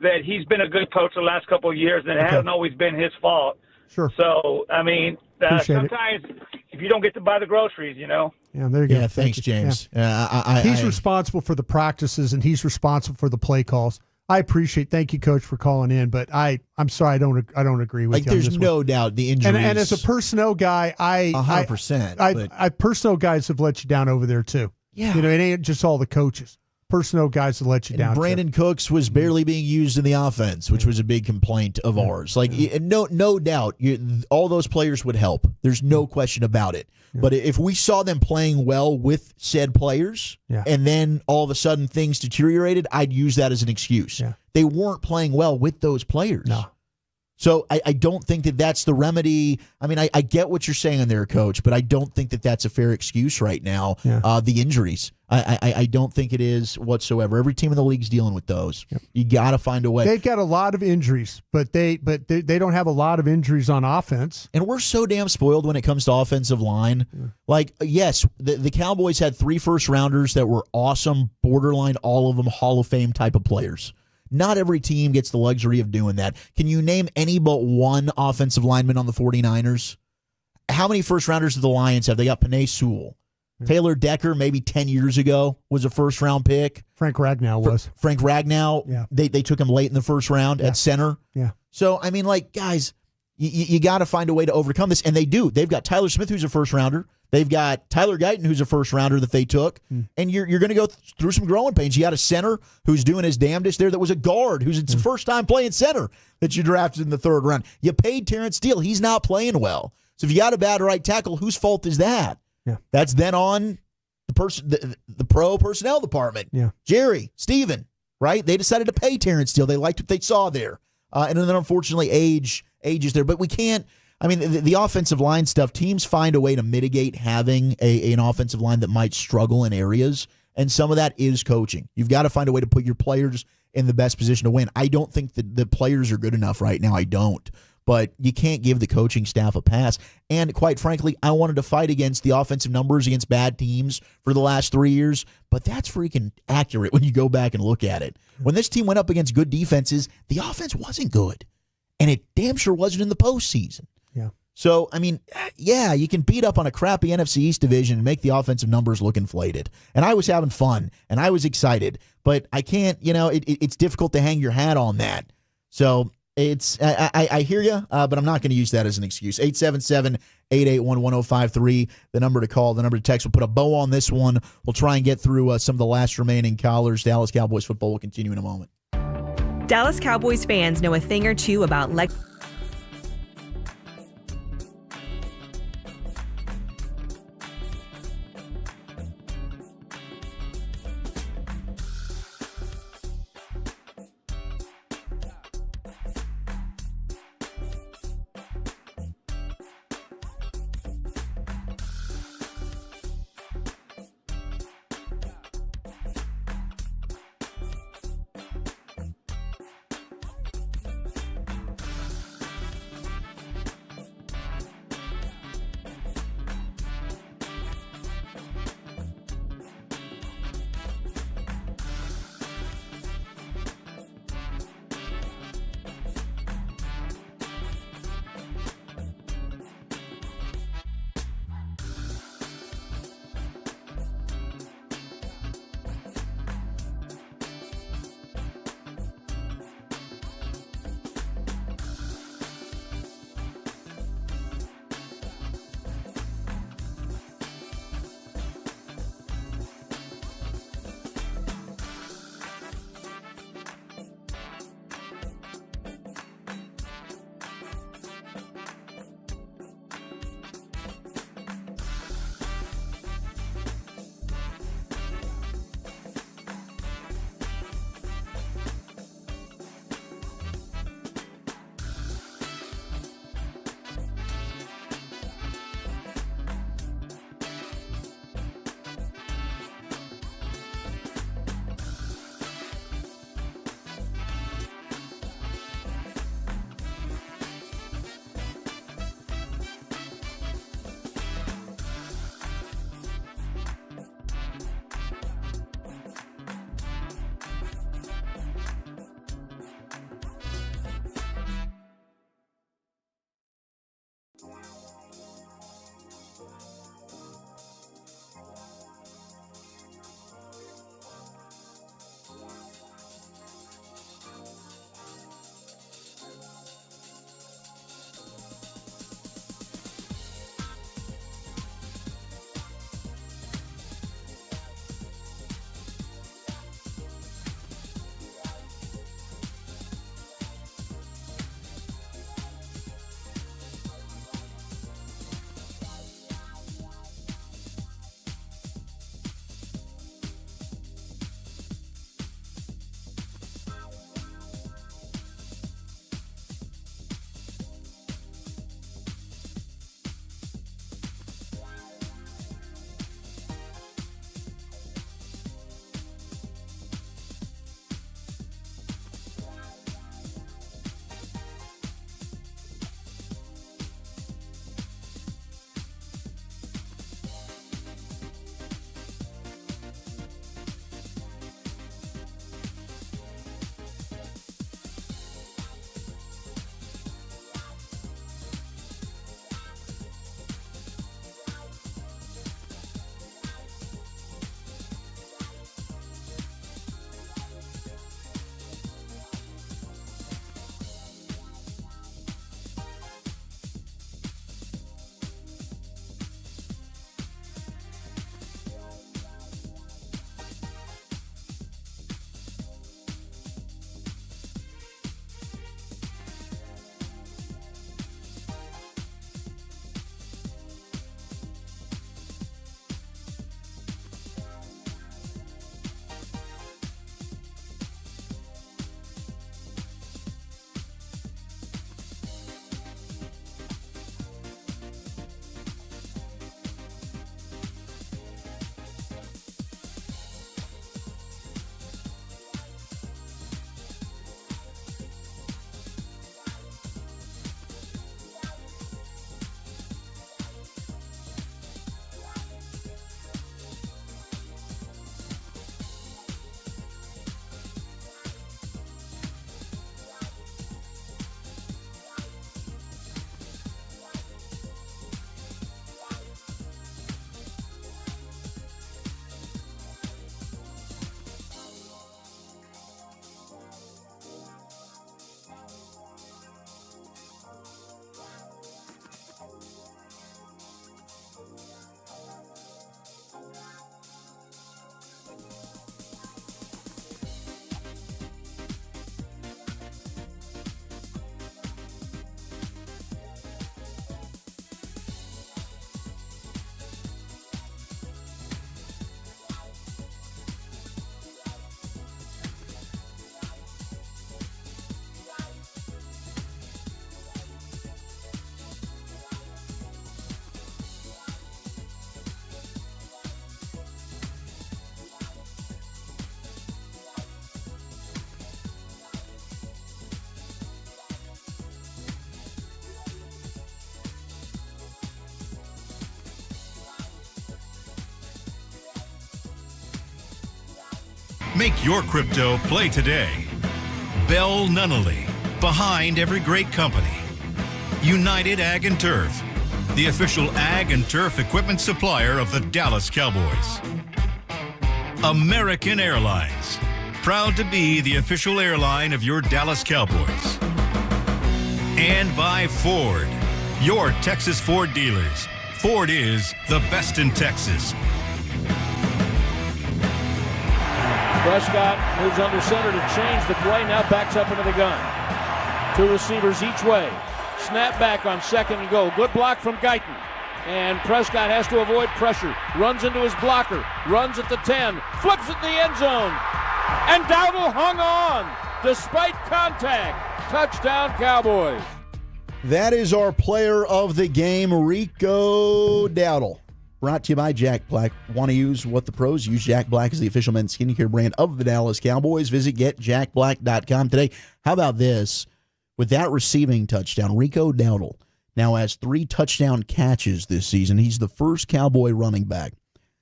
that he's been a good coach the last couple of years, and it hasn't always been his fault. Sure. So, I mean, sometimes if you don't get to buy the groceries, Yeah, there you go. Yeah, thanks, James. Yeah. He's responsible for the practices, and he's responsible for the play calls. I appreciate. Thank you, Coach, for calling in, but I'm sorry, I don't agree with you. There's no doubt the injuries. And as a personnel guy, 100%. I personnel guys have let you down over there too. Yeah. It ain't just all the coaches. personnel guys that let you down. Brandon Cooks was barely being used in the offense, which was a big complaint of ours. Like, no doubt, all those players would help. There's no question about it. But if we saw them playing well with said players, and then all of a sudden things deteriorated, I'd use that as an excuse. They weren't playing well with those players. No. So I don't think that that's the remedy. I mean, I get what you're saying there, Coach, but I don't think that that's a fair excuse right now. The injuries, I don't think it is whatsoever. Every team in the league's dealing with those. You got to find a way. They've got a lot of injuries, but they don't have a lot of injuries on offense. And we're so damn spoiled when it comes to offensive line. Like, yes, the Cowboys had 3 first-rounders that were awesome, borderline, all of them Hall of Fame type of players. Not every team gets the luxury of doing that. Can you name any but one offensive lineman on the 49ers? How many first-rounders do the Lions have? They got Penei Sewell. Taylor Decker, maybe 10 years ago, was a first-round pick. Frank Ragnow was. Frank Ragnow, they took him late in the first round at center. So, I mean, like, guys, you got to find a way to overcome this, and they do. They've got Tyler Smith, who's a first-rounder. They've got Tyler Guyton, who's a first-rounder that they took. And you're going to go through some growing pains. You got a center who's doing his damnedest there that was a guard who's its first time playing center that you drafted in the 3rd round. You paid Terrence Steele. He's not playing well. So if you got a bad right tackle, whose fault is that? That's then on the pro personnel department. Jerry, Steven, right? They decided to pay Terrence Steele. They liked what they saw there. And then, unfortunately, age is there. But we can't. I mean, the offensive line stuff, teams find a way to mitigate having an offensive line that might struggle in areas, and some of that is coaching. You've got to find a way to put your players in the best position to win. I don't think that the players are good enough right now. I don't. But you can't give the coaching staff a pass. And quite frankly, I wanted to fight against the offensive numbers against bad teams for the last 3 years, but that's freaking accurate when you go back and look at it. When this team went up against good defenses, the offense wasn't good, and it damn sure wasn't in the postseason. So, I mean, yeah, you can beat up on a crappy NFC East division and make the offensive numbers look inflated. And I was having fun, and I was excited. But I can't, it's difficult to hang your hat on that. So, I hear you, but I'm not going to use that as an excuse. 877-881-1053, the number to call, the number to text. We'll put a bow on this one. We'll try and get through some of the last remaining callers. Dallas Cowboys football will continue in a moment. Dallas Cowboys fans know a thing or two about Make your crypto play today. Bell Nunnally, behind every great company. United Ag and Turf, the official ag and turf equipment supplier of the Dallas Cowboys. American Airlines, proud to be the official airline of your Dallas Cowboys. And by Ford, your Texas Ford dealers. Ford is the best in Texas. Prescott moves under center to change the play. Now backs up into the gun. 2 receivers each way. Snap back on 2nd and goal. Good block from Guyton. And Prescott has to avoid pressure. Runs into his blocker. Runs at the 10. Flips it in the end zone. And Dowdle hung on despite contact. Touchdown Cowboys. That is our player of the game, Rico Dowdle. Brought to you by Jack Black. Want to use what the pros use? Jack Black is the official men's skincare brand of the Dallas Cowboys. Visit getjackblack.com today. How about this? With that receiving touchdown, Rico Dowdle now has 3 touchdown catches this season. He's the first Cowboy running back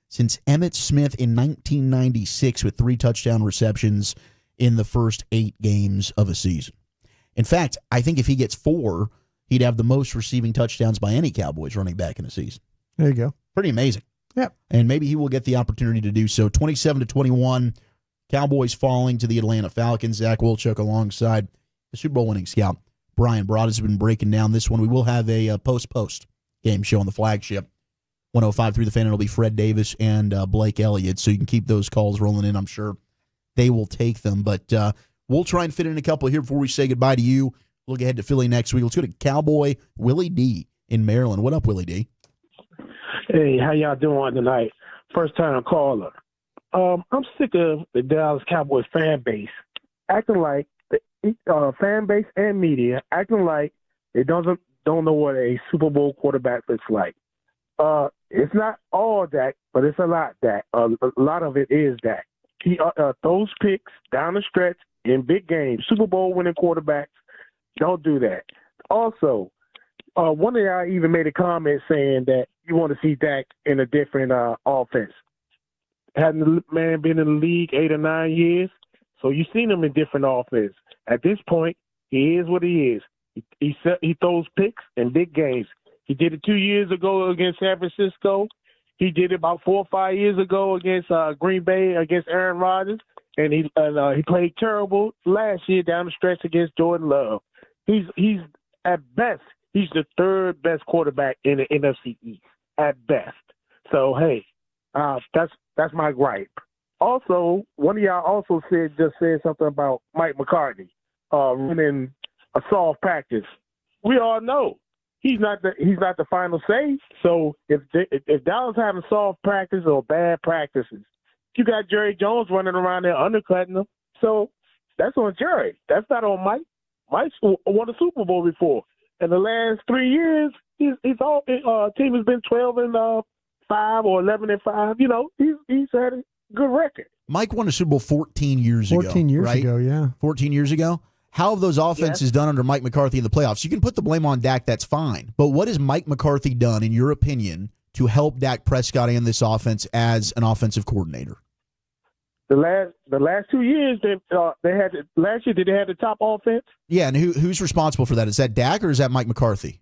since Emmitt Smith in 1996 with 3 touchdown receptions in the first 8 games of a season. In fact, I think if he gets 4, he'd have the most receiving touchdowns by any Cowboys running back in a season. There you go. Pretty amazing. Yep. And maybe he will get the opportunity to do so. 27-21, Cowboys falling to the Atlanta Falcons. Zach Wolchuk alongside the Super Bowl winning scout Bryan Broaddus has been breaking down this one. We will have a post game show on the flagship 105 through the fan. It'll be Fred Davis and Blake Elliott, so you can keep those calls rolling in. I'm sure they will take them. But we'll try and fit in a couple here before we say goodbye to you. Look ahead to Philly next week. Let's go to Cowboy Willie D in Maryland. What up, Willie D? Hey, how y'all doing tonight? First time caller. I'm sick of the Dallas Cowboys fan base acting like the fan base and media acting like they don't know what a Super Bowl quarterback looks like. It's not all Dak, but it's a lot Dak. A lot of it is Dak. He throws picks down the stretch in big games. Super Bowl winning quarterbacks don't do that. Also, one of y'all even made a comment saying that you want to see Dak in a different offense. Hadn't the man been in the league 8 or 9 years? So you've seen him in different offense. At this point, he is what he is. He throws picks in big games. He did it 2 years ago against San Francisco. He did it about 4 or 5 years ago against Green Bay, against Aaron Rodgers. And he played terrible last year down the stretch against Jordan Love. He's at best, he's the 3rd best quarterback in the NFC East at best. So hey, that's my gripe. Also, one of y'all also said something about Mike McCarthy running a soft practice. We all know he's not the final say. So if Dallas having soft practice or bad practices, you got Jerry Jones running around there undercutting them. So that's on Jerry. That's not on Mike. Mike's won a Super Bowl before. In the last 3 years, team has been 12-5 or 11-5. You know, he's had a good record. Mike won a Super Bowl 14 years ago. 14 years right? ago, yeah. 14 years ago. How have those offenses done under Mike McCarthy in the playoffs? You can put the blame on Dak, that's fine. But what has Mike McCarthy done, in your opinion, to help Dak Prescott and this offense as an offensive coordinator? The last 2 years, last year, did they have the top offense? Yeah, and who's responsible for that? Is that Dak or is that Mike McCarthy?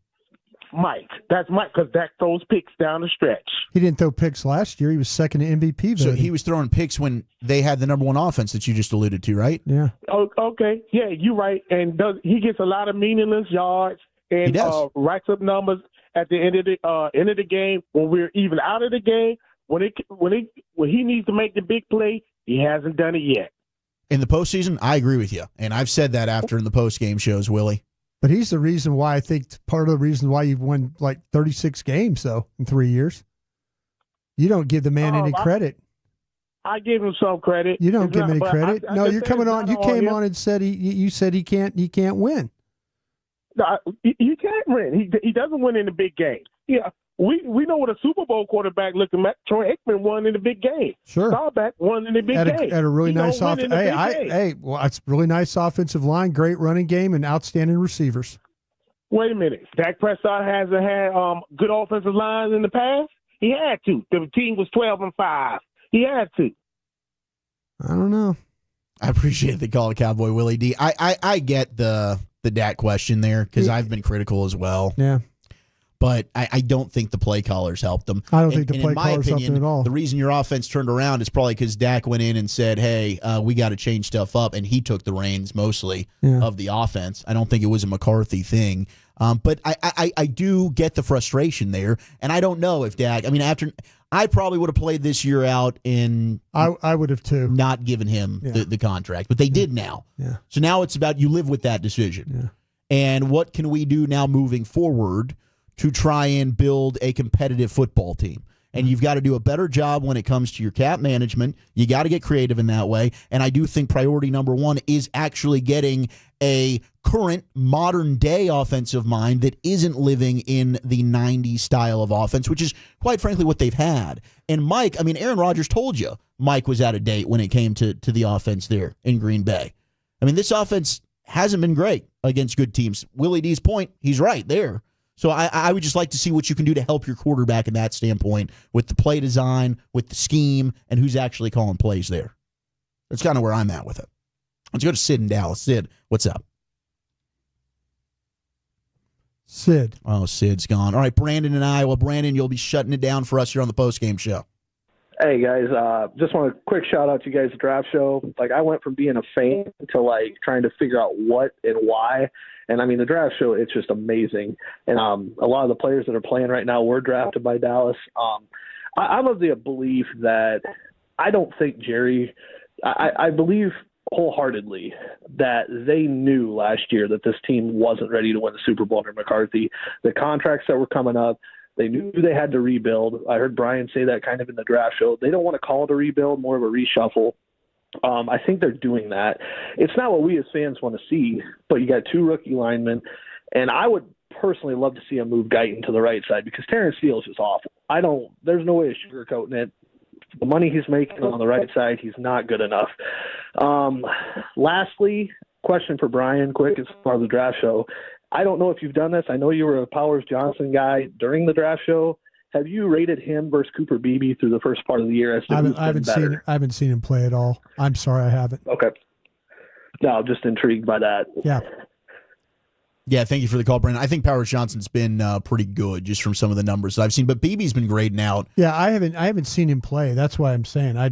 Mike. That's Mike, because Dak throws picks down the stretch. He didn't throw picks last year. He was second to MVP voting. So he was throwing picks when they had the number one offense that you just alluded to, right? Yeah. Oh, okay. Yeah, you're right. And he gets a lot of meaningless yards and racks up numbers at the end of the game when we're even out of the game. When he needs to make the big play, he hasn't done it yet. In the postseason, I agree with you, and I've said that after in the postgame shows, Willie. But he's the reason why, I think, part of the reason why you've won like 36 games, though, in 3 years. You don't give the man any credit. I give him some credit. You don't give him any credit. No, you're coming on. You came on and said you said he can't win. No, he can't win. He doesn't win in the big games. Yeah, we know what a Super Bowl quarterback looking at. Troy Aikman won in the big game. Sure, Staubach won in the big game. At a really nice offense. Well, it's really nice offensive line, great running game, and outstanding receivers. Wait a minute. Dak Prescott hasn't had good offensive lines in the past. He had to. The team was 12-5. He had to. I don't know. I appreciate the call to Cowboy Willie D. I get the Dak question there because I've been critical as well. Yeah. But I don't think the play callers helped them. I don't think the play callers helped them at all. The reason your offense turned around is probably because Dak went in and said, hey, we got to change stuff up, and he took the reins mostly of the offense. I don't think it was a McCarthy thing. But I do get the frustration there, and I don't know if Dak, I probably would have played this year out in I would have too. Not given him the contract, but they did now. Yeah. So now it's about you live with that decision. Yeah. And what can we do now moving forward to try and build a competitive football team? And you've got to do a better job when it comes to your cap management. You got to get creative in that way. And I do think priority number one is actually getting a current modern-day offensive mind that isn't living in the 90s style of offense, which is, quite frankly, what they've had. And Mike, Aaron Rodgers told you Mike was out of date when it came to the offense there in Green Bay. This offense hasn't been great against good teams. Willie D's point, he's right there. So I would just like to see what you can do to help your quarterback in that standpoint with the play design, with the scheme, and who's actually calling plays there. That's kind of where I'm at with it. Let's go to Sid in Dallas. Sid, what's up? Sid. Oh, Sid's gone. All right, Brandon in Iowa. Brandon, you'll be shutting it down for us here on the postgame show. Hey, guys. Just want a quick shout-out to you guys' draft show. I went from being a fan to, trying to figure out what and why. And, the draft show, it's just amazing. And a lot of the players that are playing right now were drafted by Dallas. I'm of the belief that I don't think Jerry – I believe wholeheartedly that they knew last year that this team wasn't ready to win the Super Bowl under McCarthy. The contracts that were coming up, they knew they had to rebuild. I heard Brian say that kind of in the draft show. They don't want to call it a rebuild, more of a reshuffle. I think they're doing that. It's not what we as fans want to see, but you got two rookie linemen, and I would personally love to see him move Guyton to the right side because Terrence Steele is just awful. There's no way of sugarcoating it. The money he's making on the right side, he's not good enough. Lastly, question for Brian, quick, as far as the draft show. I don't know if you've done this. I know you were a Powers Johnson guy during the draft show. Have you rated him versus Cooper Beebe through the first part of the year? I haven't seen him play at all. I'm sorry, I haven't. Okay. No, I'm just intrigued by that. Yeah. Yeah, thank you for the call, Brandon. I think Powers Johnson's been pretty good just from some of the numbers that I've seen, but Beebe's been grading out. Yeah, I haven't seen him play. That's why I'm saying I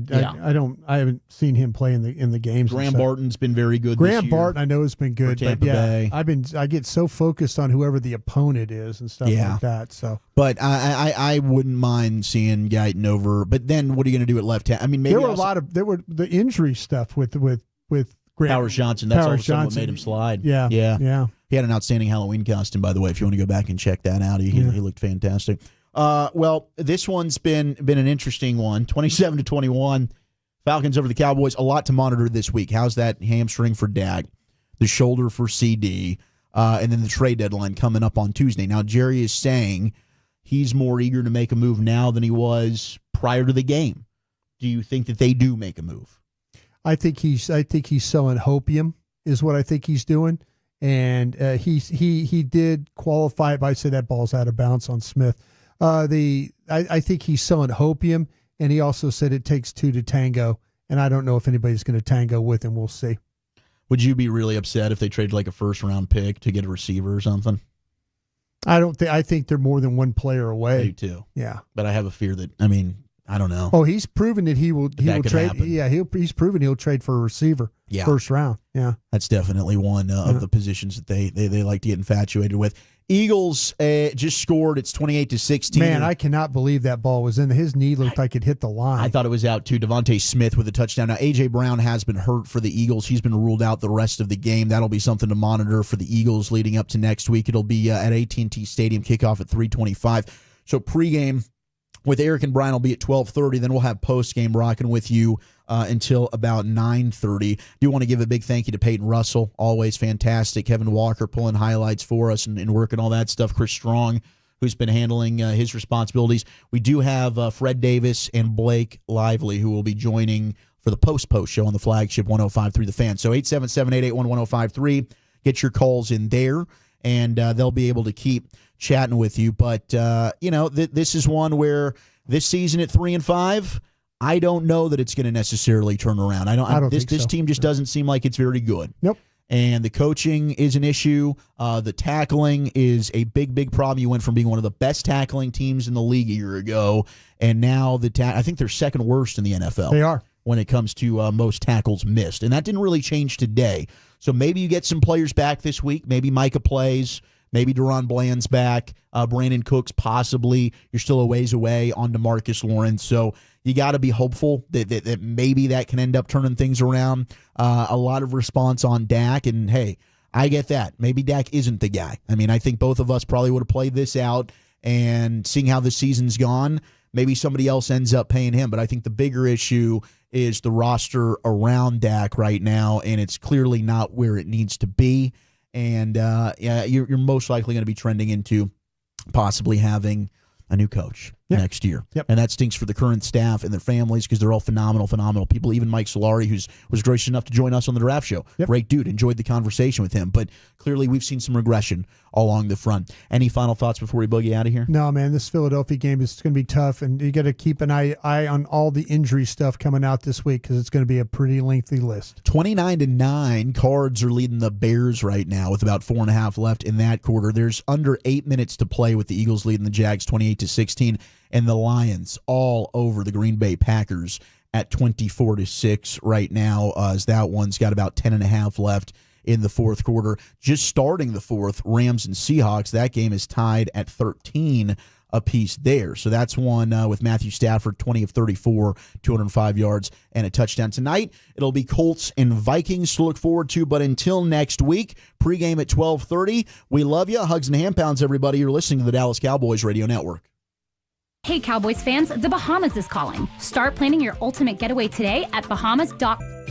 haven't seen him play in the games. Graham Barton's been very good. Graham Barton, I know, has been good, Tampa Bay. I get so focused on whoever the opponent is and stuff like that. So, but I wouldn't mind seeing Guyton over. But then, what are you going to do at left hand? Maybe there were the injury stuff with Powers Johnson. That's also what made him slide. Yeah. He had an outstanding Halloween costume, by the way, if you want to go back and check that out. He looked fantastic. Well, this one's been an interesting one. 27-21, Falcons over the Cowboys. A lot to monitor this week. How's that hamstring for Dak? The shoulder for CD? And then the trade deadline coming up on Tuesday. Now, Jerry is saying he's more eager to make a move now than he was prior to the game. Do you think that they do make a move? I think he's selling hopium is what I think he's doing. And he did qualify it by saying that ball's out of bounds on Smith. I think he's selling hopium, and he also said it takes two to tango, and I don't know if anybody's going to tango with him. We'll see. Would you be really upset if they traded like a first-round pick to get a receiver or something? I think they're more than one player away. I do too. Yeah. But I have a fear that, I don't know. Oh, he's proven that he will trade. Happen. Yeah, he's proven he'll trade for a receiver. Yeah. First round. Yeah. That's definitely one of the positions that they like to get infatuated with. Eagles just scored. It's 28-16. Man, I cannot believe that ball was in. His knee looked like it hit the line. I thought it was out too. Devontae Smith with a touchdown. Now, A.J. Brown has been hurt for the Eagles. He's been ruled out the rest of the game. That'll be something to monitor for the Eagles leading up to next week. It'll be at AT&T Stadium, kickoff at 3:25. So pregame with Eric and Brian will be at 12:30. Then we'll have postgame rocking with you until about 9:30. Do want to give a big thank you to Peyton Russell, always fantastic. Kevin Walker pulling highlights for us and working all that stuff. Chris Strong, who's been handling his responsibilities. We do have Fred Davis and Blake Lively, who will be joining for the post show on the flagship 105.3 The Fan. So 877-881-1053. Get your calls in there, and they'll be able to keep chatting with you. But, this is one where this season at 3-5, I don't know that it's going to necessarily turn around. I don't think this team just doesn't seem like it's very good. Nope. And the coaching is an issue. The tackling is a big problem. You went from being one of the best tackling teams in the league a year ago, and now I think they're second worst in the NFL. They are. When it comes to most tackles missed. And that didn't really change today. So maybe you get some players back this week. Maybe Micah plays. Maybe Deron Bland's back. Brandon Cooks possibly. You're still a ways away on DeMarcus Lawrence. So you got to be hopeful that maybe that can end up turning things around. A lot of response on Dak. And, hey, I get that. Maybe Dak isn't the guy. I mean, I think both of us probably would have played this out. And seeing how the season's gone, maybe somebody else ends up paying him. But I think the bigger issue is the roster around Dak right now, and it's clearly not where it needs to be. And you're most likely going to be trending into possibly having a new coach next year. Yep. And that stinks for the current staff and their families because they're all phenomenal people. Even Mike Solari, who was gracious enough to join us on the draft show. Yep. Great dude. Enjoyed the conversation with him. But clearly we've seen some regression along the front. Any final thoughts before we boogie out of here? No, man, this Philadelphia game is going to be tough, and you got to keep an eye on all the injury stuff coming out this week because it's going to be a pretty lengthy list. 29-9, Cards are leading the Bears right now with about 4.5 left in that quarter. There's under 8 minutes to play with the Eagles leading the Jags 28-16, and the Lions all over the Green Bay Packers at 24-6 right now, as that one's got about 10.5 left in the fourth quarter. Just starting the fourth, Rams and Seahawks, that game is tied at 13 apiece there. So that's one with Matthew Stafford, 20 of 34, 205 yards, and a touchdown. Tonight, it'll be Colts and Vikings to look forward to, but until next week, pregame at 12:30. We love you. Hugs and hand pounds, everybody. You're listening to the Dallas Cowboys Radio Network. Hey, Cowboys fans, the Bahamas is calling. Start planning your ultimate getaway today at Bahamas.com.